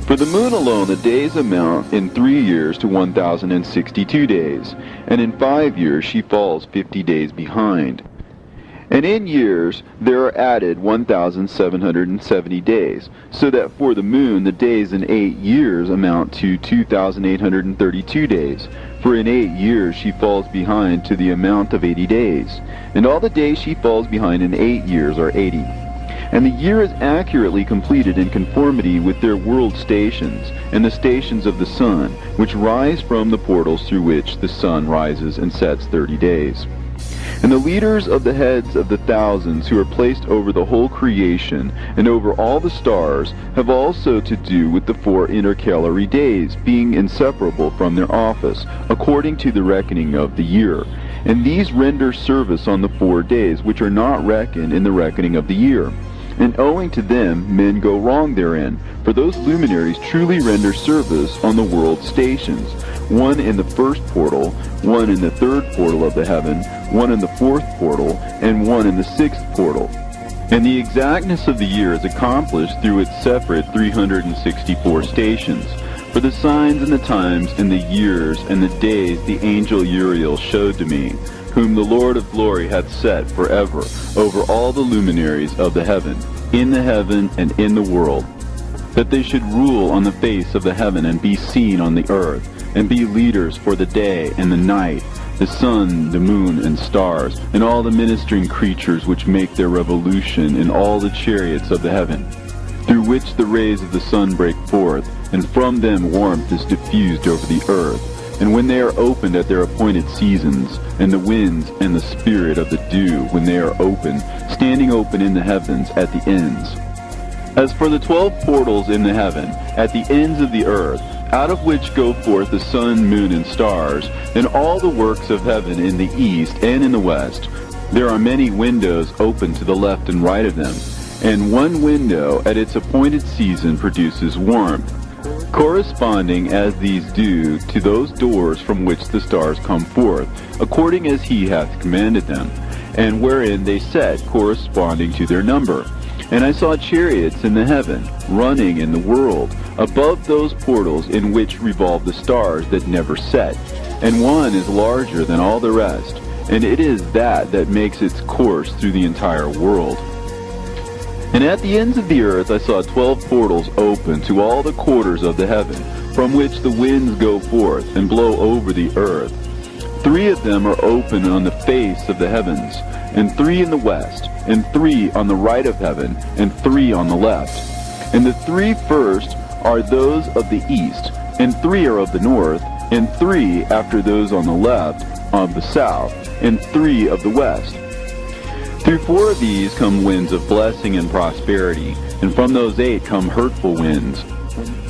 For the moon alone the days amount in 3 years to 1,062 days, and in 5 years she falls 50 days behind. And in years there are added 1,770 days, so that for the moon the days in 8 years amount to 2,832 days. For in 8 years she falls behind to the amount of 80 days, and all the days she falls behind in 8 years are 80. And the year is accurately completed in conformity with their world stations, and the stations of the sun, which rise from the portals through which the sun rises and sets 30 days. And the leaders of the heads of the thousands who are placed over the whole creation and over all the stars have also to do with the 4 intercalary days, being inseparable from their office, according to the reckoning of the year. And these render service on the 4 days, which are not reckoned in the reckoning of the year. And owing to them men go wrong therein, for those luminaries truly render service on the world stations, one in the 1st portal, one in the 3rd portal of the heaven, one in the 4th portal, and one in the 6th portal. And the exactness of the year is accomplished through its separate 364 stations. For the signs and the times and the years and the days the angel Uriel showed to me, whom the Lord of glory hath set forever over all the luminaries of the heaven, in the heaven and in the world, that they should rule on the face of the heaven and be seen on the earth. and be leaders for the day and the night, the sun, the moon, and stars, and all the ministering creatures which make their revolution in all the chariots of the heaven, through which the rays of the sun break forth, and from them warmth is diffused over the earth. And when they are opened at their appointed seasons, and the winds and the spirit of the dew, when they are open, standing open in the heavens at the ends. As for the 12 portals in the heaven, at the ends of the earth, out of which go forth the sun, moon, and stars, and all the works of heaven in the east and in the west, there are many windows open to the left and right of them, and one window at its appointed season produces warmth, corresponding as these do to those doors from which the stars come forth, according as he hath commanded them, and wherein they set corresponding to their number. And I saw chariots in the heaven, running in the world, above those portals in which revolve the stars that never set. And one is larger than all the rest, and it is that makes its course through the entire world. And at the ends of the earth I saw 12 portals open to all the quarters of the heaven, from which the winds go forth and blow over the earth. 3 of them are open on the face of the heavens, and 3 in the west, and 3 on the right of heaven, and 3 on the left. And the 3 first are those of the east, and 3 are of the north, and 3 after those on the left of the south, and 3 of the west. Through 4 of these come winds of blessing and prosperity, and from those 8 come hurtful winds.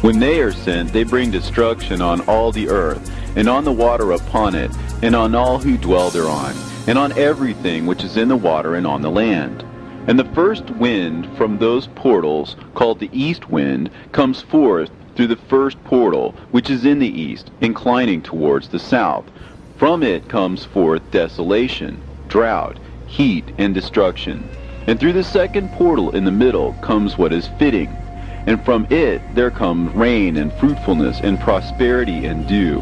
When they are sent, they bring destruction on all the earth, and on the water upon it, and on all who dwell thereon, and on everything which is in the water and on the land. And the first wind from those portals, called the east wind, comes forth through the first portal, which is in the east, inclining towards the south. From it comes forth desolation, drought, heat, and destruction. And through the second portal in the middle comes what is fitting. And from it there comes rain and fruitfulness and prosperity and dew.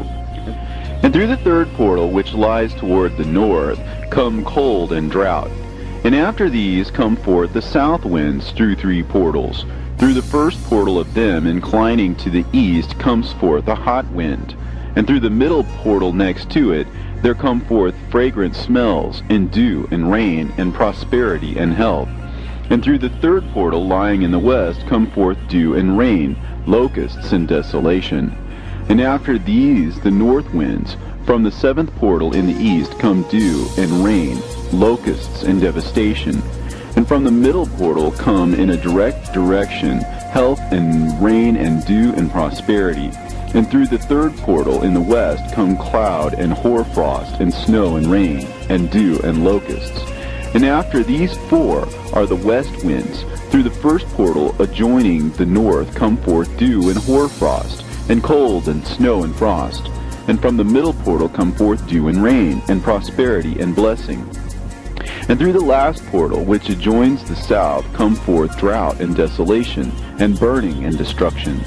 And through the third portal, which lies toward the north, come cold and drought. And after these come forth the south winds through 3 portals. Through the first portal of them, inclining to the east, comes forth a hot wind. And through the middle portal next to it, there come forth fragrant smells, and dew, and rain, and prosperity, and health. And through the third portal lying in the west come forth dew and rain, locusts and desolation. And after these the north winds, from the 7th portal in the east come dew and rain, locusts and devastation. And from the middle portal come in a direct direction health and rain and dew and prosperity. And through the third portal in the west come cloud and hoarfrost and snow and rain and dew and locusts. And after these 4 are the west winds. Through the first portal adjoining the north come forth dew and hoarfrost and cold and snow and frost. And from the middle portal come forth dew and rain and prosperity and blessing. And through the last portal, which adjoins the south, come forth drought and desolation and burning and destruction.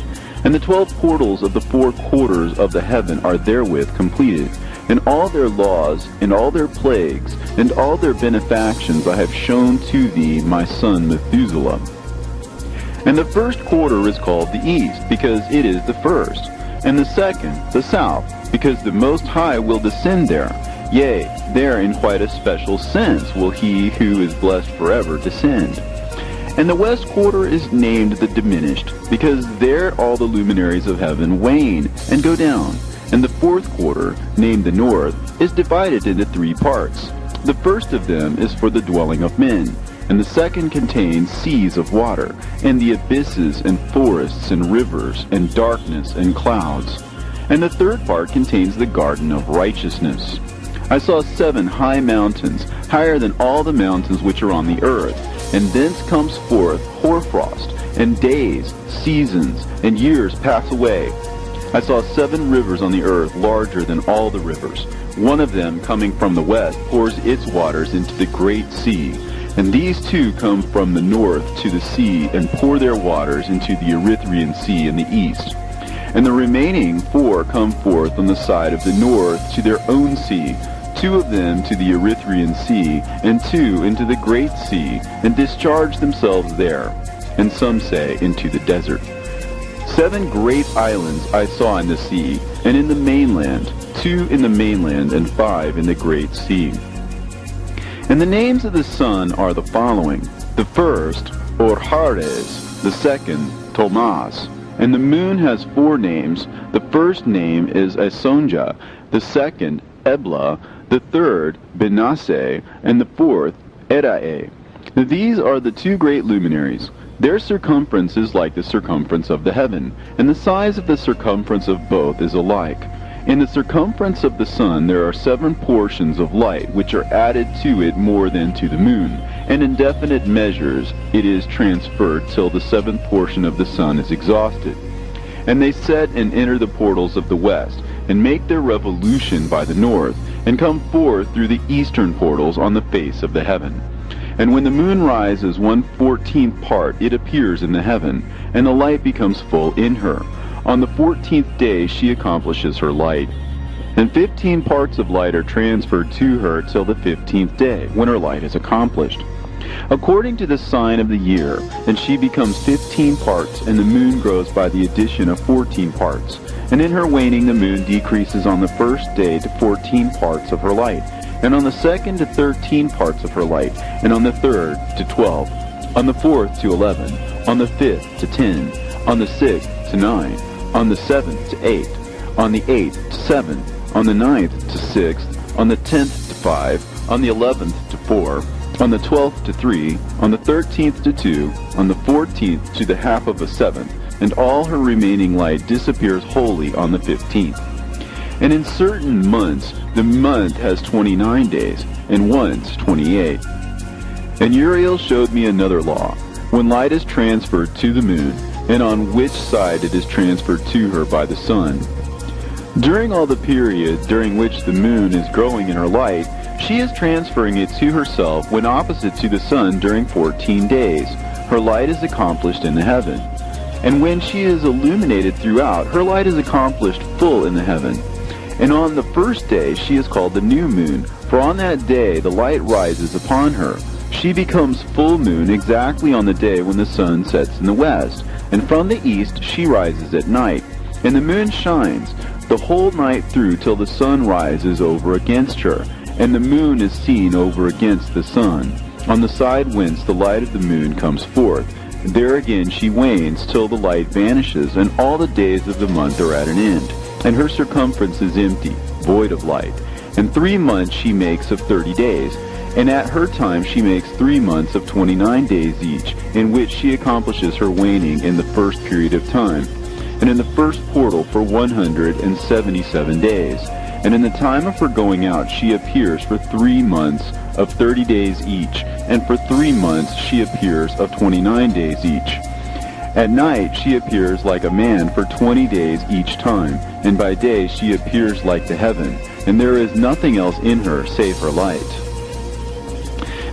And the 12 portals of the 4 quarters of the heaven are therewith completed. And all their laws, and all their plagues, and all their benefactions I have shown to thee, my son Methuselah. And the first quarter is called the east, because it is the first. And the second, the south, because the Most High will descend there. Yea, there in quite a special sense will he who is blessed forever descend. And the west quarter is named the diminished, because there all the luminaries of heaven wane and go down. And the fourth quarter, named the north, is divided into 3 parts. The first of them is for the dwelling of men, and the second contains seas of water, and the abysses and forests and rivers, and darkness and clouds. And the third part contains the garden of righteousness. I saw 7 high mountains, higher than all the mountains which are on the earth, and thence comes forth hoarfrost, and days, seasons, and years pass away. I saw 7 rivers on the earth, larger than all the rivers. One of them, coming from the west, pours its waters into the great sea. And these 2 come from the north to the sea, and pour their waters into the Erythraean Sea in the east. And the remaining 4 come forth on the side of the north to their own sea, 2 of them to the Erythraean Sea, and 2 into the great sea, and discharge themselves there, and some say into the desert. 7 great islands I saw in the sea, and in the mainland, 2 in the mainland, and 5 in the great sea. And the names of the sun are the following: the first, Orhares; the second, Tomas. And the moon has 4 names. The first name is Esonja, the second, Ebla, the third, Benase, and the fourth, Erae. These are the 2 great luminaries. Their circumference is like the circumference of the heaven, and the size of the circumference of both is alike. In the circumference of the sun there are 7 portions of light, which are added to it more than to the moon, and in definite measures it is transferred till the 7th portion of the sun is exhausted. And they set and enter the portals of the west, and make their revolution by the north, and come forth through the eastern portals on the face of the heaven. And when the moon rises 1/14th part, it appears in the heaven, and the light becomes full in her. On the 14th day she accomplishes her light. And 15 parts of light are transferred to her till the 15th day, when her light is accomplished, according to the sign of the year. And she becomes 15 parts, and the moon grows by the addition of 14 parts. And in her waning the moon decreases on the first day to 14 parts of her light, and on the second to 13 parts of her light, and on the third to 12, on the fourth to 11, on the 5th to 10, on the 6th to 9, on the 7th to 8, on the 8th to 7, on the 9th to 6, on the 10th to 5, on the 11th to 4, on the 12th to 3, on the 13th to 2, on the 14th to the half of a 7th, and all her remaining light disappears wholly on the 15th. And in certain months the month has 29 days, and once 28. And Uriel showed me another law, when light is transferred to the moon, and on which side it is transferred to her by the sun. During all the period during which the moon is growing in her light, she is transferring it to herself when opposite to the sun during 14 days. Her light is accomplished in the heaven. And when she is illuminated throughout, her light is accomplished full in the heaven. And on the first day she is called the new moon, for on that day the light rises upon her. She becomes full moon exactly on the day when the sun sets in the west, and from the east she rises at night. And the moon shines the whole night through till the sun rises over against her, and the moon is seen over against the sun, on the side whence the light of the moon comes forth. There again she wanes till the light vanishes, and all the days of the month are at an end, and her circumference is empty, void of light. And 3 months she makes of 30 days, and at her time she makes 3 months of 29 days each, in which she accomplishes her waning in the first period of time, and in the first portal for 177 days. And in the time of her going out she appears for 3 months of 30 days each, and for 3 months she appears of 29 days each. At night she appears like a man for 20 days each time, and by day she appears like the heaven, and there is nothing else in her save her light.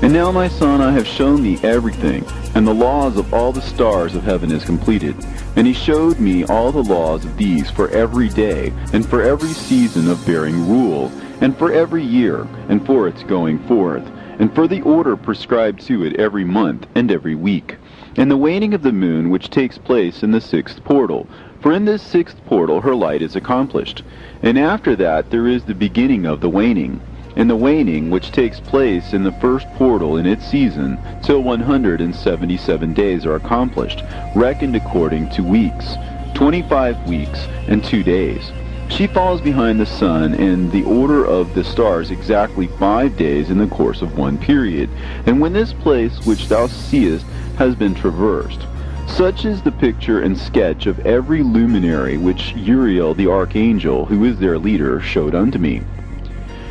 And now, my son, I have shown thee everything, and the laws of all the stars of heaven is completed. And he showed me all the laws of these for every day, and for every season of bearing rule, and for every year, and for its going forth, and for the order prescribed to it every month and every week, and the waning of the moon which takes place in the 6th portal. For in this 6th portal her light is accomplished. And after that there is the beginning of the waning, and the waning which takes place in the 1st portal in its season, till 177 days are accomplished, reckoned according to weeks, 25 weeks and 2 days. She falls behind the sun in the order of the stars exactly 5 days in the course of one period. And when this place which thou seest has been traversed, such is the picture and sketch of every luminary which Uriel the archangel, who is their leader, showed unto me.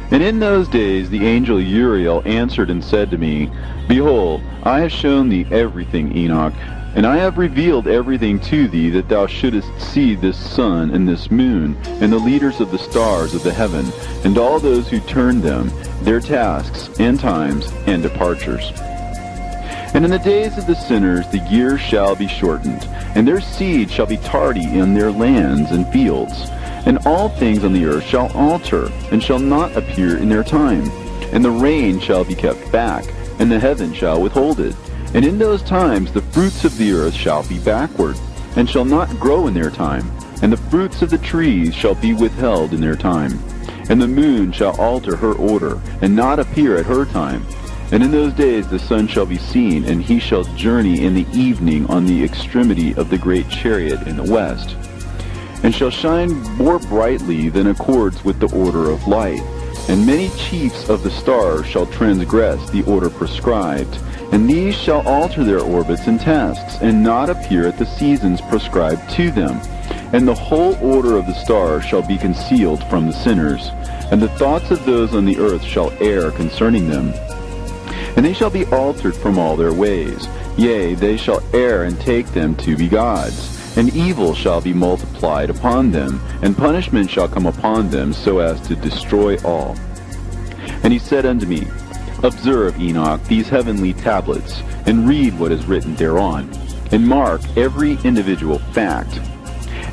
And in those days the angel Uriel answered and said to me, Behold, I have shown thee everything, Enoch, and I have revealed everything to thee, that thou shouldest see this sun and this moon, and the leaders of the stars of the heaven, and all those who turn them, their tasks, and times, and departures. And in the days of the sinners the years shall be shortened, and their seed shall be tardy in their lands and fields. And all things on the earth shall alter, and shall not appear in their time. And the rain shall be kept back, and the heaven shall withhold it. And in those times the fruits of the earth shall be backward, and shall not grow in their time, and the fruits of the trees shall be withheld in their time. And the moon shall alter her order, and not appear at her time. And in those days the sun shall be seen, and he shall journey in the evening on the extremity of the great chariot in the west, and shall shine more brightly than accords with the order of light. And many chiefs of the stars shall transgress the order prescribed, and these shall alter their orbits and tasks, and not appear at the seasons prescribed to them. And the whole order of the stars shall be concealed from the sinners, and the thoughts of those on the earth shall err concerning them. And they shall be altered from all their ways. Yea, they shall err and take them to be gods. And evil shall be multiplied upon them, and punishment shall come upon them, so as to destroy all. And he said unto me, Observe, Enoch, these heavenly tablets, and read what is written thereon, and mark every individual fact.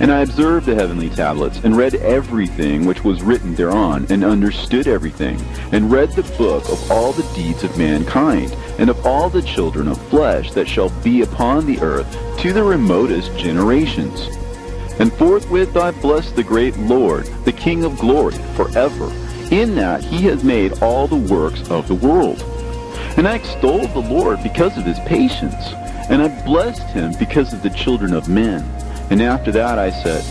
And I observed the heavenly tablets, and read everything which was written thereon, and understood everything, and read the book of all the deeds of mankind, and of all the children of flesh that shall be upon the earth, to the remotest generations. And forthwith I blessed the great Lord, the King of glory, forever, in that he has made all the works of the world. And I extolled the Lord because of his patience, and I blessed him because of the children of men. And after that I said,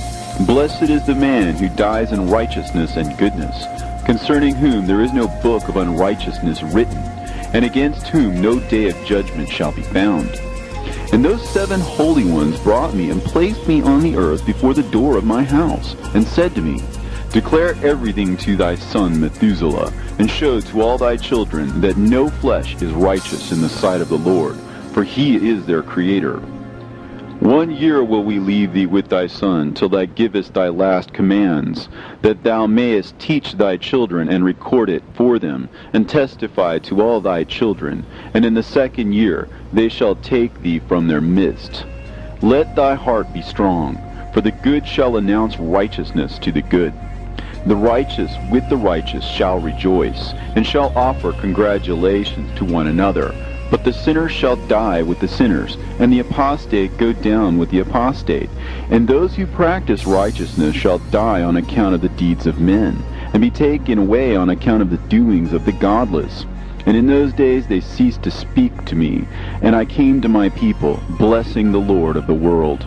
Blessed is the man who dies in righteousness and goodness, concerning whom there is no book of unrighteousness written, and against whom no day of judgment shall be found. And those 7 holy ones brought me and placed me on the earth before the door of my house, and said to me, Declare everything to thy son Methuselah, and show to all thy children that no flesh is righteous in the sight of the Lord, for he is their creator. 1 year will we leave thee with thy son, till thou givest thy last commands, that thou mayest teach thy children, and record it for them, and testify to all thy children. And in the 2nd year they shall take thee from their midst. Let thy heart be strong, for the good shall announce righteousness to the good. The righteous with the righteous shall rejoice, and shall offer congratulations to one another. But the sinners shall die with the sinners, and the apostate go down with the apostate. And those who practice righteousness shall die on account of the deeds of men, and be taken away on account of the doings of the godless. And in those days they ceased to speak to me, and I came to my people, blessing the Lord of the world.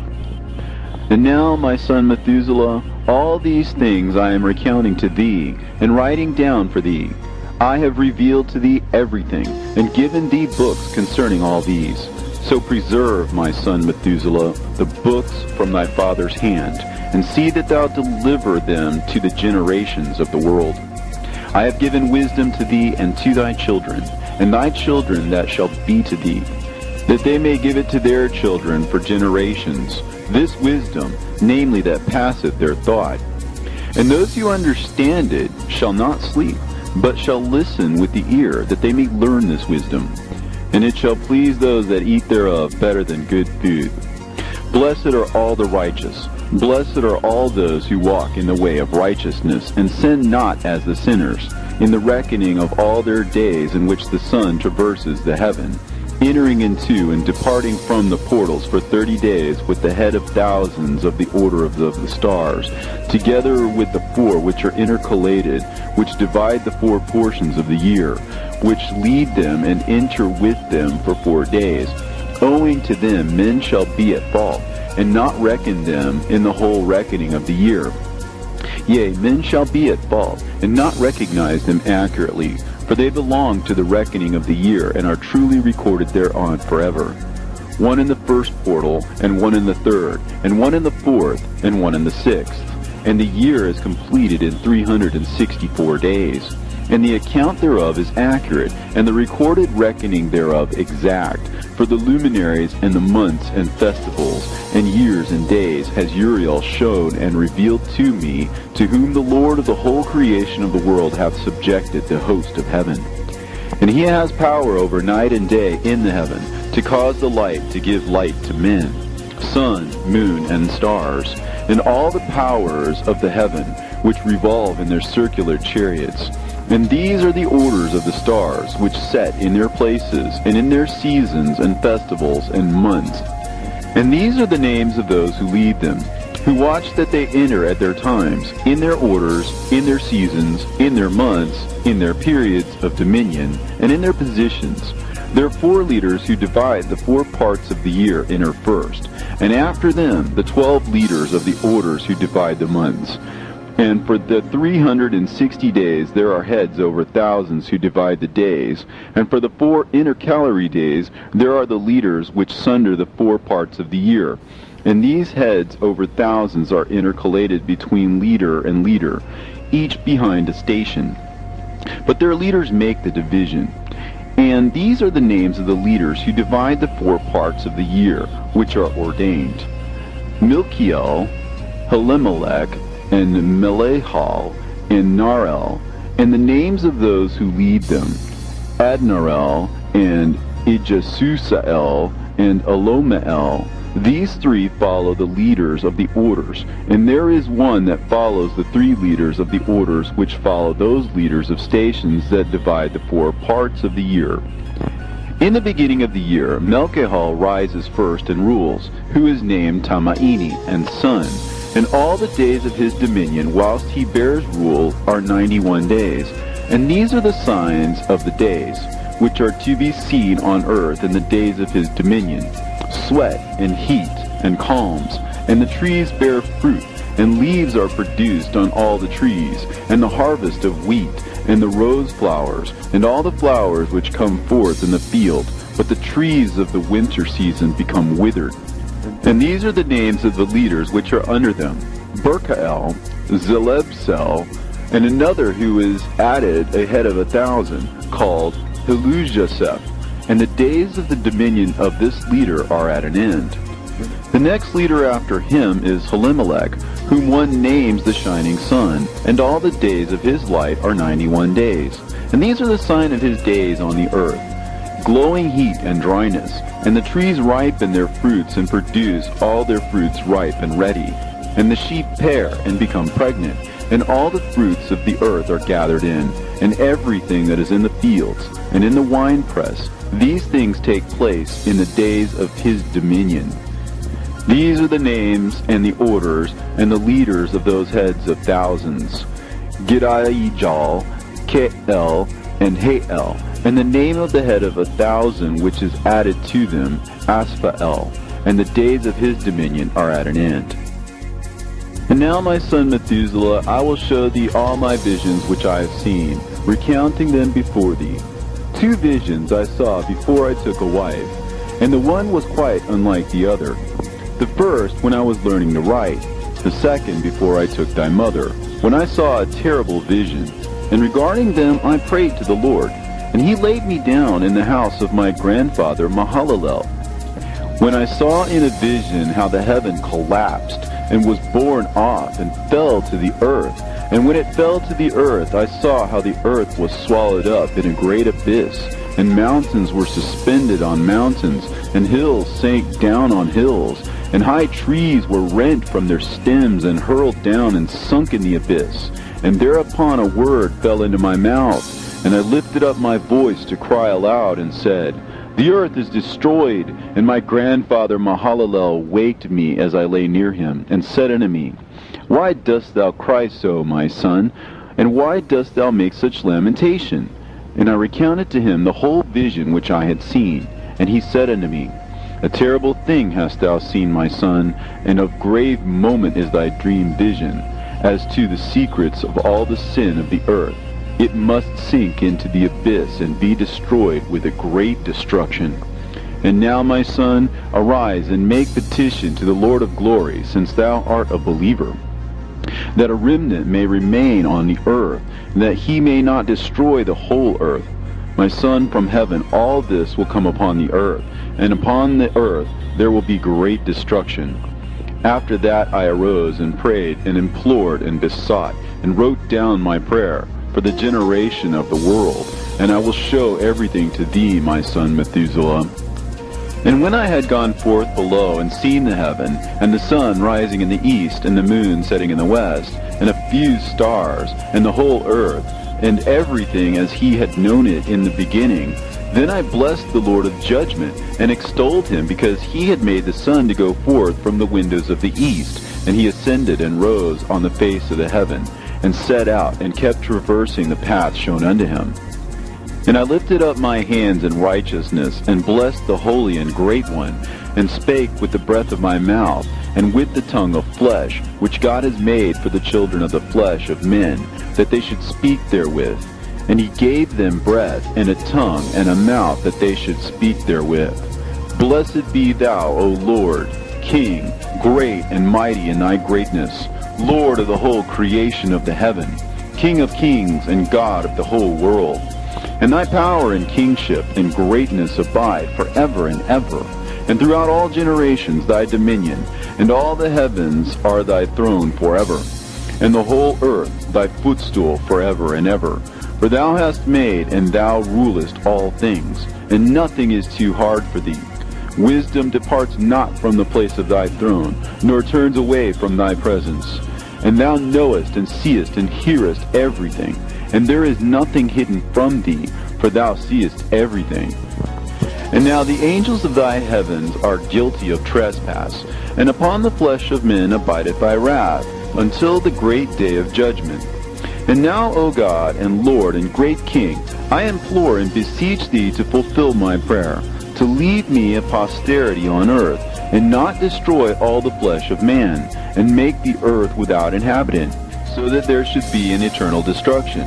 And now, my son Methuselah, all these things I am recounting to thee, and writing down for thee. I have revealed to thee everything, and given thee books concerning all these. So preserve, my son Methuselah, the books from thy father's hand, and see that thou deliver them to the generations of the world. I have given wisdom to thee and to thy children, and thy children that shall be to thee, that they may give it to their children for generations, this wisdom, namely that passeth their thought. And those who understand it shall not sleep, but shall listen with the ear, that they may learn this wisdom. And it shall please those that eat thereof better than good food. Blessed are all the righteous. Blessed are all those who walk in the way of righteousness, and sin not as the sinners, in the reckoning of all their days in which the sun traverses the heaven, entering into and departing from the portals for 30 days with the head of thousands of the order of the stars, together with the 4 which are intercalated, which divide the 4 portions of the year, which lead them and enter with them for 4 days. Owing to them men shall be at fault, and not reckon them in the whole reckoning of the year. Yea, men shall be at fault, and not recognize them accurately, for they belong to the reckoning of the year, and are truly recorded thereon forever. 1 in the 1st portal, and 1 in the 3rd, and 1 in the 4th, and 1 in the 6th. And the year is completed in 364 days. And the account thereof is accurate, and the recorded reckoning thereof exact. For the luminaries and the months and festivals and years and days has Uriel shown and revealed to me, to whom the Lord of the whole creation of the world hath subjected the host of heaven. And he has power over night and day in the heaven, to cause the light to give light to men, sun, moon, and stars, and all the powers of the heaven, which revolve in their circular chariots. And these are the orders of the stars, which set in their places, and in their seasons and festivals and months. And these are the names of those who lead them, who watch that they enter at their times, in their orders, in their seasons, in their months, in their periods of dominion, and in their positions. There are 4 leaders who divide the 4 parts of the year enter first, and after them the 12 leaders of the orders who divide the months. And for the 360 days there are heads over thousands who divide the days, and for the 4 intercalary days there are the leaders which sunder the 4 parts of the year. And these heads over thousands are intercalated between leader and leader, each behind a station. But their leaders make the division. And these are the names of the leaders who divide the 4 parts of the year, which are ordained: Milkiel, Helimelech, and Melehal, and Narel, and the names of those who lead them: Adnarel, and Ijesusael, and Elomeel. These 3 follow the leaders of the orders, and there is one that follows the 3 leaders of the orders which follow those leaders of stations that divide the 4 parts of the year. In the beginning of the year, Melchihal rises first and rules, who is named Tamaini, and son. And all the days of his dominion whilst he bears rule are 91 days. And these are the signs of the days, which are to be seen on earth in the days of his dominion: sweat, and heat, and calms, and the trees bear fruit, and leaves are produced on all the trees, and the harvest of wheat, and the rose flowers, and all the flowers which come forth in the field. But the trees of the winter season become withered. And these are the names of the leaders which are under them: Berkael, Zelebsel, and another who is added ahead of 1,000, called Helujaseph. And the days of the dominion of this leader are at an end. The next leader after him is Helimelech, whom one names the shining sun, and all the days of his light are 91 days. And these are the sign of his days on the earth: glowing heat and dryness, and the trees ripen their fruits and produce all their fruits ripe and ready. And the sheep pair and become pregnant, and all the fruits of the earth are gathered in, and everything that is in the fields, and in the winepress. These things take place in the days of his dominion. These are the names and the orders and the leaders of those heads of thousands: Gidaijal, Kael, and Hael. And the name of the head of 1,000 which is added to them, Asphael. And the days of his dominion are at an end. And now, my son Methuselah, I will show thee all my visions which I have seen, recounting them before thee. 2 visions I saw before I took a wife, and the one was quite unlike the other. The first when I was learning to write, the second before I took thy mother, when I saw a terrible vision. And regarding them I prayed to the Lord, and he laid me down in the house of my grandfather Mahalalel. When I saw in a vision how the heaven collapsed, and was borne off, and fell to the earth. And when it fell to the earth, I saw how the earth was swallowed up in a great abyss, and mountains were suspended on mountains, and hills sank down on hills, and high trees were rent from their stems, and hurled down and sunk in the abyss. And thereupon a word fell into my mouth, and I lifted up my voice to cry aloud, and said, The earth is destroyed. And my grandfather Mahalalel waked me as I lay near him, and said unto me, Why dost thou cry so, my son? And why dost thou make such lamentation? And I recounted to him the whole vision which I had seen. And he said unto me, A terrible thing hast thou seen, my son, and of grave moment is thy dream vision. As to the secrets of all the sin of the earth, it must sink into the abyss and be destroyed with a great destruction. And now, my son, arise and make petition to the Lord of glory, since thou art a believer, that a remnant may remain on the earth, and that he may not destroy the whole earth. My son, from heaven all this will come upon the earth, and upon the earth there will be great destruction. After that I arose and prayed and implored and besought, and wrote down my prayer for the generation of the world, and I will show everything to thee, my son Methuselah. And when I had gone forth below and seen the heaven, and the sun rising in the east, and the moon setting in the west, and a few stars, and the whole earth, and everything as he had known it in the beginning, Then I blessed the Lord of judgment, and extolled him, because he had made the sun to go forth from the windows of the east, and he ascended and rose on the face of the heaven, and set out, and kept traversing the path shown unto him. And I lifted up my hands in righteousness, and blessed the Holy and Great One, and spake with the breath of my mouth, and with the tongue of flesh, which God has made for the children of the flesh of men, that they should speak therewith. And he gave them breath, and a tongue, and a mouth, that they should speak therewith. Blessed be thou, O Lord, King, great and mighty in thy greatness, Lord of the whole creation of the heaven, King of kings, and God of the whole world. And thy power and kingship and greatness abide forever and ever. And throughout all generations thy dominion, and all the heavens are thy throne forever, and the whole earth thy footstool forever and ever. For thou hast made, and thou rulest all things, and nothing is too hard for thee. Wisdom departs not from the place of thy throne, nor turns away from thy presence. And thou knowest, and seest, and hearest everything, and there is nothing hidden from thee, for thou seest everything. And now the angels of thy heavens are guilty of trespass, and upon the flesh of men abideth thy wrath, until the great day of judgment. And now, O God, and Lord, and great King, I implore and beseech thee to fulfill my prayer, to leave me a posterity on earth, and not destroy all the flesh of man, and make the earth without inhabitant, so that there should be an eternal destruction.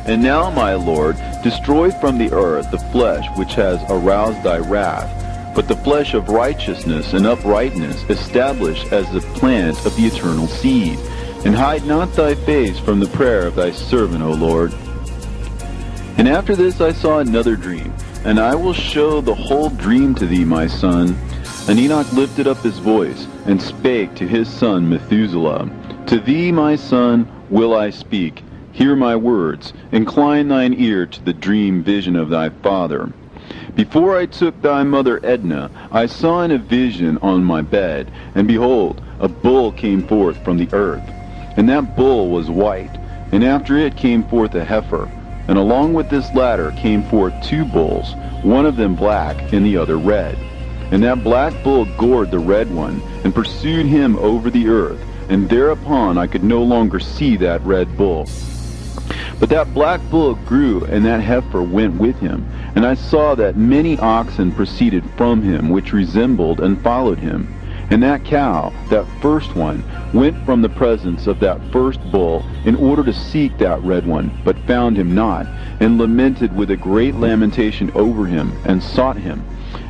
And now, my Lord, destroy from the earth the flesh which has aroused thy wrath, but the flesh of righteousness and uprightness establish as the plant of the eternal seed. And hide not thy face from the prayer of thy servant, O Lord. And after this I saw another dream, and I will show the whole dream to thee, my son. And Enoch lifted up his voice, and spake to his son Methuselah, To thee, my son, will I speak. Hear my words. Incline thine ear to the dream vision of thy father. Before I took thy mother Edna, I saw in a vision on my bed, and behold, a bull came forth from the earth. And that bull was white, and after it came forth a heifer. And along with this latter came forth two bulls, one of them black, and the other red. And that black bull gored the red one, and pursued him over the earth, and thereupon I could no longer see that red bull. But that black bull grew, and that heifer went with him. And I saw that many oxen proceeded from him, which resembled and followed him. And that cow, that first one, went from the presence of that first bull in order to seek that red one, but found him not, and lamented with a great lamentation over him, and sought him.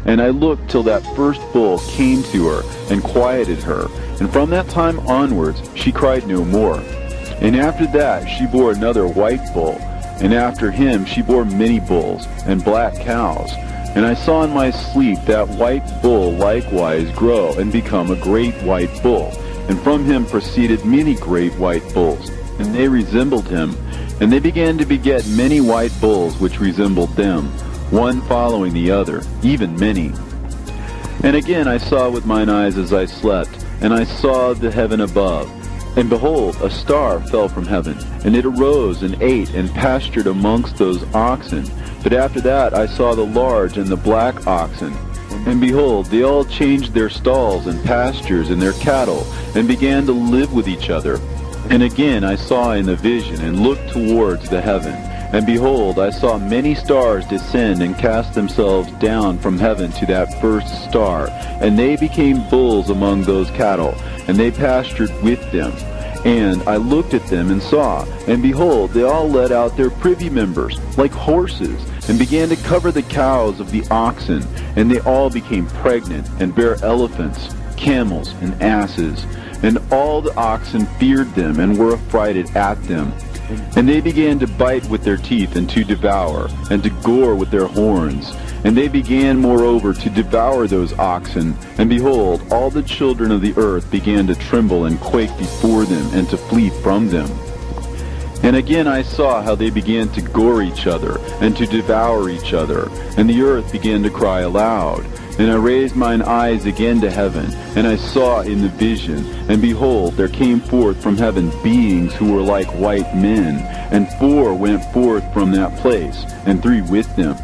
And I looked till that first bull came to her, and quieted her. And from that time onwards she cried no more. And after that she bore another white bull, and after him she bore many bulls, and black cows. And I saw in my sleep that white bull likewise grow and become a great white bull. And from him proceeded many great white bulls, and they resembled him. And they began to beget many white bulls which resembled them, one following the other, even many. And again I saw with mine eyes as I slept, and I saw the heaven above. And behold, a star fell from heaven, and it arose and ate and pastured amongst those oxen. But after that I saw the large and the black oxen. And behold, they all changed their stalls and pastures and their cattle, and began to live with each other. And again I saw in the vision, and looked towards the heaven. And behold, I saw many stars descend and cast themselves down from heaven to that first star. And they became bulls among those cattle, and they pastured with them. And I looked at them and saw, and behold, they all let out their privy members, like horses, and began to cover the cows of the oxen. And they all became pregnant, and bare elephants, camels, and asses. And all the oxen feared them, and were affrighted at them. And they began to bite with their teeth, and to devour, and to gore with their horns. And they began moreover to devour those oxen. And behold, all the children of the earth began to tremble and quake before them, and to flee from them. And again I saw how they began to gore each other, and to devour each other. And the earth began to cry aloud. And I raised mine eyes again to heaven, and I saw in the vision, and behold, there came forth from heaven beings who were like white men, and 4 went forth from that place, and 3 with them.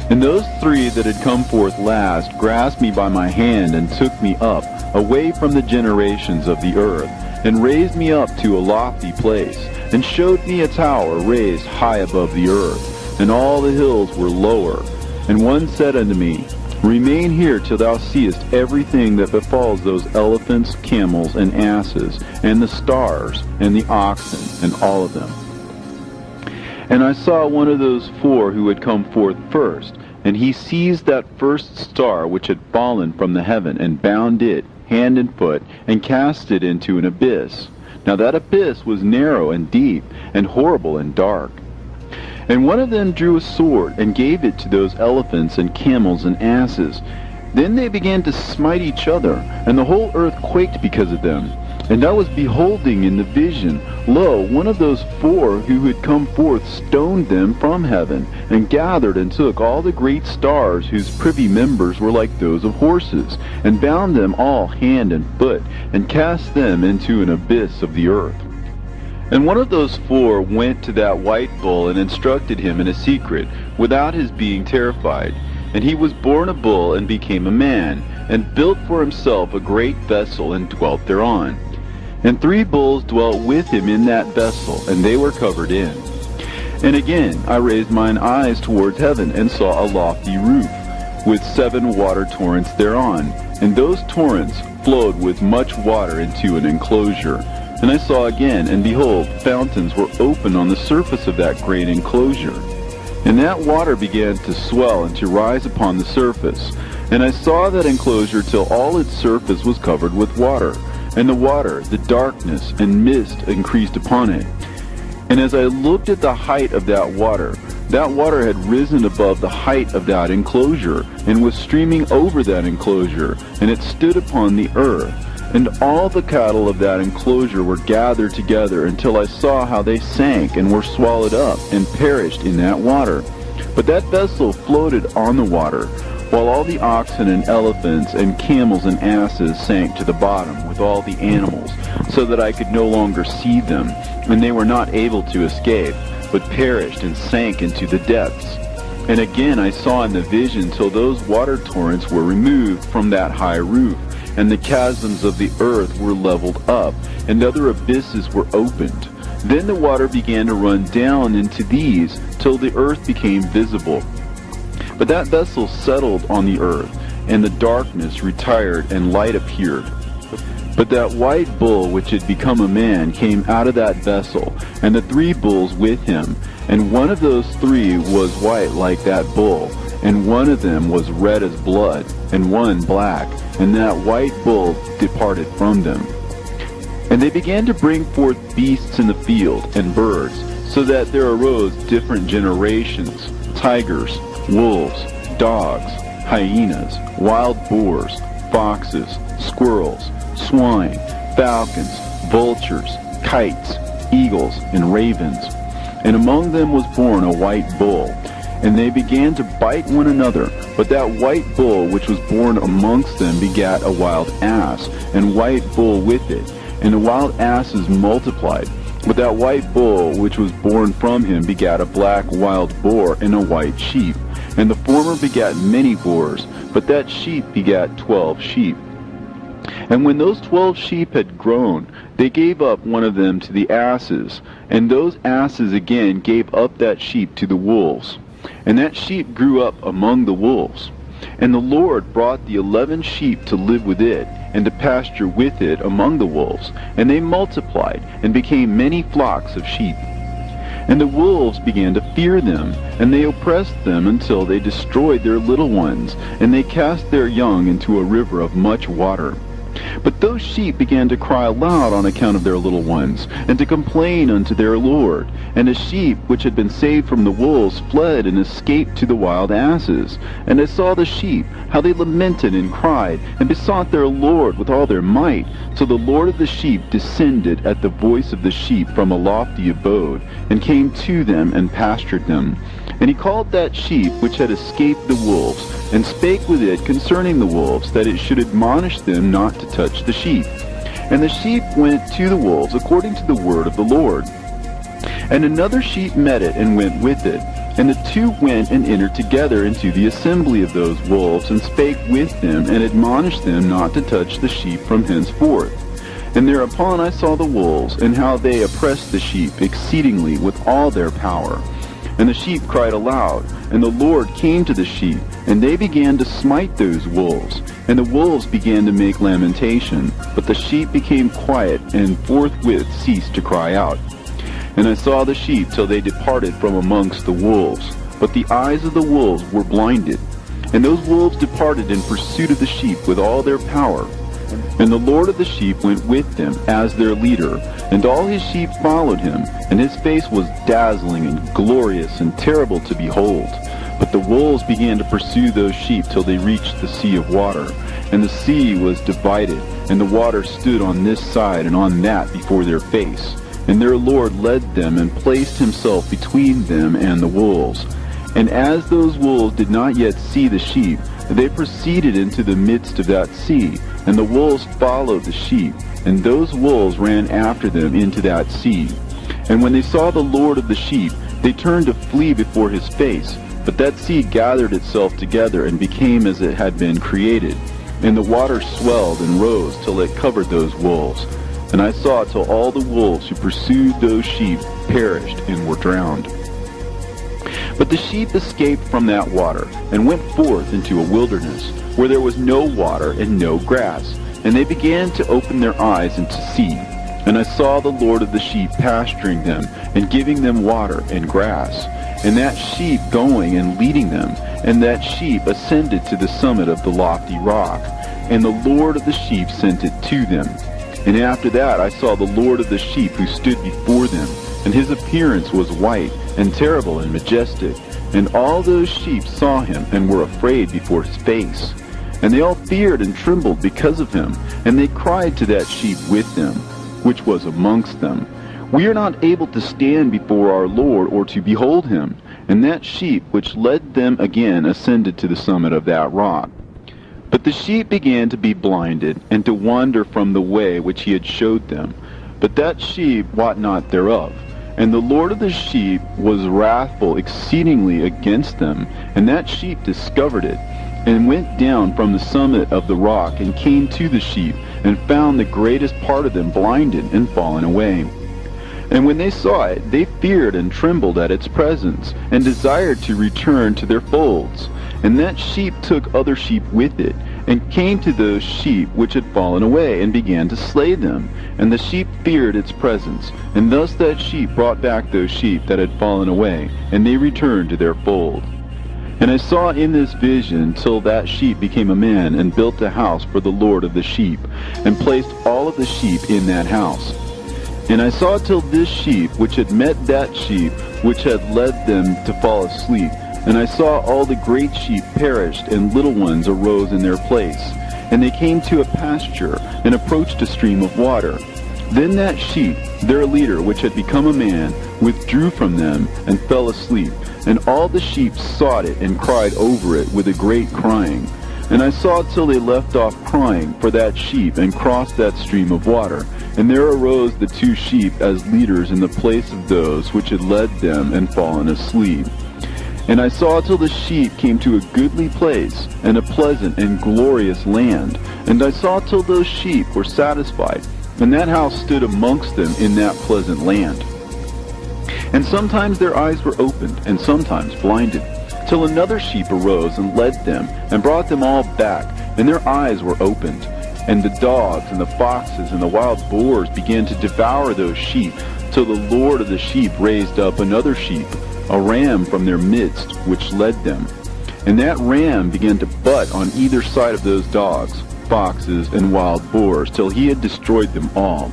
And those three that had come forth last grasped me by my hand and took me up, away from the generations of the earth, and raised me up to a lofty place, and showed me a tower raised high above the earth, and all the hills were lower. And one said unto me, Remain here till thou seest everything that befalls those elephants, camels, and asses, and the stars, and the oxen, and all of them. And I saw one of those four who had come forth first, and he seized that first star which had fallen from the heaven, and bound it hand and foot, and cast it into an abyss. Now that abyss was narrow and deep, and horrible and dark. And one of them drew a sword, and gave it to those elephants and camels and asses. Then they began to smite each other, and the whole earth quaked because of them. And I was beholding in the vision, lo, one of those four who had come forth stoned them from heaven, and gathered and took all the great stars whose privy members were like those of horses, and bound them all hand and foot, and cast them into an abyss of the earth. And one of those four went to that white bull and instructed him in a secret, without his being terrified. And he was born a bull and became a man, and built for himself a great vessel, and dwelt thereon. And 3 bulls dwelt with him in that vessel, and they were covered in. And again I raised mine eyes towards heaven, and saw a lofty roof, with 7 water torrents thereon, and those torrents flowed with much water into an enclosure. And I saw again, and behold, fountains were opened on the surface of that great enclosure. And that water began to swell and to rise upon the surface. And I saw that enclosure till all its surface was covered with water. And the water, the darkness, and mist increased upon it. And as I looked at the height of that water had risen above the height of that enclosure, and was streaming over that enclosure, and it stood upon the earth. And all the cattle of that enclosure were gathered together, until I saw how they sank, and were swallowed up, and perished in that water. But that vessel floated on the water, while all the oxen and elephants and camels and asses sank to the bottom with all the animals, so that I could no longer see them, and they were not able to escape, but perished and sank into the depths. And again I saw in the vision till those water torrents were removed from that high roof, and the chasms of the earth were leveled up, and other abysses were opened. Then the water began to run down into these, till the earth became visible. But that vessel settled on the earth, and the darkness retired, and light appeared. But that white bull which had become a man came out of that vessel, and the 3 bulls with him. And one of those 3 was white like that bull, and one of them was red as blood, and one black. And that white bull departed from them. And they began to bring forth beasts in the field, and birds, so that there arose different generations, tigers, wolves, dogs, hyenas, wild boars, foxes, squirrels, swine, falcons, vultures, kites, eagles, and ravens. And among them was born a white bull. And they began to bite one another. But that white bull which was born amongst them begat a wild ass, and white bull with it. And the wild asses multiplied. But that white bull which was born from him begat a black wild boar and a white sheep. And the former begat many boars, but that sheep begat 12 sheep. And when those 12 sheep had grown, they gave up one of them to the asses, and those asses again gave up that sheep to the wolves. And that sheep grew up among the wolves. And the Lord brought the 11 sheep to live with it, and to pasture with it among the wolves. And they multiplied, and became many flocks of sheep. And the wolves began to fear them, and they oppressed them until they destroyed their little ones, and they cast their young into a river of much water. But those sheep began to cry aloud on account of their little ones, and to complain unto their Lord. And the sheep which had been saved from the wolves fled and escaped to the wild asses. And I saw the sheep, how they lamented and cried, and besought their Lord with all their might. So the Lord of the sheep descended at the voice of the sheep from a lofty abode, and came to them and pastured them. And he called that sheep which had escaped the wolves, and spake with it concerning the wolves, that it should admonish them not to touch the sheep. And the sheep went to the wolves according to the word of the Lord. And another sheep met it, and went with it. And the two went and entered together into the assembly of those wolves, and spake with them, and admonished them not to touch the sheep from henceforth. And thereupon I saw the wolves, and how they oppressed the sheep exceedingly with all their power. And the sheep cried aloud, and the Lord came to the sheep, and they began to smite those wolves. And the wolves began to make lamentation, but the sheep became quiet, and forthwith ceased to cry out. And I saw the sheep till they departed from amongst the wolves. But the eyes of the wolves were blinded. And those wolves departed in pursuit of the sheep with all their power. And the Lord of the sheep went with them as their leader, and all his sheep followed him, and his face was dazzling and glorious and terrible to behold. But the wolves began to pursue those sheep till they reached the sea of water. And the sea was divided, and the water stood on this side and on that before their face. And their Lord led them, and placed himself between them and the wolves. And as those wolves did not yet see the sheep, they proceeded into the midst of that sea, and the wolves followed the sheep, and those wolves ran after them into that sea. And when they saw the Lord of the sheep, they turned to flee before his face. But that sea gathered itself together, and became as it had been created. And the water swelled and rose till it covered those wolves. And I saw till all the wolves who pursued those sheep perished and were drowned. But the sheep escaped from that water, and went forth into a wilderness, where there was no water and no grass. And they began to open their eyes and to see. And I saw the Lord of the sheep pasturing them, and giving them water and grass. And that sheep going and leading them, and that sheep ascended to the summit of the lofty rock. And the Lord of the sheep sent it to them. And after that I saw the Lord of the sheep who stood before them, and his appearance was white, and terrible and majestic. And all those sheep saw him, and were afraid before his face. And they all feared and trembled because of him. And they cried to that sheep with them, which was amongst them, We are not able to stand before our Lord, or to behold him. And that sheep which led them again ascended to the summit of that rock. But the sheep began to be blinded, and to wander from the way which he had showed them. But that sheep wot not thereof. And the Lord of the sheep was wrathful exceedingly against them. And that sheep discovered it, and went down from the summit of the rock, and came to the sheep, and found the greatest part of them blinded and fallen away. And when they saw it, they feared and trembled at its presence, and desired to return to their folds. And that sheep took other sheep with it, and came to those sheep which had fallen away, and began to slay them. And the sheep feared its presence. And thus that sheep brought back those sheep that had fallen away, and they returned to their fold. And I saw in this vision till that sheep became a man, and built a house for the Lord of the sheep, and placed all of the sheep in that house. And I saw till this sheep which had met that sheep which had led them to fall asleep. And I saw all the great sheep perished, and little ones arose in their place. And they came to a pasture, and approached a stream of water. Then that sheep, their leader, which had become a man, withdrew from them, and fell asleep. And all the sheep sought it, and cried over it with a great crying. And I saw till they left off crying for that sheep, and crossed that stream of water. And there arose the two sheep as leaders in the place of those which had led them and fallen asleep. And I saw till the sheep came to a goodly place, and a pleasant and glorious land. And I saw till those sheep were satisfied, and that house stood amongst them in that pleasant land. And sometimes their eyes were opened, and sometimes blinded, till another sheep arose and led them, and brought them all back, and their eyes were opened. And the dogs and the foxes and the wild boars began to devour those sheep, till the Lord of the sheep raised up another sheep, a ram from their midst, which led them. And that ram began to butt on either side of those dogs, foxes, and wild boars, till he had destroyed them all.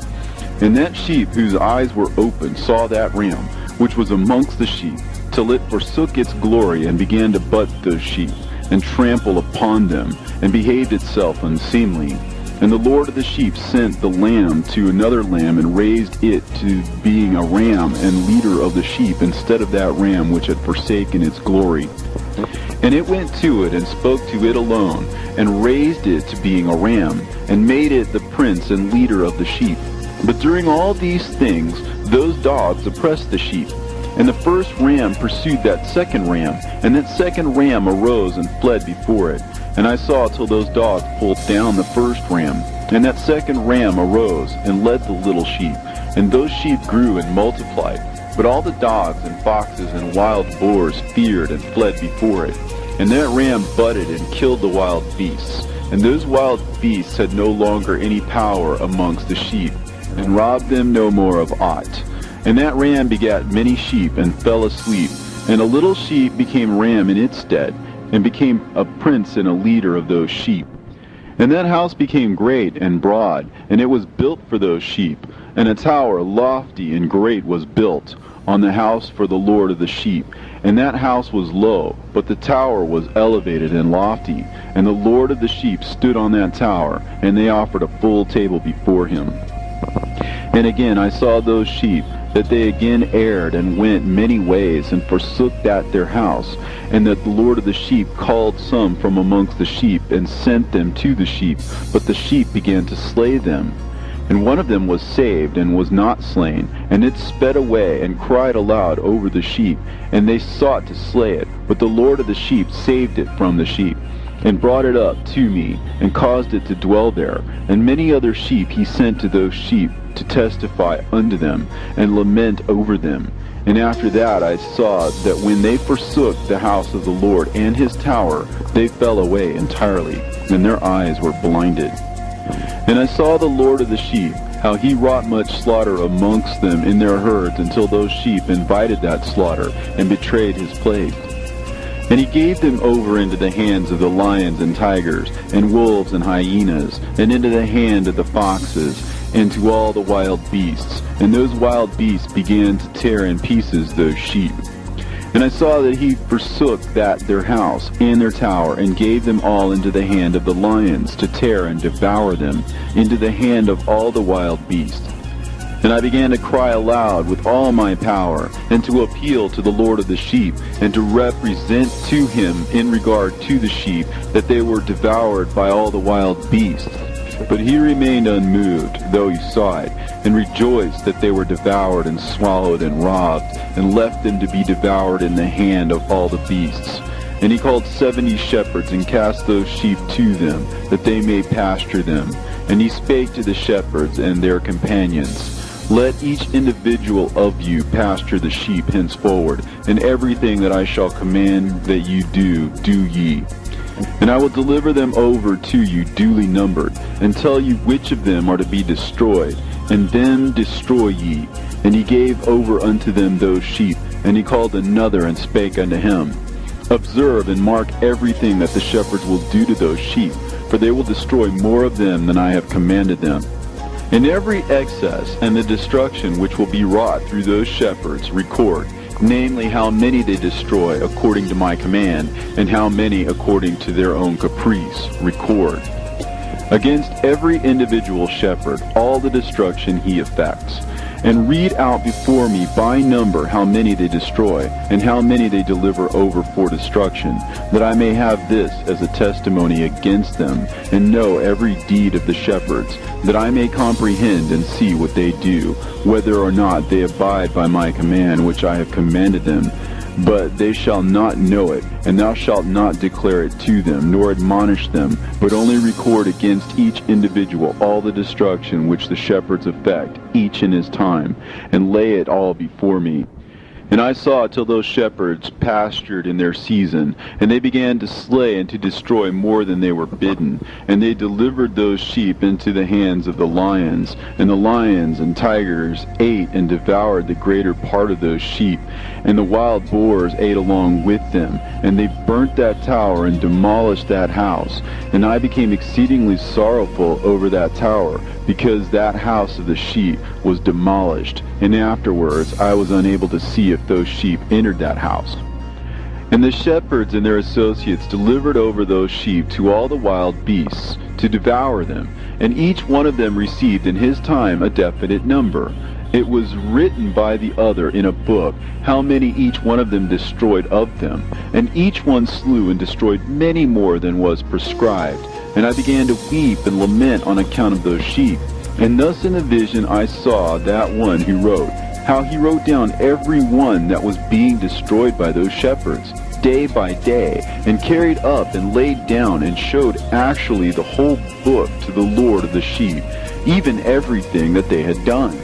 And that sheep whose eyes were opened saw that ram, which was amongst the sheep, till it forsook its glory, and began to butt those sheep, and trample upon them, and behaved itself unseemly. And the Lord of the sheep sent the lamb to another lamb, and raised it to being a ram and leader of the sheep, instead of that ram which had forsaken its glory. And it went to it, and spoke to it alone, and raised it to being a ram, and made it the prince and leader of the sheep. But during all these things those dogs oppressed the sheep, And the first ram pursued that second ram, and that second ram arose and fled before it. And I saw till those dogs pulled down the first ram. And that second ram arose and led the little sheep. And those sheep grew and multiplied. But all the dogs and foxes and wild boars feared and fled before it. And that ram butted and killed the wild beasts. And those wild beasts had no longer any power amongst the sheep, and robbed them no more of aught. And that ram begat many sheep, and fell asleep. And a little sheep became ram in its stead, and became a prince and a leader of those sheep. And that house became great and broad, and it was built for those sheep. And a tower lofty and great was built on the house for the Lord of the sheep. And that house was low, but the tower was elevated and lofty. And the Lord of the sheep stood on that tower, and they offered a full table before him. And again I saw those sheep, that they again erred and went many ways, and forsook that their house, and that the Lord of the sheep called some from amongst the sheep, and sent them to the sheep, but the sheep began to slay them. And one of them was saved, and was not slain, and it sped away, and cried aloud over the sheep, and they sought to slay it, but the Lord of the sheep saved it from the sheep, and brought it up to me, and caused it to dwell there. And many other sheep he sent to those sheep, to testify unto them, and lament over them. And after that I saw that when they forsook the house of the Lord and his tower, they fell away entirely, and their eyes were blinded. And I saw the Lord of the sheep, how he wrought much slaughter amongst them in their herds, until those sheep invited that slaughter, and betrayed his place. And he gave them over into the hands of the lions and tigers, and wolves and hyenas, and into the hand of the foxes, and to all the wild beasts. And those wild beasts began to tear in pieces those sheep. And I saw that he forsook that their house and their tower, and gave them all into the hand of the lions, to tear and devour them, into the hand of all the wild beasts. And I began to cry aloud with all my power, and to appeal to the Lord of the sheep, and to represent to him in regard to the sheep, that they were devoured by all the wild beasts. But he remained unmoved, though he saw it, and rejoiced that they were devoured and swallowed and robbed, and left them to be devoured in the hand of all the beasts. And he called 70 shepherds, and cast those sheep to them, that they may pasture them. And he spake to the shepherds and their companions, Let each individual of you pasture the sheep henceforward, and everything that I shall command that you do, do ye. And I will deliver them over to you duly numbered, and tell you which of them are to be destroyed, and them destroy ye. And he gave over unto them those sheep, and he called another, and spake unto him, Observe and mark everything that the shepherds will do to those sheep, for they will destroy more of them than I have commanded them. And every excess and the destruction which will be wrought through those shepherds record, namely how many they destroy according to my command, and how many according to their own caprice record. Against every individual shepherd all the destruction he effects. And read out before me by number how many they destroy, and how many they deliver over for destruction, that I may have this as a testimony against them, and know every deed of the shepherds, that I may comprehend and see what they do, whether or not they abide by my command which I have commanded them. But they shall not know it, and thou shalt not declare it to them, nor admonish them, but only record against each individual all the destruction which the shepherds effect, each in his time, and lay it all before me. And I saw till those shepherds pastured in their season, and they began to slay and to destroy more than they were bidden. And they delivered those sheep into the hands of the lions, and the lions and tigers ate and devoured the greater part of those sheep, and the wild boars ate along with them. And they burnt that tower and demolished that house. And I became exceedingly sorrowful over that tower, because that house of the sheep was demolished, and afterwards I was unable to see if those sheep entered that house. And the shepherds and their associates delivered over those sheep to all the wild beasts, to devour them, and each one of them received in his time a definite number. It was written by the other in a book, how many each one of them destroyed of them, and each one slew and destroyed many more than was prescribed. And I began to weep and lament on account of those sheep. And thus in a vision I saw that one who wrote, how he wrote down every one that was being destroyed by those shepherds, day by day, and carried up and laid down and showed actually the whole book to the Lord of the sheep, even everything that they had done,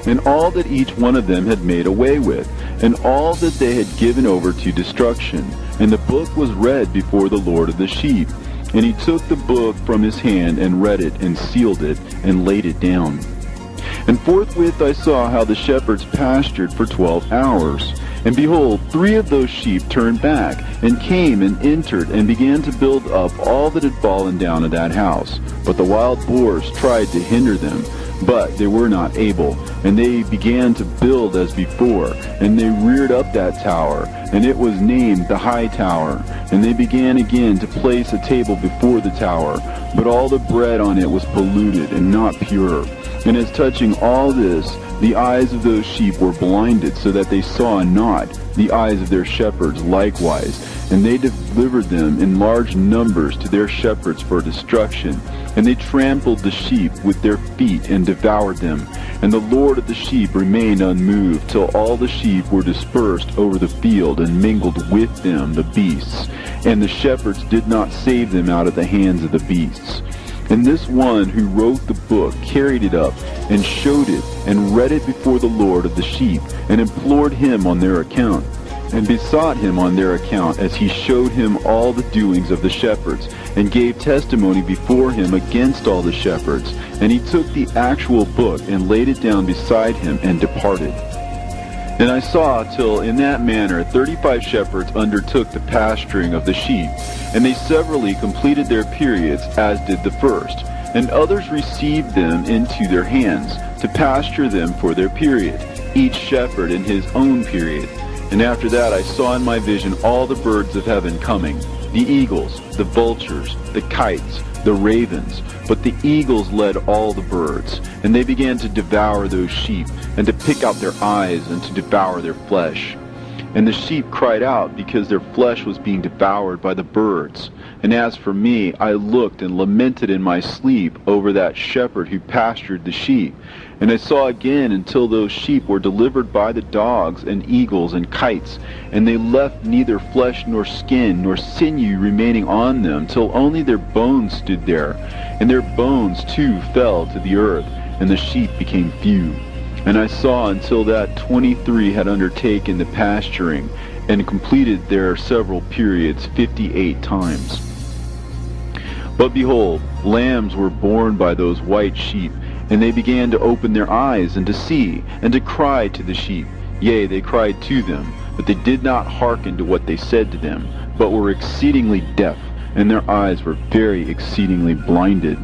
and all that each one of them had made away with, and all that they had given over to destruction. And the book was read before the Lord of the sheep. And he took the book from his hand and read it and sealed it and laid it down. And forthwith I saw how the shepherds pastured for 12 hours. And behold, 3 of those sheep turned back, and came and entered, and began to build up all that had fallen down of that house. But the wild boars tried to hinder them, but they were not able. And they began to build as before, and they reared up that tower, and it was named the High Tower. And they began again to place a table before the tower, but all the bread on it was polluted and not pure. And as touching all this, the eyes of those sheep were blinded, so that they saw not, the eyes of their shepherds likewise. And they delivered them in large numbers to their shepherds for destruction. And they trampled the sheep with their feet and devoured them. And the Lord of the sheep remained unmoved, till all the sheep were dispersed over the field, and mingled with them the beasts. And the shepherds did not save them out of the hands of the beasts. And this one who wrote the book carried it up, and showed it, and read it before the Lord of the sheep, and implored him on their account, and besought him on their account, as he showed him all the doings of the shepherds, and gave testimony before him against all the shepherds. And he took the actual book, and laid it down beside him, and departed. And I saw till in that manner 35 shepherds undertook the pasturing of the sheep, and they severally completed their periods, as did the first. And others received them into their hands, to pasture them for their period, each shepherd in his own period. And after that I saw in my vision all the birds of heaven coming, the eagles, the vultures, the kites, the ravens. But the eagles led all the birds, and they began to devour those sheep, and to pick out their eyes, and to devour their flesh. And the sheep cried out, because their flesh was being devoured by the birds. And as for me, I looked and lamented in my sleep over that shepherd who pastured the sheep. And I saw again until those sheep were delivered by the dogs and eagles and kites, and they left neither flesh nor skin nor sinew remaining on them, till only their bones stood there. And their bones too fell to the earth, and the sheep became few. And I saw until that 23 had undertaken the pasturing, and completed their several periods 58 times. But behold, lambs were born by those white sheep, and they began to open their eyes, and to see, and to cry to the sheep. Yea, they cried to them, but they did not hearken to what they said to them, but were exceedingly deaf, and their eyes were very exceedingly blinded.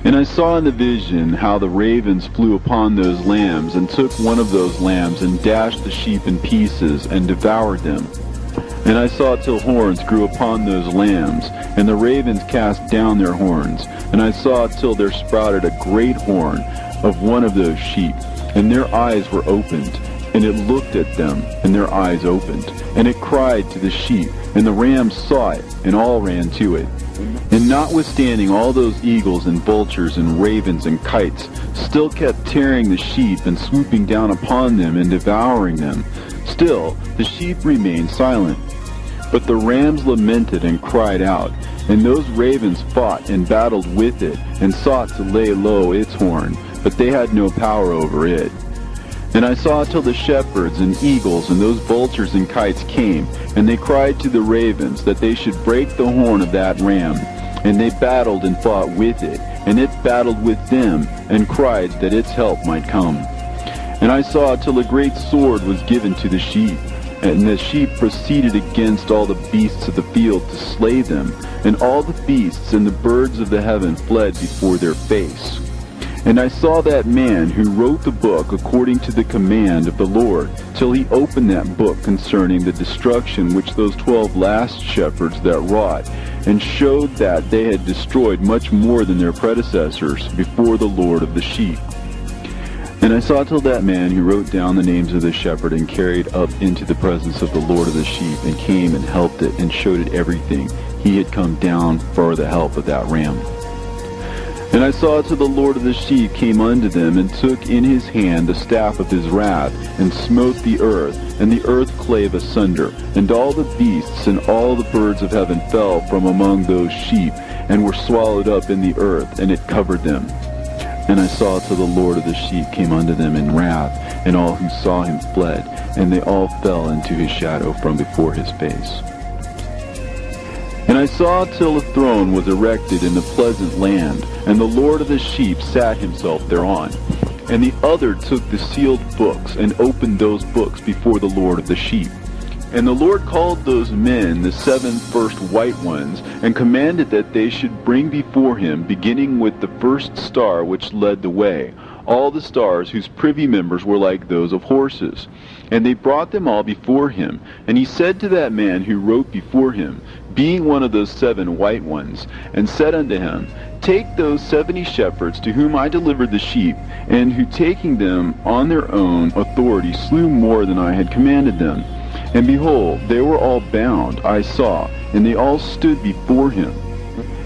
And I saw in the vision how the ravens flew upon those lambs, and took one of those lambs, and dashed the sheep in pieces, and devoured them. And I saw till horns grew upon those lambs, and the ravens cast down their horns. And I saw till there sprouted a great horn of one of those sheep, and their eyes were opened. And it looked at them, and their eyes opened. And it cried to the sheep, and the rams saw it, and all ran to it. And notwithstanding all those eagles and vultures and ravens and kites still kept tearing the sheep, and swooping down upon them, and devouring them, still the sheep remained silent. But the rams lamented and cried out, and those ravens fought and battled with it, and sought to lay low its horn, but they had no power over it. And I saw till the shepherds and eagles and those vultures and kites came, and they cried to the ravens that they should break the horn of that ram. And they battled and fought with it, and it battled with them, and cried that its help might come. And I saw till a great sword was given to the sheep, and the sheep proceeded against all the beasts of the field to slay them, and all the beasts and the birds of the heaven fled before their face. And I saw that man who wrote the book according to the command of the Lord, till he opened that book concerning the destruction which those 12 last shepherds that wrought, and showed that they had destroyed much more than their predecessors before the Lord of the sheep. And I saw till that man who wrote down the names of the shepherd, and carried up into the presence of the Lord of the sheep, and came and helped it, and showed it everything. He had come down for the help of that ram. And I saw till the Lord of the sheep came unto them, and took in his hand the staff of his wrath, and smote the earth, and the earth clave asunder, and all the beasts and all the birds of heaven fell from among those sheep, and were swallowed up in the earth, and it covered them. And I saw till the Lord of the sheep came unto them in wrath, and all who saw him fled, and they all fell into his shadow from before his face. And I saw till a throne was erected in the pleasant land, and the Lord of the sheep sat himself thereon. And the other took the sealed books, and opened those books before the Lord of the sheep. And the Lord called those men the 7 first white ones, and commanded that they should bring before him, beginning with the first star which led the way, all the stars whose privy members were like those of horses. And they brought them all before him. And he said to that man who wrote before him, being one of those 7 white ones, and said unto him, Take those 70 shepherds to whom I delivered the sheep, and who taking them on their own authority slew more than I had commanded them. And behold, they were all bound, I saw, and they all stood before him.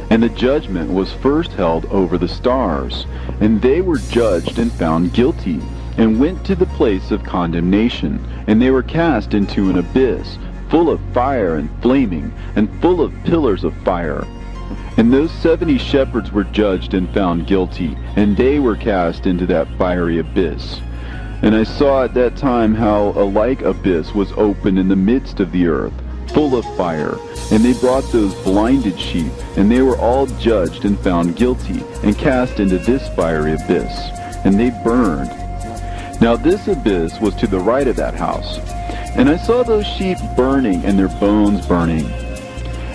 And the judgment was first held over the stars, and they were judged and found guilty, and went to the place of condemnation, and they were cast into an abyss, full of fire and flaming, and full of pillars of fire. And those 70 shepherds were judged and found guilty, and they were cast into that fiery abyss. And I saw at that time how a like abyss was opened in the midst of the earth, full of fire. And they brought those blinded sheep, and they were all judged and found guilty, and cast into this fiery abyss, and they burned. Now this abyss was to the right of that house. And I saw those sheep burning, and their bones burning.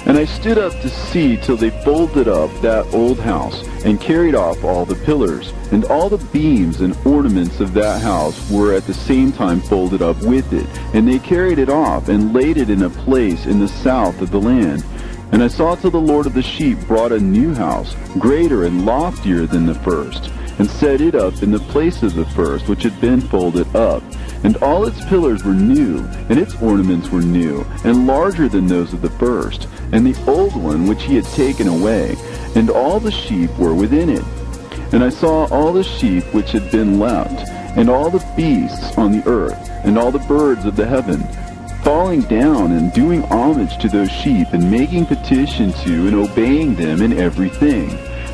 And I stood up to see till they folded up that old house, and carried off all the pillars, and all the beams and ornaments of that house were at the same time folded up with it. And they carried it off, and laid it in a place in the south of the land. And I saw till the Lord of the sheep brought a new house, greater and loftier than the first, and set it up in the place of the first, which had been folded up. And all its pillars were new, and its ornaments were new, and larger than those of the first. And the old one which he had taken away, and all the sheep were within it. And I saw all the sheep which had been left, and all the beasts on the earth, and all the birds of the heaven, falling down and doing homage to those sheep, and making petition to and obeying them in everything.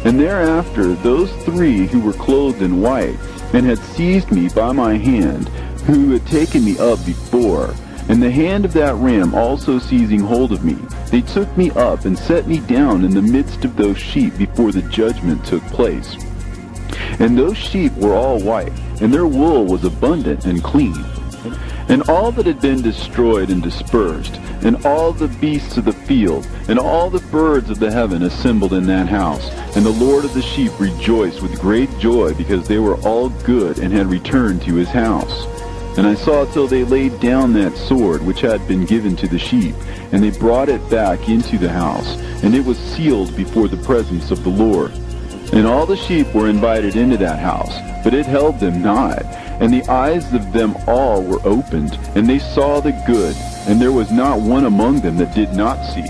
And thereafter those 3 who were clothed in white, and had seized me by my hand, who had taken me up before, and the hand of that ram also seizing hold of me, they took me up and set me down in the midst of those sheep before the judgment took place. And those sheep were all white, and their wool was abundant and clean. And all that had been destroyed and dispersed, and all the beasts of the field, and all the birds of the heaven assembled in that house. And the Lord of the sheep rejoiced with great joy, because they were all good, and had returned to his house. And I saw till they laid down that sword which had been given to the sheep, and they brought it back into the house, and it was sealed before the presence of the Lord. And all the sheep were invited into that house, but it held them not. And the eyes of them all were opened, and they saw the good, and there was not one among them that did not see.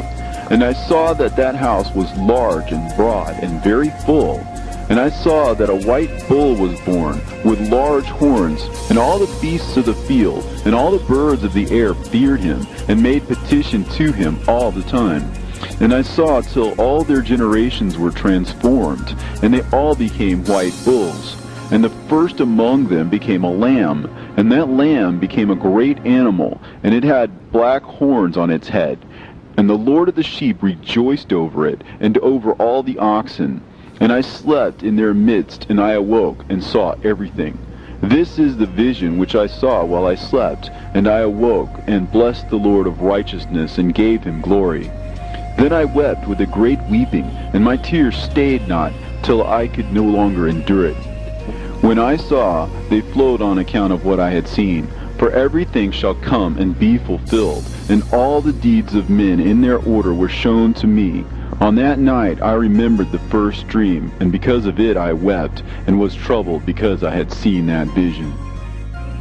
And I saw that that house was large and broad and very full. And I saw that a white bull was born, with large horns, and all the beasts of the field, and all the birds of the air feared him, and made petition to him all the time. And I saw till all their generations were transformed, and they all became white bulls. And the first among them became a lamb, and that lamb became a great animal, and it had black horns on its head. And the Lord of the sheep rejoiced over it, and over all the oxen. And I slept in their midst, and I awoke, and saw everything. This is the vision which I saw while I slept, and I awoke, and blessed the Lord of righteousness, and gave him glory. Then I wept with a great weeping, and my tears stayed not, till I could no longer endure it. When I saw, they flowed on account of what I had seen. For everything shall come and be fulfilled, and all the deeds of men in their order were shown to me. On that night I remembered the first dream, and because of it I wept, and was troubled because I had seen that vision.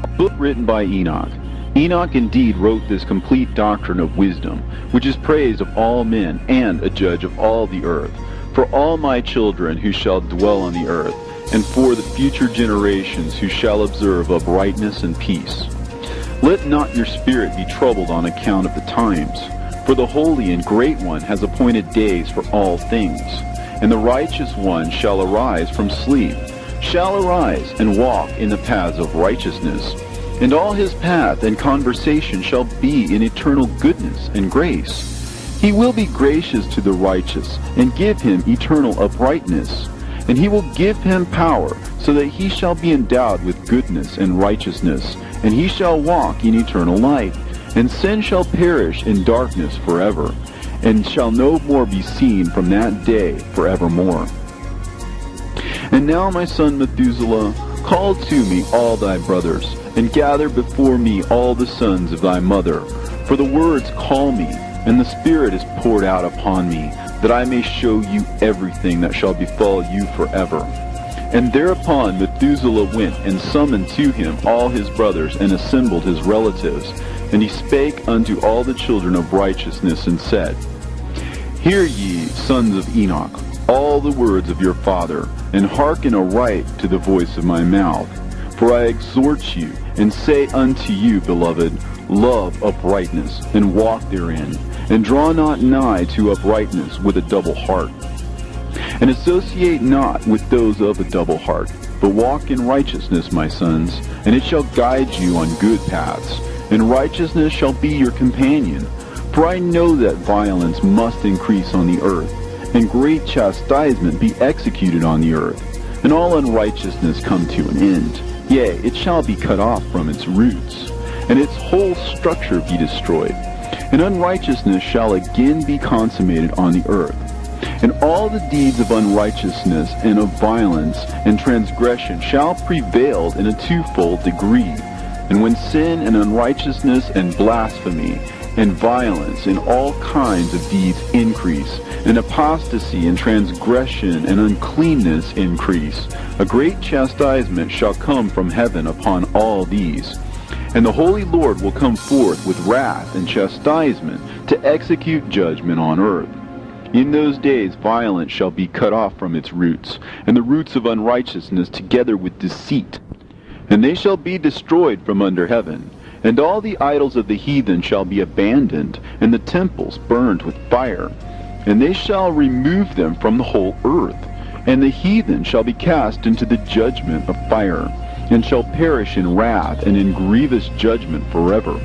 A book written by Enoch. Enoch indeed wrote this complete doctrine of wisdom, which is praise of all men, and a judge of all the earth. for all my children who shall dwell on the earth, and for the future generations who shall observe uprightness and peace. Let not your spirit be troubled on account of the times, for the Holy and Great One has appointed days for all things. And the righteous one shall arise from sleep, shall arise and walk in the paths of righteousness, and all his path and conversation shall be in eternal goodness and grace. He will be gracious to the righteous, and give him eternal uprightness. And he will give him power, so that he shall be endowed with goodness and righteousness, and he shall walk in eternal light. And sin shall perish in darkness forever, and shall no more be seen from that day forevermore. And now, my son Methuselah, call to me all thy brothers, and gather before me all the sons of thy mother. For the words call me, and the Spirit is poured out upon me, that I may show you everything that shall befall you forever. And thereupon Methuselah went and summoned to him all his brothers, and assembled his relatives. And he spake unto all the children of righteousness, and said, Hear ye, sons of Enoch, all the words of your father, and hearken aright to the voice of my mouth. For I exhort you, and say unto you, beloved, love uprightness, and walk therein, and draw not nigh to uprightness with a double heart. And associate not with those of a double heart, but walk in righteousness, my sons, and it shall guide you on good paths, and righteousness shall be your companion. For I know that violence must increase on the earth, and great chastisement be executed on the earth, and all unrighteousness come to an end. Yea, it shall be cut off from its roots, and its whole structure be destroyed. And unrighteousness shall again be consummated on the earth. And all the deeds of unrighteousness and of violence and transgression shall prevail in a twofold degree. And when sin and unrighteousness and blasphemy and violence and all kinds of deeds increase, and apostasy and transgression and uncleanness increase, a great chastisement shall come from heaven upon all these. And the Holy Lord will come forth with wrath and chastisement to execute judgment on earth. In those days violence shall be cut off from its roots, and the roots of unrighteousness together with deceit. And they shall be destroyed from under heaven. And all the idols of the heathen shall be abandoned, and the temples burned with fire. And they shall remove them from the whole earth. And the heathen shall be cast into the judgment of fire, and shall perish in wrath and in grievous judgment forever.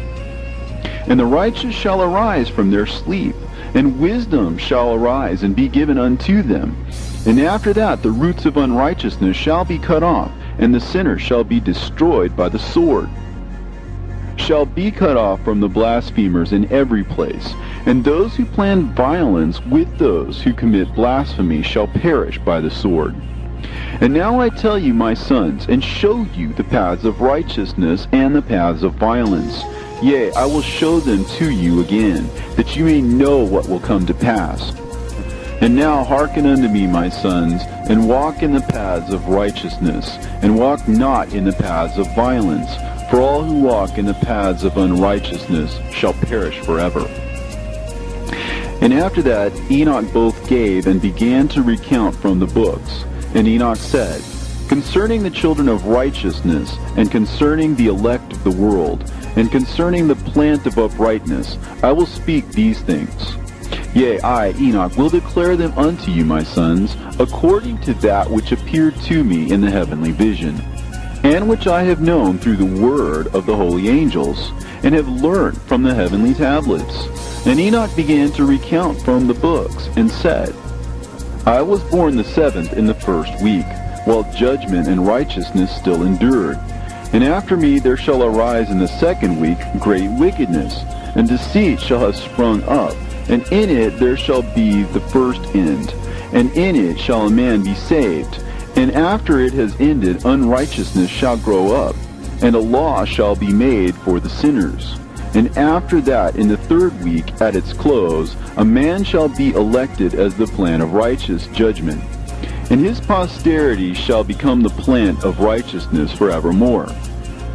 And the righteous shall arise from their sleep, and wisdom shall arise and be given unto them. And after that the roots of unrighteousness shall be cut off, and the sinner shall be destroyed by the sword. Shall be cut off from the blasphemers in every place, and those who plan violence with those who commit blasphemy shall perish by the sword. And now I tell you, my sons, and show you the paths of righteousness and the paths of violence. Yea, I will show them to you again, that you may know what will come to pass. And now hearken unto me, my sons, and walk in the paths of righteousness, and walk not in the paths of violence. For all who walk in the paths of unrighteousness shall perish forever. And after that Enoch both gave and began to recount from the books. And Enoch said, Concerning the children of righteousness, and concerning the elect of the world, and concerning the plant of uprightness, I will speak these things. Yea, I, Enoch, will declare them unto you, my sons, according to that which appeared to me in the heavenly vision, and which I have known through the word of the holy angels, and have learnt from the heavenly tablets. And Enoch began to recount from the books, and said, I was born the 7th in the 1st week, while judgment and righteousness still endured. And after me there shall arise in the 2nd week great wickedness, and deceit shall have sprung up, and in it there shall be the first end, and in it shall a man be saved. And after it has ended, unrighteousness shall grow up, and a law shall be made for the sinners. And after that, in the 3rd week, at its close, a man shall be elected as the plan of righteous judgment. And his posterity shall become the plant of righteousness forevermore.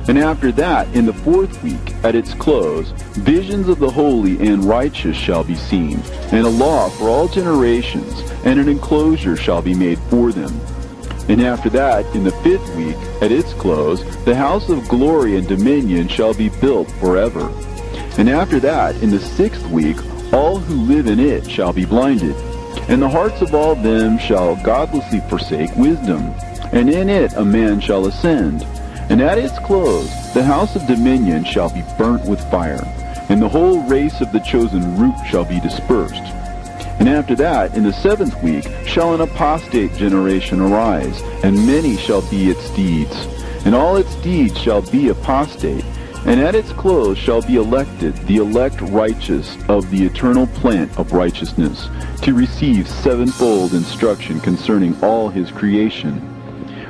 And after that, in the 4th week, at its close, visions of the holy and righteous shall be seen, and a law for all generations, and an enclosure shall be made for them. And after that, in the 5th week, at its close, the house of glory and dominion shall be built forever. And after that, in the 6th week, all who live in it shall be blinded, and the hearts of all them shall godlessly forsake wisdom, and in it a man shall ascend. And at its close, the house of dominion shall be burnt with fire, and the whole race of the chosen root shall be dispersed. And after that, in the 7th week, shall an apostate generation arise, and many shall be its deeds. And all its deeds shall be apostate. And at its close shall be elected the elect righteous of the eternal plant of righteousness, to receive sevenfold instruction concerning all his creation.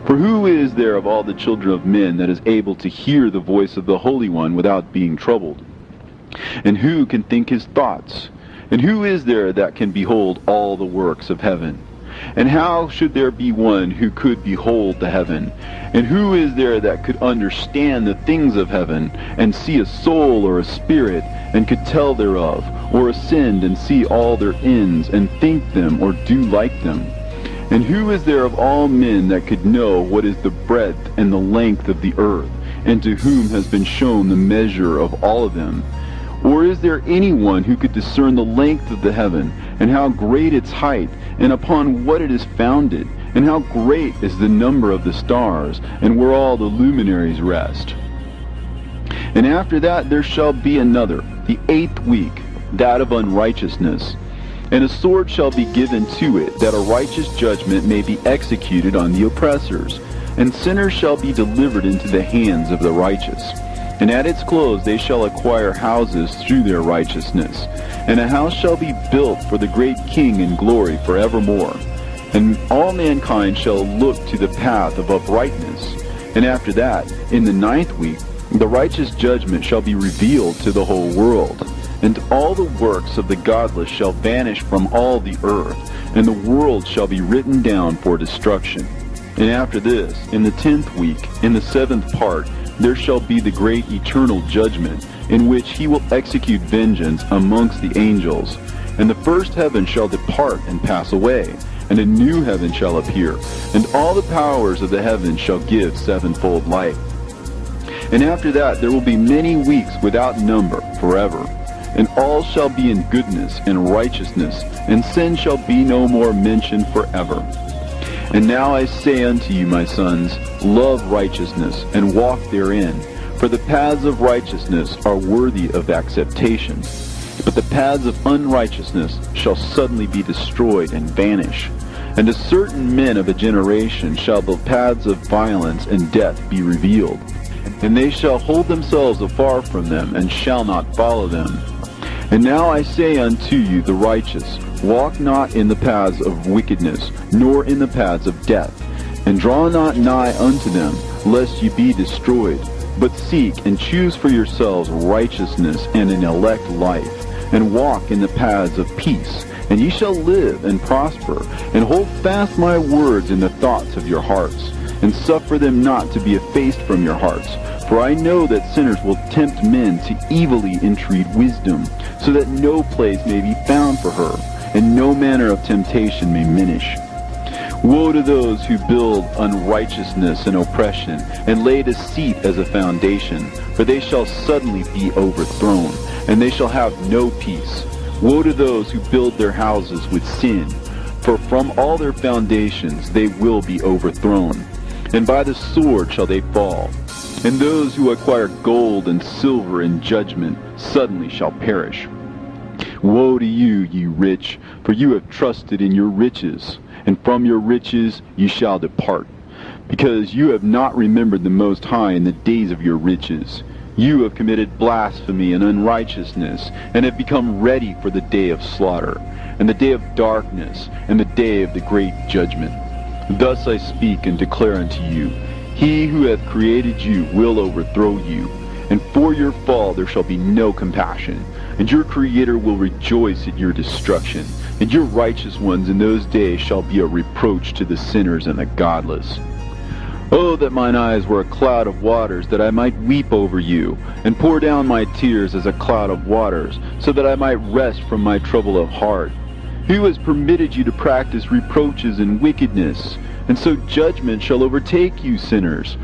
For who is there of all the children of men that is able to hear the voice of the Holy One without being troubled? And who can think his thoughts? And who is there that can behold all the works of heaven? And how should there be one who could behold the heaven? And who is there that could understand the things of heaven, and see a soul or a spirit, and could tell thereof, or ascend and see all their ends, and think them, or do like them? And who is there of all men that could know what is the breadth and the length of the earth, and to whom has been shown the measure of all of them? Or is there anyone who could discern the length of the heaven, and how great its height, and upon what it is founded, and how great is the number of the stars, and where all the luminaries rest? And after that there shall be another, the 8th week, that of unrighteousness. And a sword shall be given to it, that a righteous judgment may be executed on the oppressors. And sinners shall be delivered into the hands of the righteous. And at its close they shall acquire houses through their righteousness. And a house shall be built for the great King in glory forevermore. And all mankind shall look to the path of uprightness. And after that, in the 9th week, the righteous judgment shall be revealed to the whole world. And all the works of the godless shall vanish from all the earth, and the world shall be written down for destruction. And after this, in the 10th week, in the 7th part, there shall be the great eternal judgment, in which he will execute vengeance amongst the angels. And the first heaven shall depart and pass away, and a new heaven shall appear, and all the powers of the heavens shall give sevenfold light. And after that there will be many weeks without number forever. And all shall be in goodness and righteousness, and sin shall be no more mentioned forever. And now I say unto you, my sons, love righteousness, and walk therein. For the paths of righteousness are worthy of acceptation. But the paths of unrighteousness shall suddenly be destroyed and vanish. And to certain men of a generation shall the paths of violence and death be revealed. And they shall hold themselves afar from them, and shall not follow them. And now I say unto you, the righteous, walk not in the paths of wickedness, nor in the paths of death, and draw not nigh unto them, lest ye be destroyed. But seek and choose for yourselves righteousness and an elect life, and walk in the paths of peace, and ye shall live and prosper. And hold fast my words in the thoughts of your hearts, and suffer them not to be effaced from your hearts. For I know that sinners will tempt men to evilly entreat wisdom, so that no place may be found for her, and no manner of temptation may minish. Woe to those who build unrighteousness and oppression, and lay deceit as a foundation, for they shall suddenly be overthrown, and they shall have no peace. Woe to those who build their houses with sin, for from all their foundations they will be overthrown, and by the sword shall they fall. And those who acquire gold and silver in judgment suddenly shall perish. Woe to you, ye rich, for you have trusted in your riches, and from your riches ye shall depart, because you have not remembered the Most High in the days of your riches. You have committed blasphemy and unrighteousness, and have become ready for the day of slaughter, and the day of darkness, and the day of the great judgment. Thus I speak and declare unto you, he who hath created you will overthrow you, and for your fall there shall be no compassion, and your Creator will rejoice at your destruction, and your righteous ones in those days shall be a reproach to the sinners and the godless. Oh, that mine eyes were a cloud of waters, that I might weep over you, and pour down my tears as a cloud of waters, so that I might rest from my trouble of heart. Who has permitted you to practice reproaches and wickedness? And so judgment shall overtake you, sinners.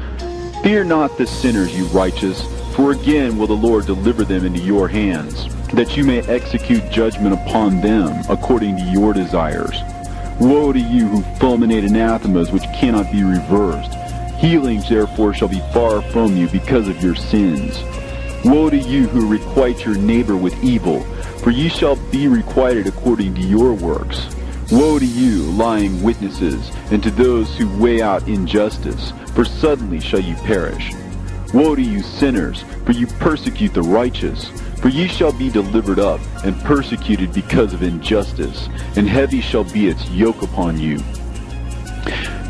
Fear not the sinners, you righteous, for again will the Lord deliver them into your hands, that you may execute judgment upon them according to your desires. Woe to you who fulminate anathemas which cannot be reversed. Healings therefore shall be far from you because of your sins. Woe to you who requite your neighbor with evil, for ye shall be requited according to your works. Woe to you, lying witnesses, and to those who weigh out injustice, for suddenly shall you perish. Woe to you, sinners, for you persecute the righteous, for ye shall be delivered up, and persecuted because of injustice, and heavy shall be its yoke upon you.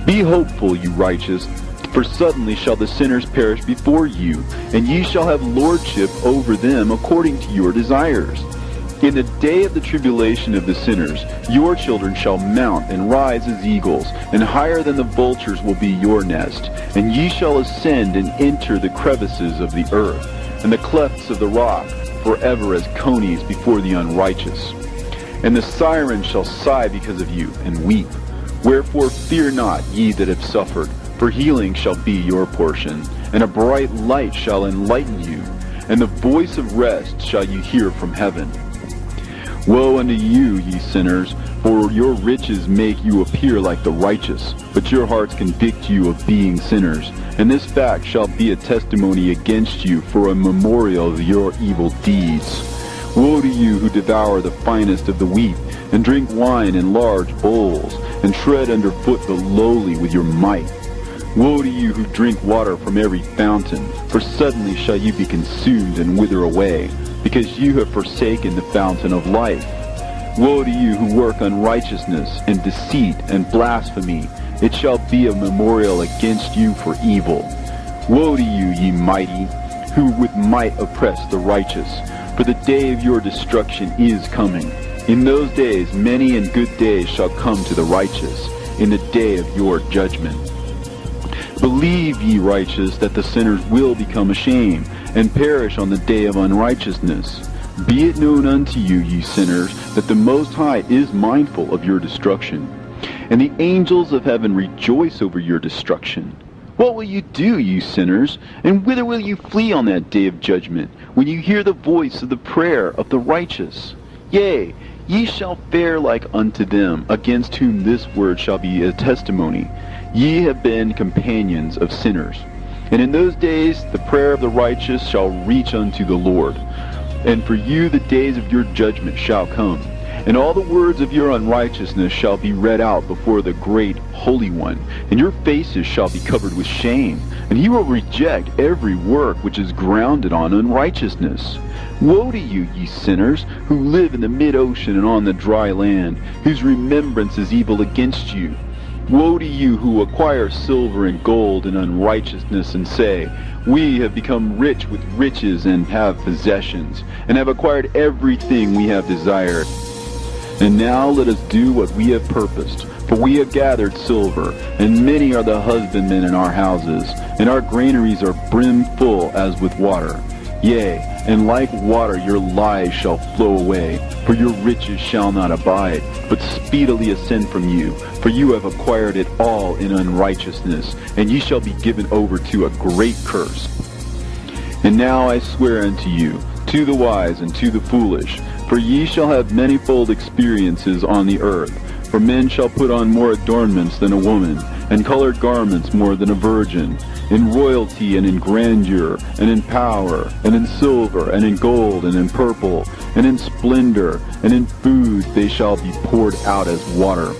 Be hopeful, you righteous, for suddenly shall the sinners perish before you, and ye shall have lordship over them according to your desires. In the day of the tribulation of the sinners, your children shall mount and rise as eagles, and higher than the vultures will be your nest. And ye shall ascend and enter the crevices of the earth, and the clefts of the rock, forever as conies before the unrighteous. And the sirens shall sigh because of you, and weep. Wherefore fear not, ye that have suffered, for healing shall be your portion, and a bright light shall enlighten you, and the voice of rest shall you hear from heaven. Woe unto you, ye sinners, for your riches make you appear like the righteous, but your hearts convict you of being sinners, and this fact shall be a testimony against you for a memorial of your evil deeds. Woe to you who devour the finest of the wheat, and drink wine in large bowls, and tread underfoot the lowly with your might. Woe to you who drink water from every fountain, for suddenly shall you be consumed and wither away, because you have forsaken the fountain of life. Woe to you who work unrighteousness and deceit and blasphemy. It shall be a memorial against you for evil. Woe to you, ye mighty, who with might oppress the righteous, for the day of your destruction is coming. In those days many and good days shall come to the righteous, in the day of your judgment. Believe, ye righteous, that the sinners will become ashamed, and perish on the day of unrighteousness. Be it known unto you, ye sinners, that the Most High is mindful of your destruction, and the angels of heaven rejoice over your destruction. What will you do, you sinners, and whither will you flee on that day of judgment, when you hear the voice of the prayer of the righteous? Yea, ye shall fare like unto them, against whom this word shall be a testimony. Ye have been companions of sinners. And in those days the prayer of the righteous shall reach unto the Lord. And for you the days of your judgment shall come, and all the words of your unrighteousness shall be read out before the great Holy One, and your faces shall be covered with shame, and he will reject every work which is grounded on unrighteousness. Woe to you, ye sinners, who live in the mid-ocean and on the dry land, whose remembrance is evil against you. Woe to you who acquire silver and gold in unrighteousness, and say, We have become rich with riches and have possessions, and have acquired everything we have desired. And now let us do what we have purposed, for we have gathered silver, and many are the husbandmen in our houses, and our granaries are brim full as with water. Yea, and like water your lies shall flow away, for your riches shall not abide, but speedily ascend from you, for you have acquired it all in unrighteousness, and ye shall be given over to a great curse. And now I swear unto you, to the wise and to the foolish, for ye shall have manifold experiences on the earth. For men shall put on more adornments than a woman, and colored garments more than a virgin. In royalty and in grandeur, and in power, and in silver, and in gold, and in purple, and in splendor, and in food they shall be poured out as water.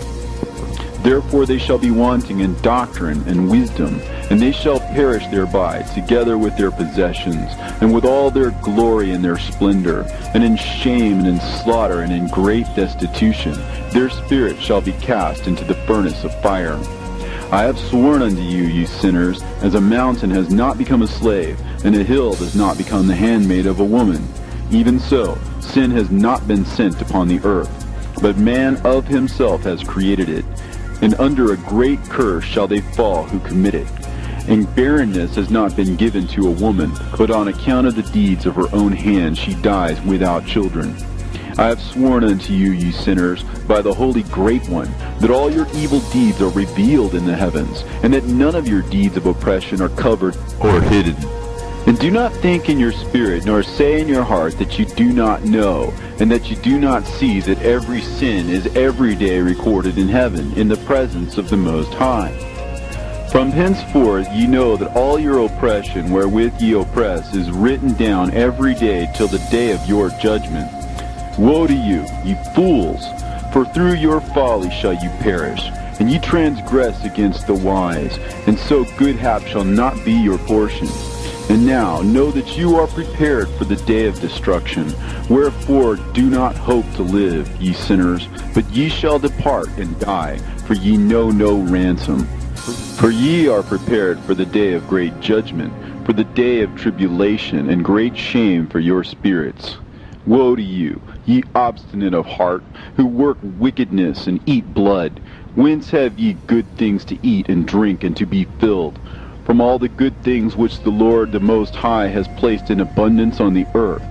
Therefore they shall be wanting in doctrine and wisdom, and they shall perish thereby, together with their possessions, and with all their glory and their splendor, and in shame and in slaughter and in great destitution. Their spirit shall be cast into the furnace of fire. I have sworn unto you, ye sinners, as a mountain has not become a slave, and a hill does not become the handmaid of a woman. Even so, sin has not been sent upon the earth, but man of himself has created it. And under a great curse shall they fall who commit it. and barrenness has not been given to a woman, but on account of the deeds of her own hand she dies without children. I have sworn unto you, ye sinners, by the Holy Great One, that all your evil deeds are revealed in the heavens, and that none of your deeds of oppression are covered or hidden. And do not think in your spirit, nor say in your heart that you do not know, and that you do not see that every sin is every day recorded in heaven, in the presence of the Most High. From henceforth ye know that all your oppression wherewith ye oppress is written down every day till the day of your judgment. Woe to you, ye fools! For through your folly shall you perish, and ye transgress against the wise, and so good hap shall not be your portion. And now know that you are prepared for the day of destruction. Wherefore do not hope to live, ye sinners, but ye shall depart and die, for ye know no ransom. For ye are prepared for the day of great judgment, for the day of tribulation and great shame for your spirits. Woe to you, ye obstinate of heart, who work wickedness and eat blood. Whence have ye good things to eat and drink and to be filled? From all the good things which the Lord the Most High has placed in abundance on the earth.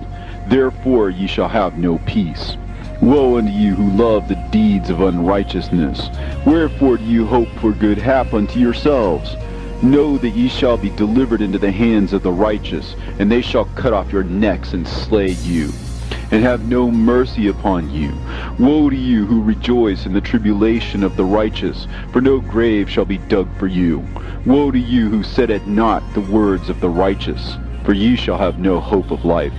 Therefore ye shall have no peace. Woe unto you who love the deeds of unrighteousness. Wherefore do you hope for good hap unto yourselves? Know that ye shall be delivered into the hands of the righteous, and they shall cut off your necks and slay you, and have no mercy upon you. Woe to you who rejoice in the tribulation of the righteous, for no grave shall be dug for you. Woe to you who set at naught the words of the righteous, for ye shall have no hope of life.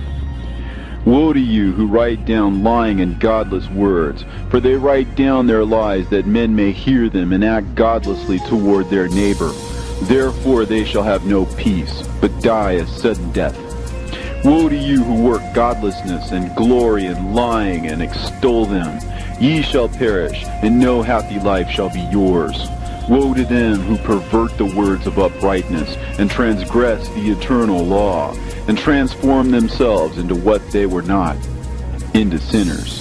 Woe to you who write down lying and godless words, for they write down their lies that men may hear them and act godlessly toward their neighbor. Therefore they shall have no peace, but die a sudden death. Woe to you who work godlessness and glory in lying and extol them. Ye shall perish, and no happy life shall be yours. Woe to them who pervert the words of uprightness, and transgress the eternal law, and transform themselves into what they were not, into sinners.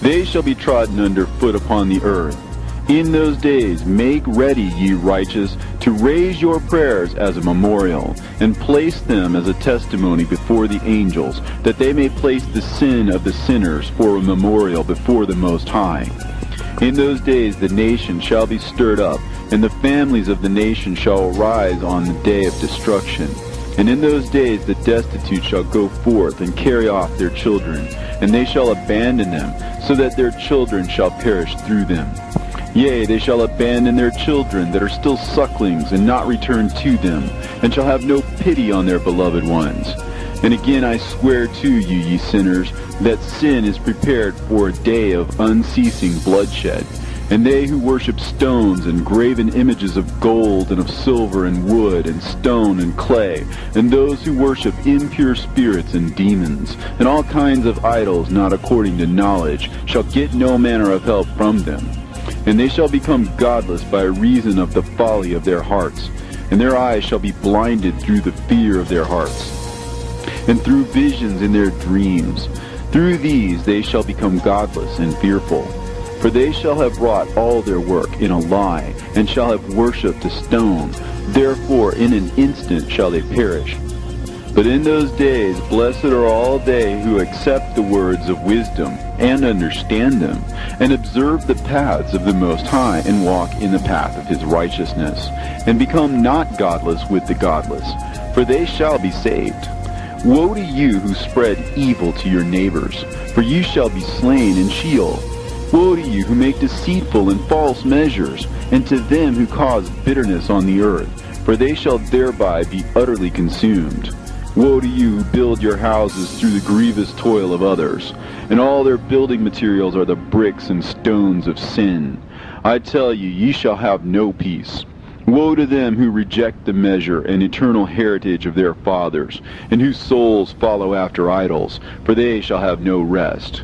They shall be trodden under foot upon the earth. In those days make ready, ye righteous, to raise your prayers as a memorial, and place them as a testimony before the angels, that they may place the sin of the sinners for a memorial before the Most High. In those days the nation shall be stirred up, and the families of the nation shall arise on the day of destruction. And in those days the destitute shall go forth and carry off their children, and they shall abandon them, so that their children shall perish through them. Yea, they shall abandon their children that are still sucklings, and not return to them, and shall have no pity on their beloved ones. And again I swear to you, ye sinners, that sin is prepared for a day of unceasing bloodshed. And they who worship stones and graven images of gold and of silver and wood and stone and clay, and those who worship impure spirits and demons, and all kinds of idols not according to knowledge, shall get no manner of help from them. And they shall become godless by reason of the folly of their hearts, and their eyes shall be blinded through the fear of their hearts, and through visions in their dreams. Through these they shall become godless and fearful. For they shall have wrought all their work in a lie, and shall have worshipped a stone. Therefore in an instant shall they perish. But in those days blessed are all they who accept the words of wisdom, and understand them, and observe the paths of the Most High, and walk in the path of his righteousness, and become not godless with the godless, for they shall be saved. Woe to you who spread evil to your neighbors, for you shall be slain in Sheol. Woe to you who make deceitful and false measures, and to them who cause bitterness on the earth, for they shall thereby be utterly consumed. Woe to you who build your houses through the grievous toil of others, and all their building materials are the bricks and stones of sin. I tell you, ye shall have no peace. Woe to them who reject the measure and eternal heritage of their fathers, and whose souls follow after idols, for they shall have no rest.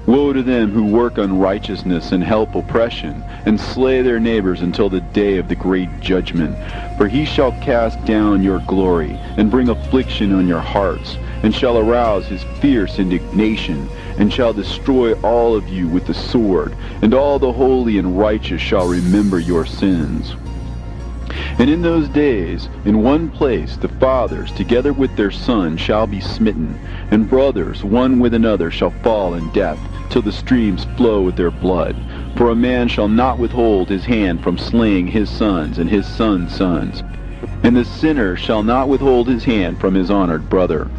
Woe to them who work unrighteousness and help oppression, and slay their neighbors until the day of the great judgment. For he shall cast down your glory, and bring affliction on your hearts, and shall arouse his fierce indignation, and shall destroy all of you with the sword, and all the holy and righteous shall remember your sins. And in those days, in one place, the fathers, together with their sons, shall be smitten, and brothers, one with another, shall fall in death, till the streams flow with their blood. For a man shall not withhold his hand from slaying his sons and his sons' sons. And the sinner shall not withhold his hand from his honored brother.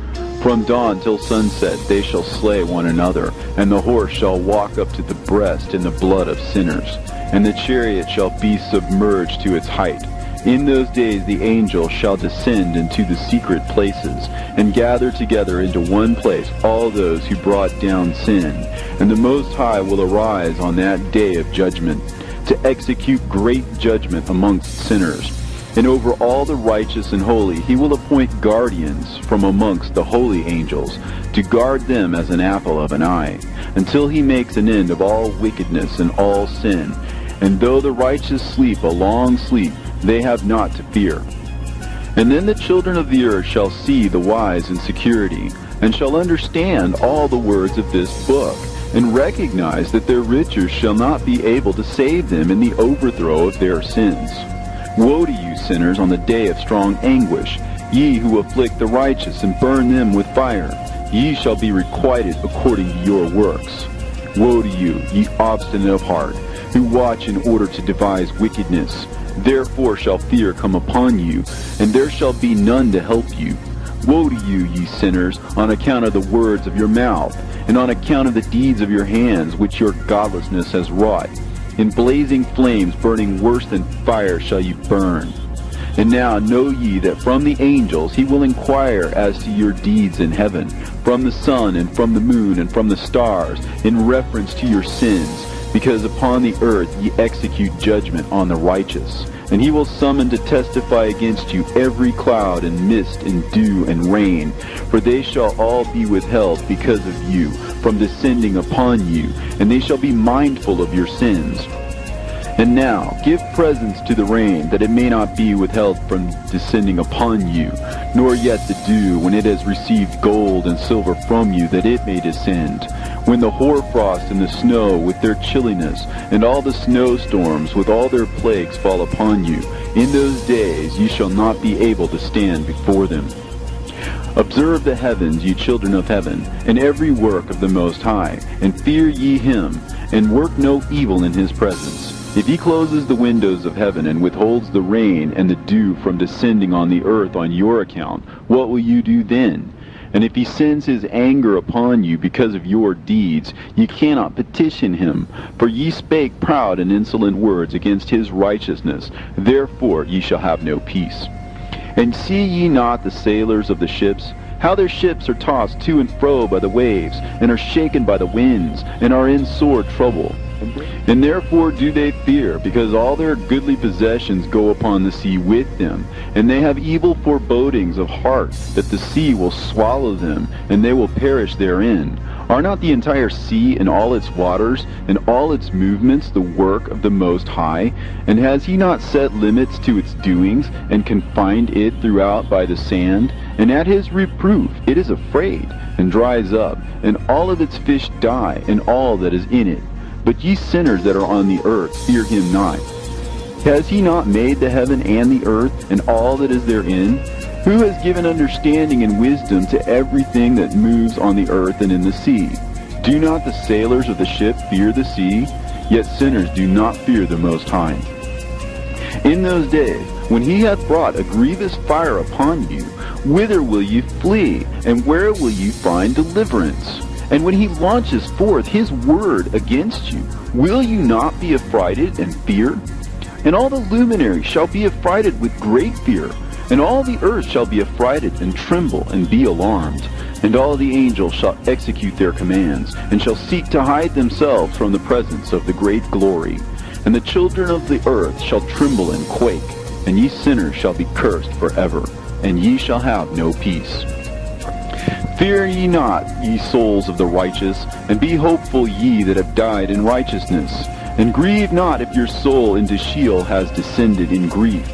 From dawn till sunset they shall slay one another, and the horse shall walk up to the breast in the blood of sinners, and the chariot shall be submerged to its height. In those days the angels shall descend into the secret places, and gather together into one place all those who brought down sin. And the Most High will arise on that day of judgment, to execute great judgment amongst sinners. And over all the righteous and holy he will appoint guardians from amongst the holy angels, to guard them as an apple of an eye, until he makes an end of all wickedness and all sin. And though the righteous sleep a long sleep, they have not to fear. And then the children of the earth shall see the wise in security, and shall understand all the words of this book, and recognize that their riches shall not be able to save them in the overthrow of their sins. Woe to you, sinners, on the day of strong anguish, ye who afflict the righteous and burn them with fire. Ye shall be requited according to your works. Woe to you, ye obstinate of heart, who watch in order to devise wickedness. Therefore shall fear come upon you, and there shall be none to help you. Woe to you, ye sinners, on account of the words of your mouth, and on account of the deeds of your hands, which your godlessness has wrought. In blazing flames burning worse than fire shall you burn. And now know ye that from the angels he will inquire as to your deeds in heaven, from the sun and from the moon and from the stars, in reference to your sins, because upon the earth ye execute judgment on the righteous. And he will summon to testify against you every cloud and mist and dew and rain, for they shall all be withheld because of you, from descending upon you, and they shall be mindful of your sins. And now give presents to the rain, that it may not be withheld from descending upon you, nor yet the dew, when it has received gold and silver from you, that it may descend. When the hoarfrost and the snow with their chilliness, and all the snowstorms with all their plagues fall upon you, in those days ye shall not be able to stand before them. Observe the heavens, ye children of heaven, and every work of the Most High, and fear ye him, and work no evil in his presence. If he closes the windows of heaven, and withholds the rain and the dew from descending on the earth on your account, what will you do then? And if he sends his anger upon you because of your deeds, ye cannot petition him, for ye spake proud and insolent words against his righteousness. Therefore ye shall have no peace. And see ye not the sailors of the ships, how their ships are tossed to and fro by the waves, and are shaken by the winds, and are in sore trouble? And therefore do they fear, because all their goodly possessions go upon the sea with them, and they have evil forebodings of heart, that the sea will swallow them, and they will perish therein. Are not the entire sea and all its waters, and all its movements, the work of the Most High? And has he not set limits to its doings, and confined it throughout by the sand? And at his reproof it is afraid, and dries up, and all of its fish die, and all that is in it. But ye sinners that are on the earth, fear him not. Has he not made the heaven and the earth, and all that is therein? Who has given understanding and wisdom to everything that moves on the earth and in the sea? Do not the sailors of the ship fear the sea? Yet sinners do not fear the Most High. In those days, when he hath brought a grievous fire upon you, whither will ye flee, and where will ye find deliverance? And when he launches forth his word against you, will you not be affrighted and fear? And all the luminaries shall be affrighted with great fear, and all the earth shall be affrighted and tremble and be alarmed. And all the angels shall execute their commands, and shall seek to hide themselves from the presence of the great glory. And the children of the earth shall tremble and quake, and ye sinners shall be cursed forever, and ye shall have no peace. Fear ye not, ye souls of the righteous, and be hopeful ye that have died in righteousness. And grieve not if your soul into Sheol has descended in grief,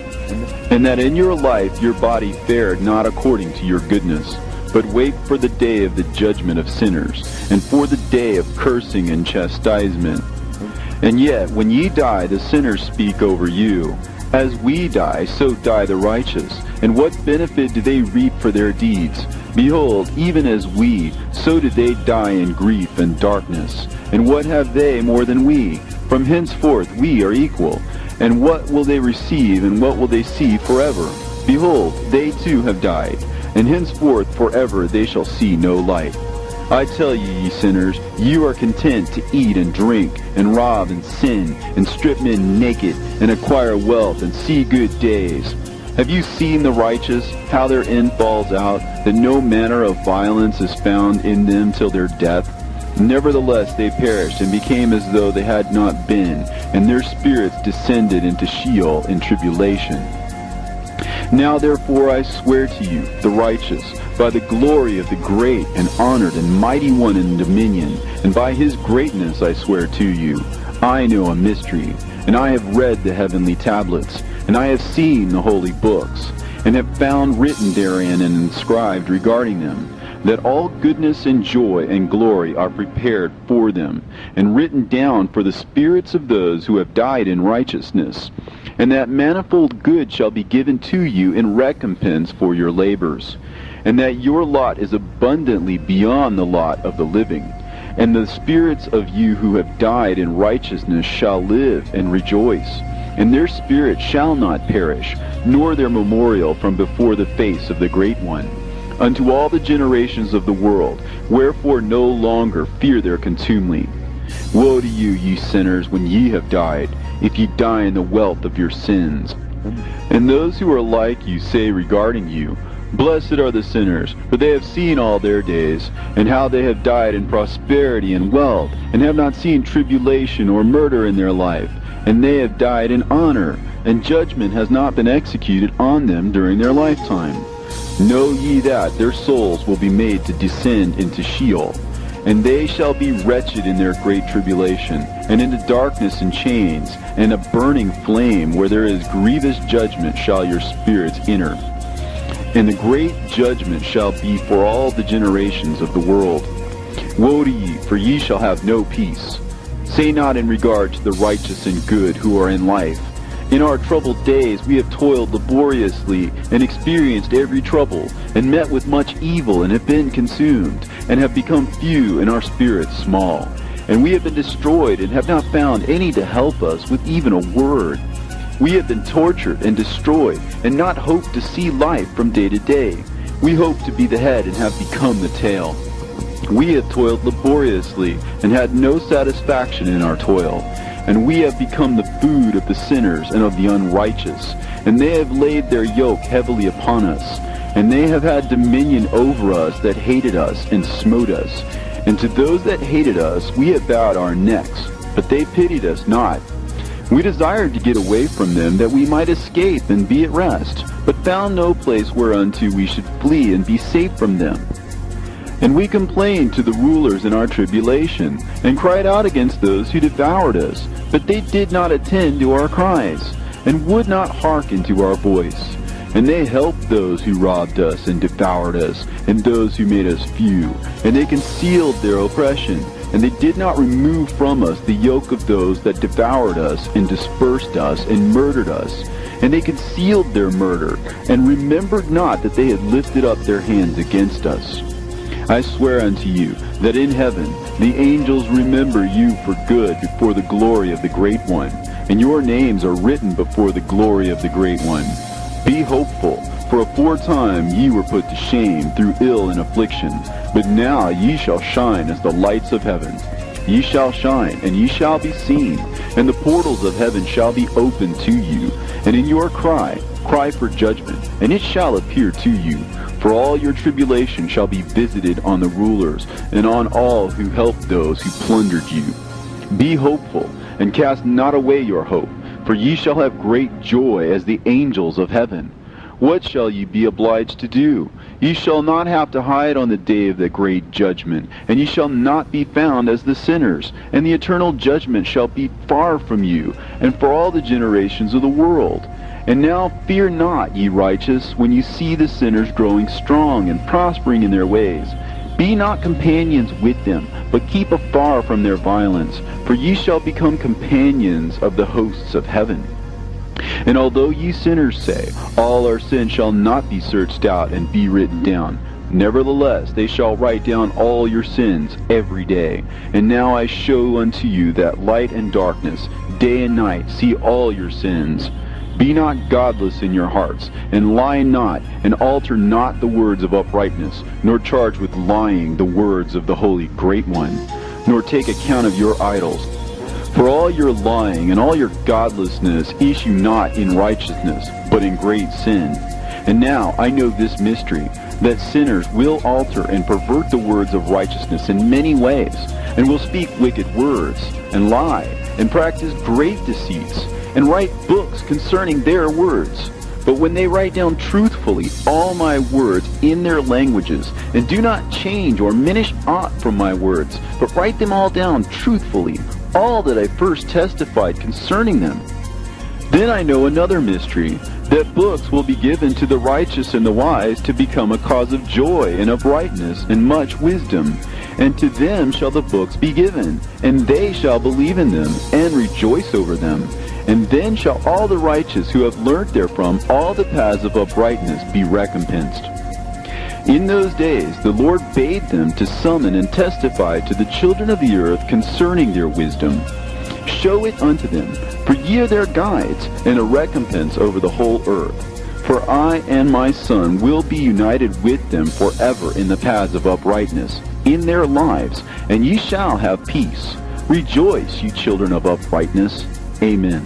and that in your life your body fared not according to your goodness. But wait for the day of the judgment of sinners, and for the day of cursing and chastisement. And yet, when ye die, the sinners speak over you, As we die, so die the righteous. And what benefit do they reap for their deeds? Behold, even as we, so did they die in grief and darkness. And what have they more than we? From henceforth we are equal. And what will they receive, and what will they see forever? Behold, they too have died, and henceforth forever they shall see no light. I tell you, ye sinners, you are content to eat and drink, and rob and sin, and strip men naked, and acquire wealth, and see good days. Have you seen the righteous, how their end falls out, that no manner of violence is found in them till their death? Nevertheless they perished, and became as though they had not been, and their spirits descended into Sheol in tribulation. Now therefore I swear to you, the righteous, by the glory of the great and honored and mighty one in dominion, and by his greatness I swear to you, I know a mystery, and I have read the heavenly tablets, and I have seen the holy books, and have found written therein and inscribed regarding them, that all goodness and joy and glory are prepared for them, and written down for the spirits of those who have died in righteousness, and that manifold good shall be given to you in recompense for your labors, and that your lot is abundantly beyond the lot of the living, and the spirits of you who have died in righteousness shall live and rejoice, and their spirit shall not perish, nor their memorial from before the face of the Great One, unto all the generations of the world, wherefore no longer fear their contumely. Woe to you, ye sinners, when ye have died, if ye die in the wealth of your sins. And those who are like you say regarding you, Blessed are the sinners, for they have seen all their days, and how they have died in prosperity and wealth, and have not seen tribulation or murder in their life, and they have died in honor, and judgment has not been executed on them during their lifetime. Know ye that their souls will be made to descend into Sheol, and they shall be wretched in their great tribulation, and into darkness and chains, and a burning flame, where there is grievous judgment shall your spirits enter. And the great judgment shall be for all the generations of the world. Woe to ye, for ye shall have no peace. Say not in regard to the righteous and good who are in life, In our troubled days we have toiled laboriously and experienced every trouble, and met with much evil and have been consumed, and have become few and our spirits small. And we have been destroyed and have not found any to help us with even a word. We have been tortured and destroyed, and not hoped to see life from day to day. We hope to be the head and have become the tail. We have toiled laboriously and had no satisfaction in our toil. And we have become the food of the sinners and of the unrighteous. And they have laid their yoke heavily upon us. And they have had dominion over us that hated us and smote us. And to those that hated us we have bowed our necks, but they pitied us not. We desired to get away from them, that we might escape and be at rest, but found no place whereunto we should flee and be safe from them. And we complained to the rulers in our tribulation, and cried out against those who devoured us. But they did not attend to our cries, and would not hearken to our voice. And they helped those who robbed us and devoured us, and those who made us few. And they concealed their oppression, and they did not remove from us the yoke of those that devoured us, and dispersed us, and murdered us. And they concealed their murder, and remembered not that they had lifted up their hands against us. I swear unto you that in heaven the angels remember you for good before the glory of the Great One, and your names are written before the glory of the Great One. Be hopeful, for aforetime ye were put to shame through ill and affliction, but now ye shall shine as the lights of heaven. Ye shall shine, and ye shall be seen, and the portals of heaven shall be opened to you. And in your cry for judgment, and it shall appear to you. For all your tribulation shall be visited on the rulers, and on all who helped those who plundered you. Be hopeful, and cast not away your hope, for ye shall have great joy as the angels of heaven. What shall ye be obliged to do? Ye shall not have to hide on the day of the great judgment, and ye shall not be found as the sinners, and the eternal judgment shall be far from you, and for all the generations of the world. And now fear not, ye righteous, when you see the sinners growing strong and prospering in their ways. Be not companions with them, but keep afar from their violence, for ye shall become companions of the hosts of heaven. And although ye sinners say, all our sins shall not be searched out and be written down, nevertheless they shall write down all your sins every day. And now I show unto you that light and darkness, day and night, see all your sins. Be not godless in your hearts, and lie not, and alter not the words of uprightness, nor charge with lying the words of the Holy Great One, nor take account of your idols. For all your lying and all your godlessness issue not in righteousness, but in great sin. And now I know this mystery, that sinners will alter and pervert the words of righteousness in many ways, and will speak wicked words, and lie, and practice great deceits, and write books concerning their words. But when they write down truthfully all my words in their languages, and do not change or minish aught from my words, but write them all down truthfully, all that I first testified concerning them, then I know another mystery, that books will be given to the righteous and the wise to become a cause of joy and uprightness and much wisdom. And to them shall the books be given, and they shall believe in them, and rejoice over them. And then shall all the righteous who have learnt therefrom all the paths of uprightness be recompensed. In those days the Lord bade them to summon and testify to the children of the earth concerning their wisdom. Show it unto them, for ye are their guides, and a recompense over the whole earth. For I and my Son will be united with them forever in the paths of uprightness, in their lives, and ye shall have peace. Rejoice, ye children of uprightness. Amen.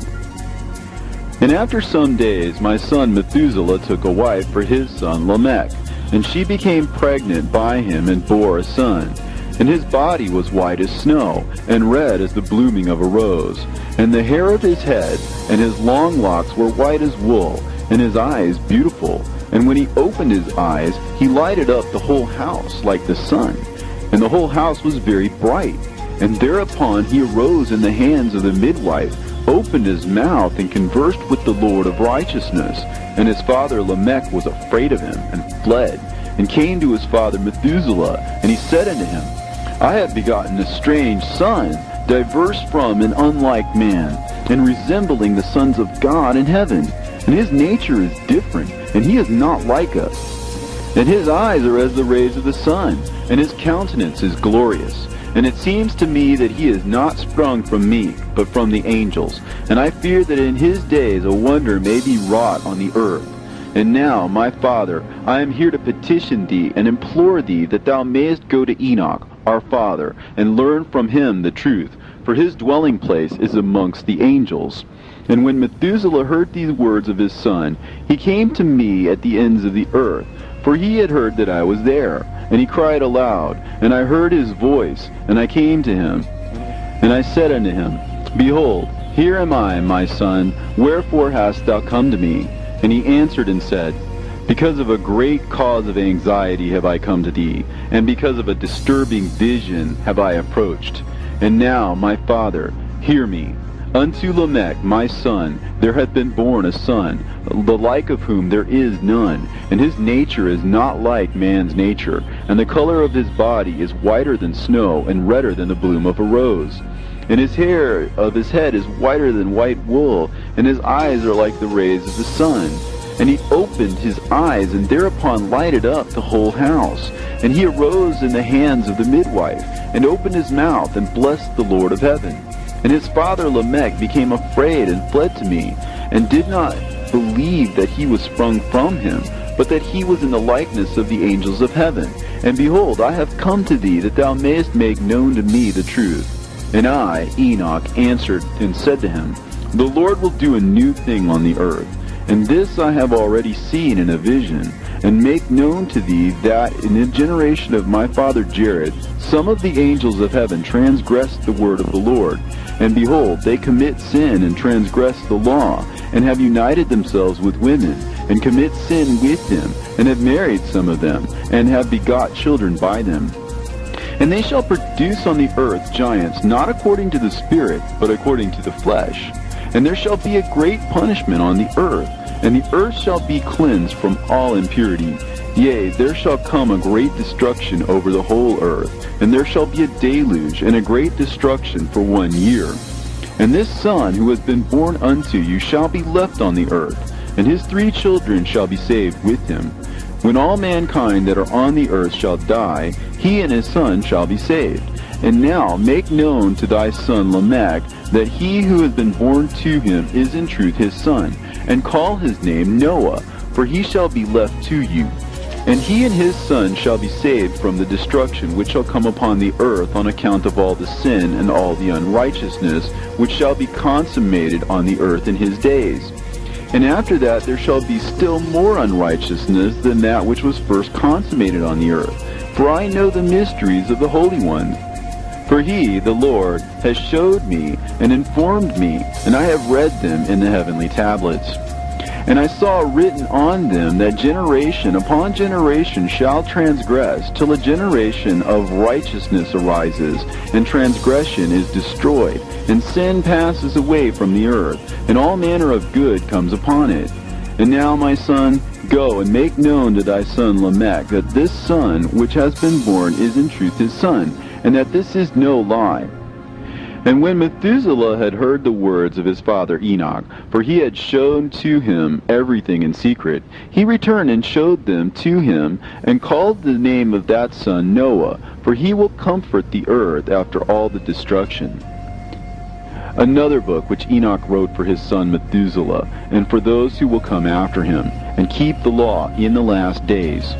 And after some days my son Methuselah took a wife for his son Lamech, and she became pregnant by him and bore a son. And his body was white as snow, and red as the blooming of a rose. And the hair of his head and his long locks were white as wool, and his eyes beautiful. And when he opened his eyes, he lighted up the whole house like the sun. And the whole house was very bright. And thereupon he arose in the hands of the midwife, opened his mouth, and conversed with the Lord of righteousness. And his father Lamech was afraid of him, and fled, and came to his father Methuselah. And he said unto him, I have begotten a strange son, diverse from and unlike man, and resembling the sons of God in heaven. And his nature is different, and he is not like us. And his eyes are as the rays of the sun, and his countenance is glorious. And it seems to me that he is not sprung from me, but from the angels. And I fear that in his days a wonder may be wrought on the earth. And now, my father, I am here to petition thee and implore thee that thou mayest go to Enoch, our father, and learn from him the truth, for his dwelling place is amongst the angels. And when Methuselah heard these words of his son, he came to me at the ends of the earth, for he had heard that I was there. And he cried aloud, and I heard his voice, and I came to him. And I said unto him, Behold, here am I, my son, wherefore hast thou come to me? And he answered and said, Because of a great cause of anxiety have I come to thee, and because of a disturbing vision have I approached. And now, my father, hear me. Unto Lamech my son there hath been born a son, the like of whom there is none, and his nature is not like man's nature, and the color of his body is whiter than snow, and redder than the bloom of a rose. And his hair of his head is whiter than white wool, and his eyes are like the rays of the sun. And he opened his eyes, and thereupon lighted up the whole house. And he arose in the hands of the midwife, and opened his mouth, and blessed the Lord of heaven. And his father Lamech became afraid, and fled to me, and did not believe that he was sprung from him, but that he was in the likeness of the angels of heaven. And behold, I have come to thee, that thou mayest make known to me the truth. And I, Enoch, answered and said to him, The Lord will do a new thing on the earth. And this I have already seen in a vision, and make known to thee that in the generation of my father Jared, some of the angels of heaven transgressed the word of the Lord. And behold, they commit sin and transgress the law, and have united themselves with women, and commit sin with them, and have married some of them, and have begot children by them. And they shall produce on the earth giants, not according to the Spirit, but according to the flesh. And there shall be a great punishment on the earth, and the earth shall be cleansed from all impurity. Yea, there shall come a great destruction over the whole earth, and there shall be a deluge and a great destruction for 1 year. And this son who has been born unto you shall be left on the earth, and his 3 children shall be saved with him. When all mankind that are on the earth shall die, he and his son shall be saved. And now make known to thy son Lamech that he who has been born to him is in truth his son, and call his name Noah, for he shall be left to you. And he and his son shall be saved from the destruction which shall come upon the earth on account of all the sin and all the unrighteousness which shall be consummated on the earth in his days. And after that there shall be still more unrighteousness than that which was first consummated on the earth. For I know the mysteries of the Holy Ones. For he, the Lord, has showed me and informed me, and I have read them in the heavenly tablets. And I saw written on them that generation upon generation shall transgress, till a generation of righteousness arises, and transgression is destroyed, and sin passes away from the earth, and all manner of good comes upon it. And now, my son, go and make known to thy son Lamech that this son which has been born is in truth his son, and that this is no lie. And when Methuselah had heard the words of his father Enoch, for he had shown to him everything in secret, he returned and showed them to him, and called the name of that son Noah, for he will comfort the earth after all the destruction. Another book which Enoch wrote for his son Methuselah, and for those who will come after him, and keep the law in the last days.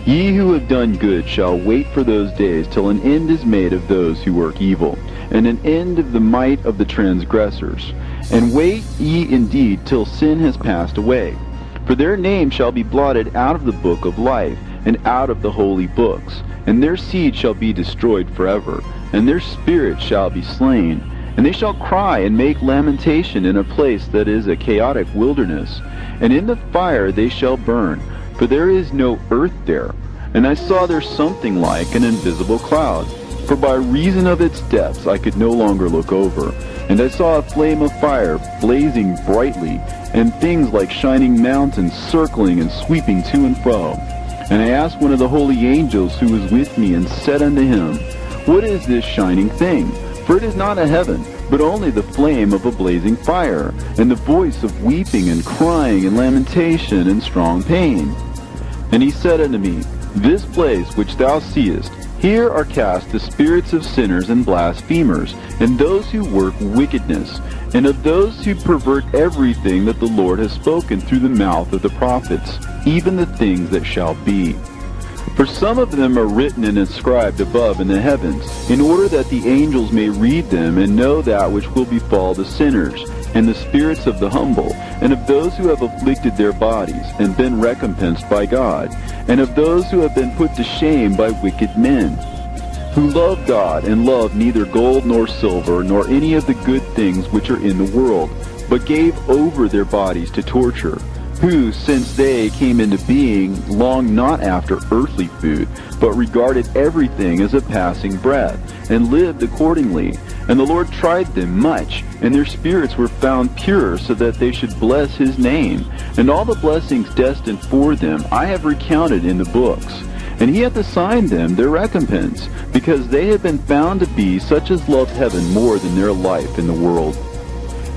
Ye who have done good shall wait for those days till an end is made of those who work evil, and an end of the might of the transgressors. And wait ye indeed till sin has passed away. For their name shall be blotted out of the book of life, and out of the holy books, and their seed shall be destroyed forever, and their spirit shall be slain. And they shall cry and make lamentation in a place that is a chaotic wilderness, and in the fire they shall burn, for there is no earth there. And I saw there something like an invisible cloud, for by reason of its depths I could no longer look over. And I saw a flame of fire blazing brightly, and things like shining mountains circling and sweeping to and fro. And I asked one of the holy angels who was with me, and said unto him, What is this shining thing? For it is not a heaven, but only the flame of a blazing fire, and the voice of weeping and crying and lamentation and strong pain. And he said unto me, This place which thou seest, here are cast the spirits of sinners and blasphemers, and those who work wickedness, and of those who pervert everything that the Lord has spoken through the mouth of the prophets, even the things that shall be. For some of them are written and inscribed above in the heavens, in order that the angels may read them and know that which will befall the sinners, and the spirits of the humble, and of those who have afflicted their bodies, and been recompensed by God, and of those who have been put to shame by wicked men, who love God, and love neither gold nor silver, nor any of the good things which are in the world, but gave over their bodies to torture, who, since they came into being, longed not after earthly food, but regarded everything as a passing breath, and lived accordingly. And the Lord tried them much, and their spirits were found pure, so that they should bless his name. And all the blessings destined for them I have recounted in the books. And he hath assigned them their recompense, because they have been found to be such as love heaven more than their life in the world.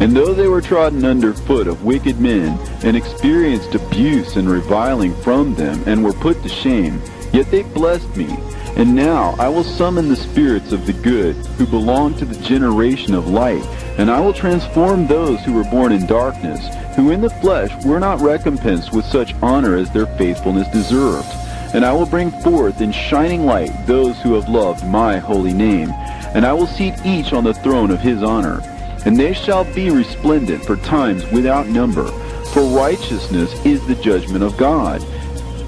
And though they were trodden under foot of wicked men, and experienced abuse and reviling from them, and were put to shame, yet they blessed me. And now I will summon the spirits of the good, who belong to the generation of light, and I will transform those who were born in darkness, who in the flesh were not recompensed with such honor as their faithfulness deserved. And I will bring forth in shining light those who have loved my holy name, and I will seat each on the throne of his honor. And they shall be resplendent for times without number, for righteousness is the judgment of God.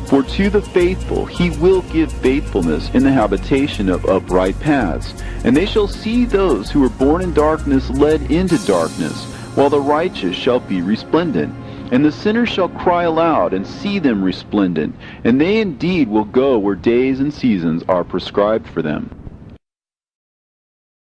For to the faithful he will give faithfulness in the habitation of upright paths. And they shall see those who are born in darkness led into darkness, while the righteous shall be resplendent. And the sinners shall cry aloud, and see them resplendent. And they indeed will go where days and seasons are prescribed for them.